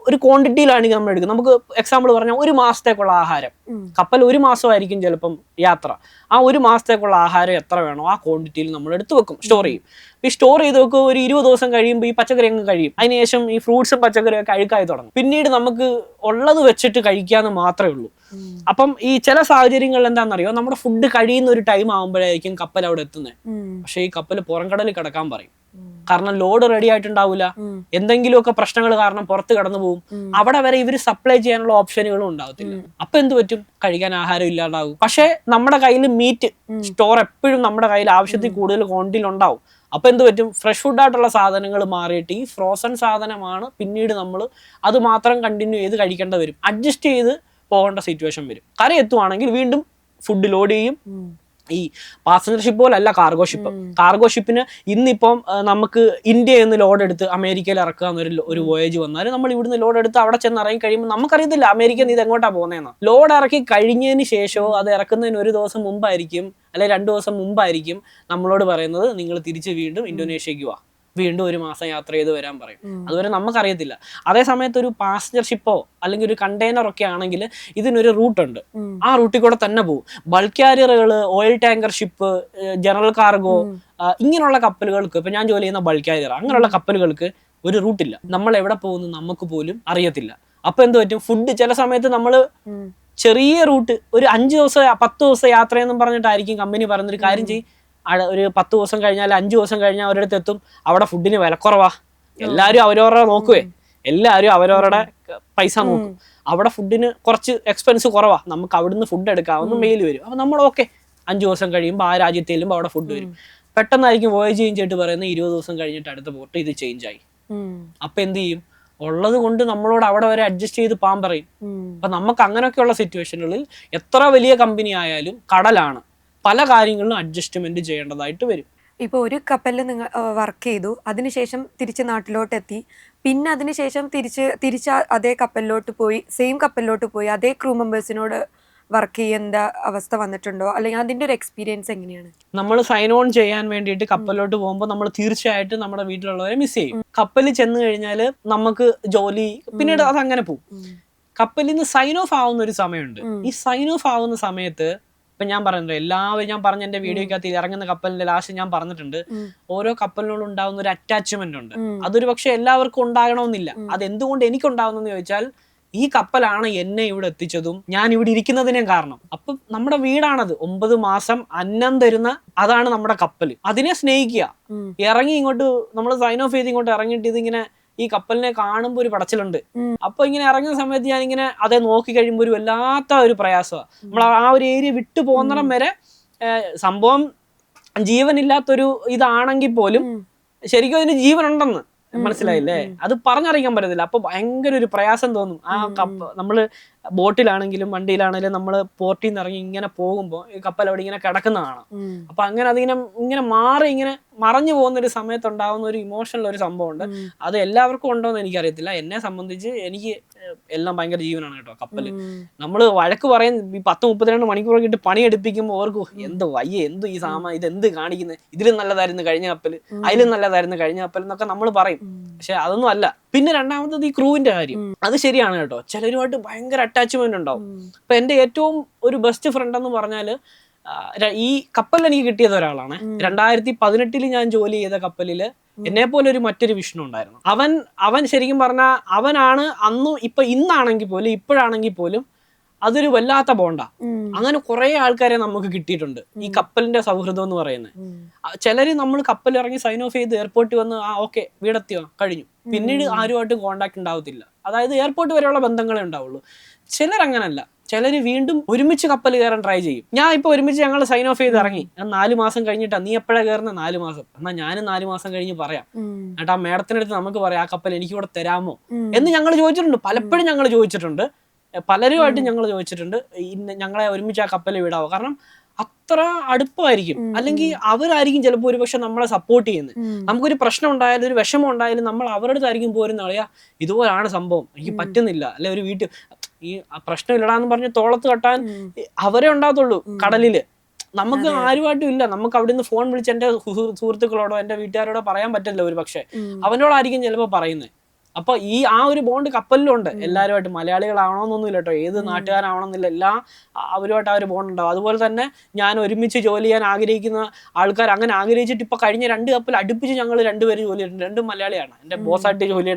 [SPEAKER 1] ഒരു ക്വാണ്ടിറ്റിയിലാണെങ്കിൽ നമ്മൾ എടുക്കുന്നത്. നമുക്ക് എക്സാമ്പിൾ പറഞ്ഞാൽ 1 മാസത്തേക്കുള്ള ആഹാരം, കപ്പൽ 1 മാസമായിരിക്കും ചിലപ്പം യാത്ര. ആ 1 മാസത്തേക്കുള്ള ആഹാരം എത്ര വേണോ ആ ക്വാണ്ടിറ്റിയിൽ നമ്മൾ എടുത്തു വെക്കും, സ്റ്റോർ ചെയ്യും. ഈ സ്റ്റോർ ചെയ്ത് വെക്കും. ഒരു 20 ദിവസം കഴിയുമ്പോൾ ഈ പച്ചക്കറി അങ്ങ് കഴിയും. അതിനുശേഷം ഈ ഫ്രൂട്ട്സും പച്ചക്കറിയും ഒക്കെ അഴുക്കായി തുടങ്ങും. പിന്നീട് നമുക്ക് ഉള്ളത് വെച്ചിട്ട് കഴിക്കാന്ന് മാത്രമേ ഉള്ളൂ. അപ്പം ഈ ചില സാഹചര്യങ്ങളിൽ എന്താണെന്നറിയോ, നമ്മുടെ ഫുഡ് കഴിയുന്ന ഒരു ടൈം ആകുമ്പോഴായിരിക്കും കപ്പൽ അവിടെ എത്തുന്നത്. പക്ഷെ ഈ കപ്പൽ പുറംകടലിൽ കിടക്കാൻ പറയും. കാരണം ലോഡ് റെഡി ആയിട്ടുണ്ടാവില്ല, എന്തെങ്കിലുമൊക്കെ പ്രശ്നങ്ങൾ കാരണം പുറത്ത് കടന്നു പോകും. അവിടെ വരെ ഇവർ സപ്ലൈ ചെയ്യാനുള്ള ഓപ്ഷനുകളും ഉണ്ടാവത്തില്ല. അപ്പൊ എന്ത് പറ്റും? കഴിക്കാൻ ആഹാരം ഇല്ലാണ്ടാവും. പക്ഷെ നമ്മുടെ കയ്യിൽ മീറ്റ് സ്റ്റോർ എപ്പോഴും നമ്മുടെ കയ്യിൽ ആവശ്യത്തിൽ കൂടുതൽ ക്വാണ്ടിറ്റിയിൽ ഉണ്ടാവും. അപ്പൊ എന്ത് പറ്റും? ഫ്രഷ് ഫുഡായിട്ടുള്ള സാധനങ്ങൾ മാറിയിട്ട് ഈ ഫ്രോസൺ സാധനമാണ് പിന്നീട് നമ്മൾ അത് മാത്രം കണ്ടിന്യൂ ചെയ്ത് കഴിക്കേണ്ടി വരും. അഡ്ജസ്റ്റ് ചെയ്ത് പോകേണ്ട സിറ്റുവേഷൻ വരും. കര എത്തുവാണെങ്കിൽ വീണ്ടും ഫുഡ് ലോഡ് ചെയ്യും. ഈ പാസഞ്ചർ ഷിപ്പ് പോലല്ല കാർഗോ ഷിപ്പ്. കാർഗോ ഷിപ്പിന് ഇന്നിപ്പം നമുക്ക് ഇന്ത്യയിൽ നിന്ന് ലോഡ് എടുത്ത് അമേരിക്കയിൽ ഇറക്കുക എന്നൊരു വോയേജ് വന്നാൽ നമ്മൾ ഇവിടുന്ന് ലോഡ് എടുത്ത് അവിടെ ചെന്ന് ഇറങ്ങി കഴിയുമ്പോൾ നമുക്കറിയത്തില്ല അമേരിക്കയിൽ നിന്ന് ഇത് എങ്ങോട്ടാ പോകുന്നതെന്ന്. ലോഡ് ഇറക്കി കഴിഞ്ഞതിന് ശേഷമോ അത് ഇറക്കുന്നതിന് 1 ദിവസം മുമ്പായിരിക്കും, അല്ലെങ്കിൽ 2 ദിവസം മുമ്പായിരിക്കും നമ്മളോട് പറയുന്നത് നിങ്ങൾ തിരിച്ച് വീണ്ടും ഇന്തോനേഷ്യക്ക് വാ. വീണ്ടും 1 മാസം യാത്ര ചെയ്ത് വരാൻ പറയും. അതുവരെ നമുക്കറിയത്തില്ല. അതേ സമയത്ത് ഒരു പാസഞ്ചർ ഷിപ്പോ അല്ലെങ്കിൽ ഒരു കണ്ടെയ്നർ ഒക്കെ ആണെങ്കിൽ ഇതിനൊരു റൂട്ടുണ്ട്. ആ റൂട്ടിൽ കൂടെ തന്നെ പോകും. ബൾക്ക് ക്യാരിയറുകൾ, oil tanker ship, general cargo, ഇങ്ങനെയുള്ള കപ്പലുകൾക്ക്, ഇപ്പൊ ഞാൻ ജോലി ചെയ്യുന്ന ബൾക്ക് ക്യാരിയർ, അങ്ങനെയുള്ള കപ്പലുകൾക്ക് ഒരു റൂട്ടില്ല. നമ്മൾ എവിടെ പോകുന്നു നമുക്ക് പോലും അറിയത്തില്ല. അപ്പൊ എന്ത് പറ്റും? ഫുഡ് ചില സമയത്ത് നമ്മൾ ചെറിയ റൂട്ട് ഒരു 5 ദിവസം 10 ദിവസം യാത്രയെന്നും പറഞ്ഞിട്ടായിരിക്കും കമ്പനി പറയുന്നൊരു കാര്യം ചെയ്യും, ഒരു 10 ദിവസം കഴിഞ്ഞാൽ 5 ദിവസം കഴിഞ്ഞാൽ അവരുടെ എത്തും, അവിടെ ഫുഡിന് വിലക്കുറവാ, എല്ലാവരും അവരവരുടെ നോക്കുവേ, എല്ലാവരും അവരവരുടെ പൈസ നോക്കും. അവിടെ ഫുഡിന് കുറച്ച് എക്സ്പെൻസ് കുറവാ, നമുക്ക് അവിടുന്ന് ഫുഡ് എടുക്കാവുന്ന മെയിൽ വരും. അപ്പൊ നമ്മൾ ഓക്കെ 5 ദിവസം കഴിയുമ്പോൾ ആ രാജ്യത്ത് ചെല്ലുമ്പോൾ അവിടെ ഫുഡ് വരും. പെട്ടെന്നായിരിക്കും വോയേജ് ചേഞ്ച് ആയിട്ട് പറയുന്നത് 20 ദിവസം കഴിഞ്ഞിട്ട് അടുത്ത പോർട്ട് ഇത് ചേഞ്ച് ആയി. അപ്പൊ എന്ത് ചെയ്യും? ഉള്ളത് കൊണ്ട് നമ്മളോട് അവിടെ വരെ അഡ്ജസ്റ്റ് ചെയ്ത് പോകാൻ പറയും. അപ്പൊ നമുക്ക് അങ്ങനെയൊക്കെയുള്ള സിറ്റുവേഷനുകളിൽ എത്ര വലിയ കമ്പനി ആയാലും കടലാണ്, പല കാര്യങ്ങളിലും അഡ്ജസ്റ്റ്മെന്റ് ചെയ്യേണ്ടതായിട്ട് വരും.
[SPEAKER 3] ഇപ്പോൾ ഒരു കപ്പലിൽ നിങ്ങൾ വർക്ക് ചെയ്തു, അതിനുശേഷം തിരിച്ച് നാട്ടിലോട്ട് എത്തി, പിന്നെ അതിനുശേഷം തിരിച്ച് അതേ കപ്പലിലോട്ട് പോയി, സെയിം കപ്പലിലോട്ട് പോയി അതേ ക്രൂ മെമ്പേഴ്സിനോട് വർക്ക് ചെയ്യേണ്ട അവസ്ഥ വന്നിട്ടുണ്ടോ? അല്ലെങ്കിൽ അതിന്റെ ഒരു എക്സ്പീരിയൻസ് എങ്ങനെയാണ്?
[SPEAKER 1] നമ്മൾ സൈൻ ഓൺ ചെയ്യാൻ വേണ്ടിയിട്ട് കപ്പലിലോട്ട് പോകുമ്പോൾ നമ്മൾ തീർച്ചയായിട്ടും നമ്മുടെ വീട്ടിലുള്ളവരെ മിസ് ചെയ്യും. കപ്പലിൽ ചെന്ന് കഴിഞ്ഞാൽ നമുക്ക് ജോലി പിന്നീട് അത് അങ്ങനെ പോകും. കപ്പലിൽ നിന്ന് സൈൻ ഓഫ് ആവുന്ന ഒരു സമയമുണ്ട്. ഈ സൈൻ ഓഫ് ആവുന്ന സമയത്ത് ഇപ്പൊ ഞാൻ പറഞ്ഞിട്ടുണ്ട്, എല്ലാവരും ഞാൻ പറഞ്ഞ എന്റെ വീഡിയോക്കകത്ത് ഇറങ്ങുന്ന കപ്പലിന്റെ ലാസ്റ്റ് ഞാൻ പറഞ്ഞിട്ടുണ്ട്, ഓരോ കപ്പലിനോട് ഉണ്ടാവുന്ന ഒരു അറ്റാച്ച്മെന്റ് ഉണ്ട്. അതൊരു പക്ഷെ എല്ലാവർക്കും ഉണ്ടാകണമെന്നില്ല. അത് എന്തുകൊണ്ട് എനിക്കുണ്ടാവുന്നെന്ന് ചോദിച്ചാൽ, ഈ കപ്പലാണ് എന്നെ ഇവിടെ എത്തിച്ചതും ഞാൻ ഇവിടെ ഇരിക്കുന്നതിനും കാരണം. അപ്പൊ നമ്മുടെ വീടാണത്. 9 മാസം അന്നം തരുന്ന അതാണ് നമ്മുടെ കപ്പല്. അതിനെ സ്നേഹിക്കുക. ഇറങ്ങി ഇങ്ങോട്ട് നമ്മൾ സൈൻ ഓഫ് ചെയ്ത് ഇങ്ങോട്ട് ഇറങ്ങിയിട്ട് ഇതിങ്ങനെ ഈ കപ്പലിനെ കാണുമ്പോൾ ഒരു പടച്ചിലുണ്ട്. അപ്പൊ ഇങ്ങനെ ഇറങ്ങുന്ന സമയത്ത് ഞാൻ ഇങ്ങനെ അതേ നോക്കി കഴിയുമ്പോൾ ഒരു വല്ലാത്ത ഒരു പ്രയാസമാണ്. നമ്മൾ ആ ഒരു ഏരിയ വിട്ടു പോകുന്നിടം വരെ സംഭവം ജീവനില്ലാത്തൊരു ഇതാണെങ്കിൽ പോലും ശരിക്കും അതിന് ജീവൻ ഉണ്ടെന്ന് മനസ്സിലായില്ലേ? അത് പറഞ്ഞറിയിക്കാൻ പറ്റത്തില്ല. അപ്പൊ ഭയങ്കര ഒരു പ്രയാസം തോന്നും. ആ നമ്മള് ബോട്ടിലാണെങ്കിലും വണ്ടിയിലാണെങ്കിലും നമ്മൾ പോർട്ടിൽ നിന്ന് ഇറങ്ങി ഇങ്ങനെ പോകുമ്പോൾ ഈ കപ്പൽ അവിടെ ഇങ്ങനെ കിടക്കുന്ന കാണാം. അപ്പൊ അങ്ങനെ അതിങ്ങനെ മാറി ഇങ്ങനെ മറഞ്ഞു പോകുന്ന ഒരു സമയത്ത് ഉണ്ടാകുന്ന ഒരു ഇമോഷണൽ ഒരു സംഭവം ഉണ്ട്. അത് എല്ലാവർക്കും ഉണ്ടോ എന്ന് എനിക്കറിയത്തില്ല. എന്നെ സംബന്ധിച്ച് എനിക്ക് എല്ലാം ഭയങ്കര ജീവനാണ് കേട്ടോ കപ്പല്. നമ്മള് വഴക്ക് പറയും, ഈ 10-32 മണിക്കൂറൊക്കെ ഇട്ട് പണി എടുപ്പിക്കുമ്പോൾ ഓർക്കും എന്ത് വയ്യ, എന്ത് ഈ സാമാൻ, ഇത് എന്ത് കാണിക്കുന്നത്, ഇതിലും നല്ലതായിരുന്നു കഴിഞ്ഞ കപ്പല്, അതിലും നല്ലതായിരുന്നു കഴിഞ്ഞ കപ്പൽ എന്നൊക്കെ നമ്മൾ പറയും. പക്ഷെ അതൊന്നും അല്ല. പിന്നെ രണ്ടാമത്തത് ഈ ക്രൂവിന്റെ കാര്യം. അത് ശരിയാണ് കേട്ടോ, ചിലരുമായിട്ട് ഭയങ്കര അറ്റാച്ച്മെന്റ് ഉണ്ടാവും. അപ്പൊ എന്റെ ഏറ്റവും ഒരു ബെസ്റ്റ് ഫ്രണ്ട് എന്ന് പറഞ്ഞാല് ഈ കപ്പലിൽ എനിക്ക് കിട്ടിയത് ഒരാളാണ്. 2018 ഞാൻ ജോലി ചെയ്ത കപ്പലില് എന്നെ പോലെ ഒരു മറ്റൊരു വിഷ്ണു ഉണ്ടായിരുന്നു. അവൻ ശരിക്കും പറഞ്ഞാൽ അവനാണ് അന്നും ഇന്നാണെങ്കിൽ പോലും ഇപ്പോഴാണെങ്കിൽ പോലും അതൊരു വല്ലാത്ത ബോണ്ടാ. അങ്ങനെ കുറെ ആൾക്കാരെ നമുക്ക് കിട്ടിയിട്ടുണ്ട് ഈ കപ്പലിന്റെ സൗഹൃദം എന്ന് പറയുന്നത്. ചിലര് നമ്മൾ കപ്പൽ ഇറങ്ങി സൈൻ ഓഫ് ചെയ്ത് എയർപോർട്ടിൽ വന്ന് ഓക്കെ വീടെത്തിയോ കഴിഞ്ഞു, പിന്നീട് ആരുമായിട്ടും കോണ്ടാക്ട് ഉണ്ടാവത്തില്ല. അതായത് എയർപോർട്ട് വരെയുള്ള ബന്ധങ്ങളെ ഉണ്ടാവുള്ളൂ. ചിലരങ്ങനല്ല, ചിലര് വീണ്ടും ഒരുമിച്ച് കപ്പൽ കയറാൻ ട്രൈ ചെയ്യും. ഞാൻ ഇപ്പൊ ഒരുമിച്ച് ഞങ്ങൾ സൈൻ ഓഫ് ചെയ്ത് ഇറങ്ങി, ഞാൻ 4 മാസം കഴിഞ്ഞിട്ടാ, നീ എപ്പോഴാ കയറുന്ന? 4 മാസം. എന്നാ ഞാനും 4 മാസം കഴിഞ്ഞ് പറയാം എന്നിട്ട് ആ മേഡത്തിനടുത്ത് നമുക്ക് പറയാം, ആ കപ്പൽ എനിക്ക് കൂടെ തരാമോ എന്ന് ഞങ്ങൾ ചോദിച്ചിട്ടുണ്ട്. പലപ്പോഴും ഞങ്ങൾ ചോദിച്ചിട്ടുണ്ട്, പലരുമായിട്ട് ഞങ്ങൾ ചോദിച്ചിട്ടുണ്ട്, ഞങ്ങളെ ഒരുമിച്ച് ആ കപ്പലിൽ വിടാവോ? കാരണം അത്ര അടുപ്പമായിരിക്കും. അല്ലെങ്കിൽ അവരായിരിക്കും ചിലപ്പോൾ ഒരുപക്ഷെ നമ്മളെ സപ്പോർട്ട് ചെയ്യുന്നത്. നമുക്കൊരു പ്രശ്നം ഉണ്ടായാലും ഒരു വിഷമം ഉണ്ടായാലും നമ്മൾ അവരുടെ അടുത്തായിരിക്കും പോരുന്ന കളയാ, ഇതുപോലാണ് സംഭവം, എനിക്ക് പറ്റുന്നില്ല, അല്ലെ ഒരു വീട്ടിൽ ഈ പ്രശ്നം ഇല്ലടാന്ന് പറഞ്ഞ് തോളത്ത് കെട്ടാൻ അവരെ ഉണ്ടാകത്തുള്ളൂ കടലില്. നമുക്ക് ആരുമായിട്ടും ഇല്ല. നമുക്ക് അവിടെ നിന്ന് ഫോൺ വിളിച്ച് എന്റെ സുഹൃത്തുക്കളോടോ എന്റെ വീട്ടുകാരോടോ പറയാൻ പറ്റില്ല. ഒരു പക്ഷെ അവനോടായിരിക്കും ചിലപ്പോൾ പറയുന്നത്. അപ്പൊ ആ ഒരു ബോണ്ട് കപ്പലിലുണ്ട് എല്ലാവരുമായിട്ട്. മലയാളികളാവണമെന്നൊന്നുമില്ല കേട്ടോ, ഏത് നാട്ടുകാരാവണമെന്നില്ല, എല്ലാം അവരുമായിട്ട് ആ ഒരു ബോണ്ട് ഉണ്ടാവും. അതുപോലെ തന്നെ ഞാൻ ഒരുമിച്ച് ജോലി ചെയ്യാൻ ആഗ്രഹിക്കുന്ന ആൾക്കാർ അങ്ങനെ ആഗ്രഹിച്ചിട്ട് ഇപ്പൊ കഴിഞ്ഞ 2 കപ്പൽ അടുപ്പിച്ച് ഞങ്ങൾ 2 പേര് ജോലി ചെയ്തിട്ടുണ്ട്. 2 മലയാളിയാണ്. എന്റെ ബോസായിട്ട് ജോലി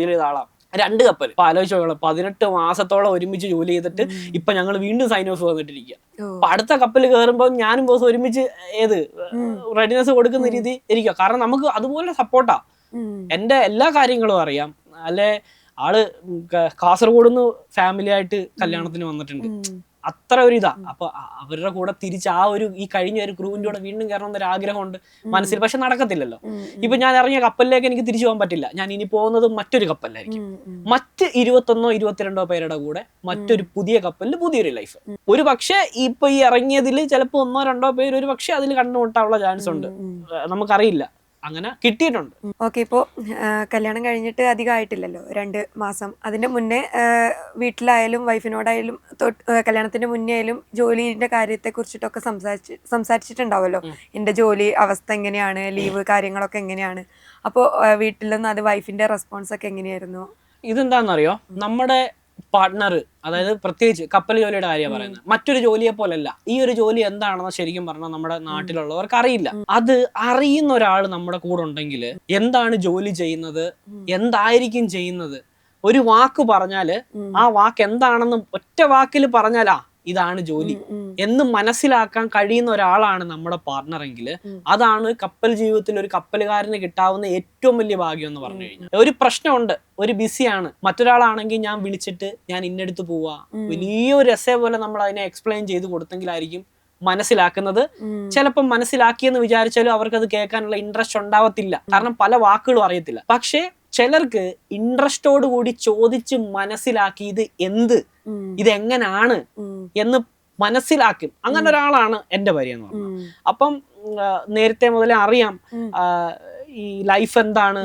[SPEAKER 1] ചെയ്ത ആളാണ്. 2 കപ്പൽ. ഇപ്പൊ ആലോചിച്ചോളാം, 18 മാസത്തോളം ഒരുമിച്ച് ജോലി ചെയ്തിട്ട് ഇപ്പൊ ഞങ്ങൾ വീണ്ടും സൈൻ ഓഫ് വന്നിട്ടിരിക്കുക. അപ്പൊ അടുത്ത കപ്പൽ കയറുമ്പോൾ ഞാനും ബോസ് ഒരുമിച്ച് റെഡിനെസ് കൊടുക്കുന്ന രീതി ഇരിക്കുക. കാരണം നമുക്ക് അതുപോലെ സപ്പോർട്ടാ. എന്റെ എല്ലാ കാര്യങ്ങളും അറിയാം. അല്ലെ ആള് കാസർഗോഡ് നിന്ന് ഫാമിലി ആയിട്ട് കല്യാണത്തിന് വന്നിട്ടുണ്ട്. അത്ര ഒരു ഇതാ. അപ്പൊ അവരുടെ കൂടെ തിരിച്ച് ഈ കഴിഞ്ഞ ഒരു ക്രൂവിന്റെ കൂടെ വീണ്ടും കയറണം എന്നൊരു ആഗ്രഹമുണ്ട് മനസ്സിൽ. പക്ഷെ നടക്കത്തില്ലല്ലോ. ഇപ്പൊ ഞാൻ ഇറങ്ങിയ കപ്പലിലേക്ക് എനിക്ക് തിരിച്ചു പോകാൻ പറ്റില്ല. ഞാൻ ഇനി പോകുന്നത് മറ്റൊരു കപ്പലിലായിരിക്കും. മറ്റ് 21-22 പേരുടെ കൂടെ മറ്റൊരു പുതിയ കപ്പലിൽ പുതിയൊരു ലൈഫ്. ഒരു പക്ഷെ ഇപ്പൊ ഈ ഇറങ്ങിയതിൽ ചിലപ്പോ 1-2 പേര് ഒരു പക്ഷെ അതിൽ കണ്ടുമുട്ടാനുള്ള ചാൻസ് ഉണ്ട്. നമുക്കറിയില്ല. അങ്ങനെ കിട്ടിയിട്ടുണ്ട്.
[SPEAKER 3] ഓക്കെ, ഇപ്പോൾ കല്യാണം കഴിഞ്ഞിട്ട് അധികം ആയിട്ടില്ലല്ലോ, 2 മാസം. അതിന്റെ മുന്നേ വീട്ടിലായാലും വൈഫിനോടായാലും കല്യാണത്തിന്റെ മുന്നേ ആയാലും ജോലിന്റെ കാര്യത്തെ കുറിച്ചിട്ടൊക്കെ സംസാരിച്ചിട്ടുണ്ടാവുമല്ലോ. എൻ്റെ ജോലി അവസ്ഥ എങ്ങനെയാണ്, ലീവ് കാര്യങ്ങളൊക്കെ എങ്ങനെയാണ്. അപ്പോൾ വീട്ടിൽ നിന്ന് അത് വൈഫിന്റെ റെസ്പോൺസ് ഒക്കെ എങ്ങനെയായിരുന്നു?
[SPEAKER 1] ഇതെന്താണെന്നറിയോ, നമ്മുടെ പാർട്ട്ണർ, അതായത് പ്രത്യേകിച്ച് കപ്പൽ ജോലിയുടെ കാര്യം പറയുന്നത്, മറ്റൊരു ജോലിയെ പോലല്ല. ഈ ഒരു ജോലി എന്താണെന്ന് ശരിക്കും പറഞ്ഞാൽ നമ്മുടെ നാട്ടിലുള്ളവർക്ക് അറിയില്ല. അത് അറിയുന്ന ഒരാൾ നമ്മുടെ കൂടെ ഉണ്ടെങ്കിൽ എന്താണ് ജോലി ചെയ്യുന്നത്, എന്തായിരിക്കും ചെയ്യുന്നത്, ഒരു വാക്ക് പറഞ്ഞാല് ആ വാക്ക് എന്താണെന്ന് ഒറ്റ വാക്കിൽ പറഞ്ഞാലാ ഇതാണ് ജോലി എന്ന് മനസ്സിലാക്കാൻ കഴിയുന്ന ഒരാളാണ് നമ്മുടെ പാർട്ണർ എങ്കിൽ അതാണ് കപ്പൽ ജീവിതത്തിൽ ഒരു കപ്പലുകാരന് കിട്ടാവുന്ന ഏറ്റവും വലിയ ഭാഗ്യം എന്ന് പറഞ്ഞു കഴിഞ്ഞാൽ. ഒരു പ്രശ്നമുണ്ട്, ഒരു ബിസിയാണ്, മറ്റൊരാളാണെങ്കിൽ ഞാൻ വിളിച്ചിട്ട് ഞാൻ ഇന്നടുത്ത് പോവാ, വലിയൊരു എസ്സേ പോലെ നമ്മൾ അതിനെ എക്സ്പ്ലെയിൻ ചെയ്ത് കൊടുത്തെങ്കിലായിരിക്കും മനസ്സിലാക്കുന്നത്. ചിലപ്പോൾ മനസ്സിലാക്കിയെന്ന് വിചാരിച്ചാലും അവർക്കത് കേൾക്കാനുള്ള ഇൻട്രസ്റ്റ് ഉണ്ടാവത്തില്ല, കാരണം പല വാക്കുകളും അറിയത്തില്ല. പക്ഷേ ചിലർക്ക് ഇൻട്രസ്റ്റോട് കൂടി ചോദിച്ച് മനസ്സിലാക്കി ഇതെങ്ങനാണ് എന്ന് മനസ്സിലാക്കും. അങ്ങനെ ഒരാളാണ് എൻ്റെ ഭാര്യ എന്ന് പറഞ്ഞത്. അപ്പം നേരത്തെ മുതലേ അറിയാം ഈ ലൈഫ് എന്താണ്,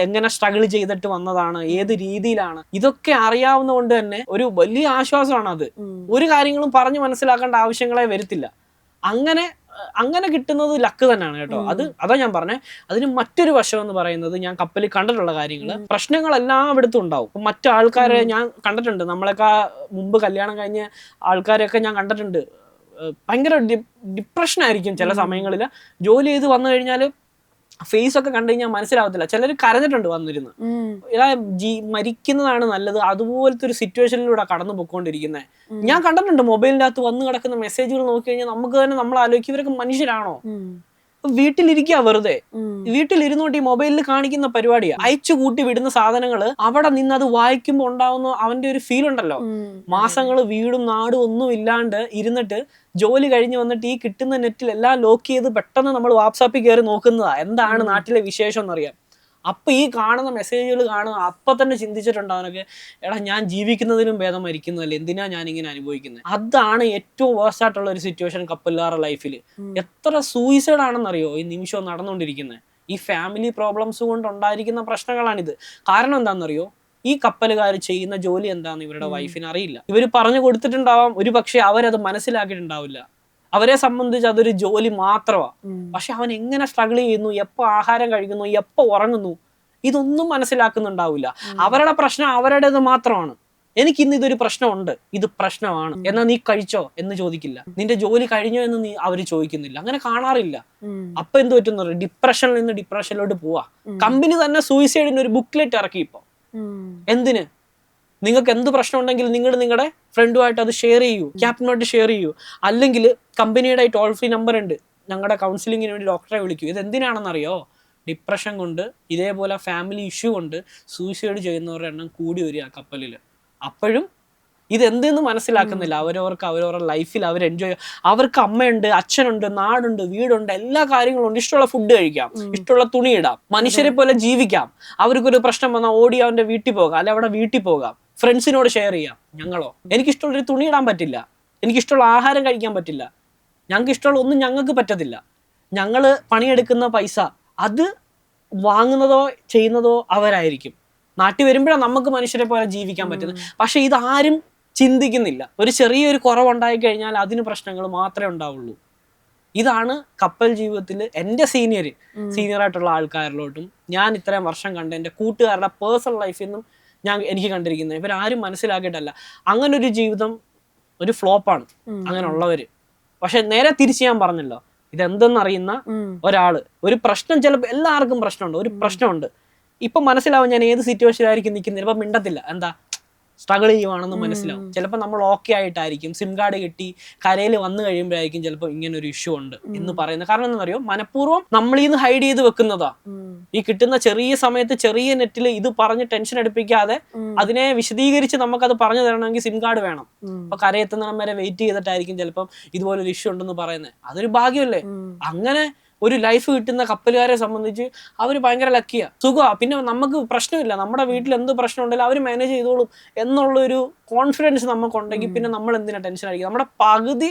[SPEAKER 1] എങ്ങനെ സ്ട്രഗിൾ ചെയ്തിട്ട് വന്നതാണ്, ഏത് രീതിയിലാണ്, ഇതൊക്കെ അറിയാവുന്ന കൊണ്ട് തന്നെ ഒരു വലിയ ആശ്വാസമാണ് അത്. ഒരു കാര്യങ്ങളും പറഞ്ഞു മനസ്സിലാക്കേണ്ട ആവശ്യങ്ങളെ വരുത്തില്ല. അങ്ങനെ കിട്ടുന്നത് ലക്ക് തന്നെയാണ് കേട്ടോ. അതാ ഞാൻ പറഞ്ഞേ. അതിന് മറ്റൊരു വശം എന്ന് പറയുന്നത്, ഞാൻ കപ്പലിൽ കണ്ടിട്ടുള്ള കാര്യങ്ങള്, പ്രശ്നങ്ങൾ എല്ലായിടത്തും ഉണ്ടാവും. മറ്റു ആൾക്കാരെ ഞാൻ കണ്ടിട്ടുണ്ട്, നമ്മളൊക്കെ മുമ്പ് കല്യാണം കഴിഞ്ഞ ആൾക്കാരെയൊക്കെ ഞാൻ കണ്ടിട്ടുണ്ട്. ഭയങ്കര ഡിപ്രഷൻ ആയിരിക്കും ചില സമയങ്ങളിൽ. ജോലി ചെയ്ത് വന്നു കഴിഞ്ഞാൽ ഫേസ് ഒക്കെ കണ്ടു കഴിഞ്ഞാൽ മനസ്സിലാവത്തില്ല. ചിലർ കരഞ്ഞിട്ടുണ്ട് വന്നിരുന്ന്, മരിക്കുന്നതാണ് നല്ലത്, അതുപോലത്തെ ഒരു സിറ്റുവേഷനിലൂടെ കടന്നു പോയിക്കൊണ്ടിരിക്കുന്നത് ഞാൻ കണ്ടിട്ടുണ്ട്. മൊബൈലിന്റെ അകത്ത് വന്ന് കിടക്കുന്ന മെസ്സേജുകൾ നോക്കി കഴിഞ്ഞാൽ നമുക്ക് തന്നെ നമ്മൾ ആലോചിക്കും, ഇവരൊക്കെ മനുഷ്യരാണോ? വീട്ടിലിരിക്കുക, വെറുതെ വീട്ടിലിരുന്നോട്ട് ഈ മൊബൈലിൽ കാണിക്കുന്ന പരിപാടിയാ. അയച്ചു കൂട്ടി വിടുന്ന സാധനങ്ങള് അവിടെ നിന്ന് അത് വായിക്കുമ്പോൾ ഉണ്ടാവുന്ന അവന്റെ ഒരു ഫീൽ ഉണ്ടല്ലോ. മാസങ്ങള് വീടും നാടും ഒന്നും ഇല്ലാണ്ട് ഇരുന്നിട്ട് ജോലി കഴിഞ്ഞ് വന്നിട്ട് ഈ കിട്ടുന്ന നെറ്റിൽ എല്ലാം ലോക്ക് ചെയ്ത് പെട്ടെന്ന് നമ്മൾ വാട്സാപ്പിൽ കയറി നോക്കുന്നതാ എന്താണ് നാട്ടിലെ വിശേഷം എന്നറിയാം. അപ്പൊ ഈ കാണുന്ന മെസ്സേജുകൾ കാണുന്ന അപ്പൊ തന്നെ ചിന്തിച്ചിട്ടുണ്ട് അവനൊക്കെ, എടാ ഞാൻ ജീവിക്കുന്നതിനും ഭേദം മരിക്കുന്നതല്ലേ, എന്തിനാ ഞാൻ ഇങ്ങനെ അനുഭവിക്കുന്നത്. അതാണ് ഏറ്റവും വേഴ്സ്റ്റ് ആയിട്ടുള്ള ഒരു സിറ്റുവേഷൻ കപ്പലുകാരുടെ ലൈഫിൽ. എത്ര സൂയിസൈഡ് ആണെന്നറിയോ ഈ നിമിഷം നടന്നുകൊണ്ടിരിക്കുന്നത്. ഈ ഫാമിലി പ്രോബ്ലംസ് കൊണ്ട് ഉണ്ടായിരിക്കുന്ന പ്രശ്നങ്ങളാണിത്. കാരണം എന്താണെന്നറിയോ, ഈ കപ്പലുകാർ ചെയ്യുന്ന ജോലി എന്താന്ന് ഇവരുടെ വൈഫിന് അറിയില്ല. ഇവർ പറഞ്ഞു കൊടുത്തിട്ടുണ്ടാവാം, ഒരു പക്ഷെ അവരത് മനസ്സിലാക്കിയിട്ടുണ്ടാവില്ല. അവരെ സംബന്ധിച്ച് അതൊരു ജോലി മാത്രമാണ്. പക്ഷെ അവൻ എങ്ങനെ സ്ട്രഗിൾ ചെയ്യുന്നു, എപ്പോ ആഹാരം കഴിക്കുന്നു, എപ്പോ ഉറങ്ങുന്നു, ഇതൊന്നും മനസ്സിലാക്കുന്നുണ്ടാവില്ല. അവരുടെ പ്രശ്നം അവരുടേത് മാത്രമാണ്. എനിക്ക് ഇന്ന് ഇതൊരു പ്രശ്നമുണ്ട്, ഇത് പ്രശ്നമാണ്, എന്നാ നീ കഴിച്ചോ എന്ന് ചോദിക്കില്ല. നിന്റെ ജോലി കഴിഞ്ഞോ എന്ന് അവര് ചോദിക്കുന്നില്ല. അങ്ങനെ കാണാറില്ല. അപ്പൊ എന്ത് പറ്റുന്ന, ഡിപ്രഷനിൽ നിന്ന് ഡിപ്രഷനിലോട്ട് പോവാ. കമ്പനി തന്നെ സൂയിസൈഡിന് ഒരു ബുക്ക്ലെറ്റ് ഇറക്കി ഇപ്പൊ. എന്തിന്? നിങ്ങൾക്ക് എന്ത് പ്രശ്നം ഉണ്ടെങ്കിൽ നിങ്ങൾ നിങ്ങളുടെ ഫ്രണ്ടുമായിട്ട് അത് ഷെയർ ചെയ്യൂ, ക്യാപ്റ്റനുമായിട്ട് ഷെയർ ചെയ്യൂ, അല്ലെങ്കിൽ കമ്പനിയുടെ ടോൾ ഫ്രീ നമ്പർ ഉണ്ട്, ഞങ്ങളുടെ കൗൺസിലിങ്ങിന് വേണ്ടി ഡോക്ടറെ വിളിക്കൂ. ഇത് എന്തിനാണെന്നറിയോ, ഡിപ്രഷൻ കൊണ്ട്, ഇതേപോലെ ഫാമിലി ഇഷ്യൂ കൊണ്ട് സൂയിസൈഡ് ചെയ്യുന്നവരുടെ എണ്ണം കൂടി വരിക കപ്പലിൽ. അപ്പോഴും ഇതെന്തെന്ന് മനസ്സിലാക്കുന്നില്ല. അവരവരുടെ ലൈഫിൽ അവർ എൻജോയ് ചെയ്യാം. അവർക്ക് അമ്മയുണ്ട്, അച്ഛനുണ്ട്, നാടുണ്ട്, വീടുണ്ട്, എല്ലാ കാര്യങ്ങളും ഉണ്ട്. ഇഷ്ടമുള്ള ഫുഡ് കഴിക്കാം, ഇഷ്ടമുള്ള തുണി ഇടാം, മനുഷ്യരെ പോലെ ജീവിക്കാം. അവർക്കൊരു പ്രശ്നം വന്നാൽ ഓടി അവന്റെ വീട്ടിൽ പോകാം, അല്ലെ അവിടെ വീട്ടിൽ പോകാം, ഫ്രണ്ട്സിനോട് ഷെയർ ചെയ്യാം. ഞങ്ങളോ, എനിക്കിഷ്ടമുള്ളൊരു തുണി ഇടാൻ പറ്റില്ല, എനിക്കിഷ്ടമുള്ള ആഹാരം കഴിക്കാൻ പറ്റില്ല, ഞങ്ങൾക്ക് ഇഷ്ടമുള്ള ഒന്നും ഞങ്ങൾക്ക് പറ്റത്തില്ല. ഞങ്ങള് പണിയെടുക്കുന്ന പൈസ അത് വാങ്ങുന്നതോ ചെയ്യുന്നതോ അവരായിരിക്കും. നാട്ടിൽ വരുമ്പോഴാണ് നമുക്ക് മനുഷ്യരെ പോലെ ജീവിക്കാൻ പറ്റുന്നത്. പക്ഷെ ഇതാരും ചിന്തിക്കുന്നില്ല. ഒരു ചെറിയൊരു കുറവുണ്ടായി കഴിഞ്ഞാൽ അതിന് പ്രശ്നങ്ങൾ മാത്രമേ ഉണ്ടാവുള്ളൂ. ഇതാണ് കപ്പൽ ജീവിതത്തിൽ എൻ്റെ സീനിയറായിട്ടുള്ള ആൾക്കാരിലോട്ടും ഞാൻ ഇത്രയും വർഷം കണ്ട എൻ്റെ കൂട്ടുകാരുടെ പേഴ്സണൽ ലൈഫിൽ നിന്നും എനിക്ക് കണ്ടിരിക്കുന്നത്. ഇവരാരും മനസ്സിലാക്കിയിട്ടല്ല. അങ്ങനൊരു ജീവിതം ഒരു ഫ്ലോപ്പാണ് അങ്ങനെ ഉള്ളവര്. പക്ഷെ നേരെ തിരിച്ച് ഞാൻ പറഞ്ഞല്ലോ, ഇതെന്തെന്നറിയുന്ന ഒരാള്, ഒരു പ്രശ്നം, ചിലപ്പോൾ എല്ലാവർക്കും പ്രശ്നമുണ്ട്, ഒരു പ്രശ്നമുണ്ട്, ഇപ്പൊ മനസ്സിലാവും ഞാൻ ഏത് സിറ്റുവേഷനിലായിരിക്കും നിൽക്കുന്നത്. ചിലപ്പോൾ മിണ്ടത്തില്ല, എന്താ സ്ട്രഗിൾ ചെയ്യുവാണെന്ന് മനസ്സിലാവും. ചിലപ്പോൾ നമ്മൾ ഓക്കെ ആയിട്ടായിരിക്കും, സിം കാർഡ് കിട്ടി കരയിൽ വന്നു കഴിയുമ്പോഴായിരിക്കും ചിലപ്പോൾ ഇങ്ങനെ ഒരു ഇഷ്യൂ ഉണ്ട് എന്ന് പറയുന്നത്. കാരണം എന്താണെന്നറിയോ, മനഃപൂർവ്വം നമ്മളിൽ നിന്ന് ഹൈഡ് ചെയ്ത് വെക്കുന്നതാ. ഈ കിട്ടുന്ന ചെറിയ സമയത്ത് ചെറിയ നെറ്റിൽ ഇത് പറഞ്ഞ് ടെൻഷൻ എടുപ്പിക്കാതെ അതിനെ വിശദീകരിച്ച് നമുക്കത് പറഞ്ഞു തരണമെങ്കിൽ സിം കാർഡ് വേണം. അപ്പൊ കരയെത്തുന്നിടം വരെ വെയിറ്റ് ചെയ്തിട്ടായിരിക്കും ചിലപ്പം ഇതുപോലൊരു ഇഷ്യൂ ഉണ്ടെന്ന് പറയുന്നത്. അതൊരു ഭാഗ്യമല്ലേ. അങ്ങനെ ഒരു ലൈഫ് കിട്ടുന്ന കപ്പലുകാരെ സംബന്ധിച്ച് അവർ ഭയങ്കര ലക്കിയാ, സുഖമാ. പിന്നെ നമുക്ക് പ്രശ്നമില്ല, നമ്മുടെ വീട്ടിൽ എന്ത് പ്രശ്നം ഉണ്ടെങ്കിലും അവർ മാനേജ് ചെയ്തോളും എന്നുള്ളൊരു കോൺഫിഡൻസ് നമുക്കുണ്ടെങ്കിൽ പിന്നെ നമ്മൾ എന്തിനാ ടെൻഷൻ അടിക്കുക. നമ്മുടെ പകുതി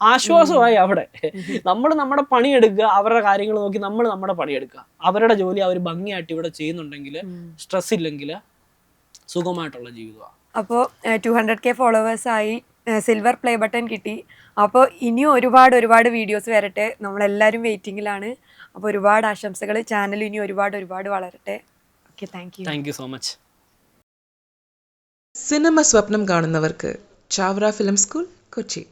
[SPEAKER 1] ആശ്വാസമായി അവിടെ. നമ്മൾ നമ്മുടെ പണിയെടുക്കുക, അവരുടെ കാര്യങ്ങൾ നോക്കി നമ്മൾ നമ്മുടെ പണിയെടുക്കുക. അവരുടെ ജോലി അവർ ഭംഗിയായിട്ട് ഇവിടെ ചെയ്യുന്നുണ്ടെങ്കിൽ, സ്ട്രെസ് ഇല്ലെങ്കിൽ സുഖമായിട്ടുള്ള ജീവിതമാണ്.
[SPEAKER 3] അപ്പോൾ 200K ഫോളോവേഴ്സ് ആയി, സിൽവർ പ്ലേ ബട്ടൺ കിട്ടി. അപ്പോൾ ഇനിയും ഒരുപാട് വീഡിയോസ് വരട്ടെ. നമ്മളെല്ലാവരും വെയിറ്റിങ്ങിലാണ്. അപ്പോൾ ഒരുപാട് ആശംസകൾ. ചാനൽ ഇനി ഒരുപാട് വളരട്ടെ. Okay, thank you
[SPEAKER 1] so much.
[SPEAKER 2] Cinema സ്വപ്നം കാണുന്നവർക്ക് ചാവറ ഫിലിം സ്കൂൾ, കൊച്ചി.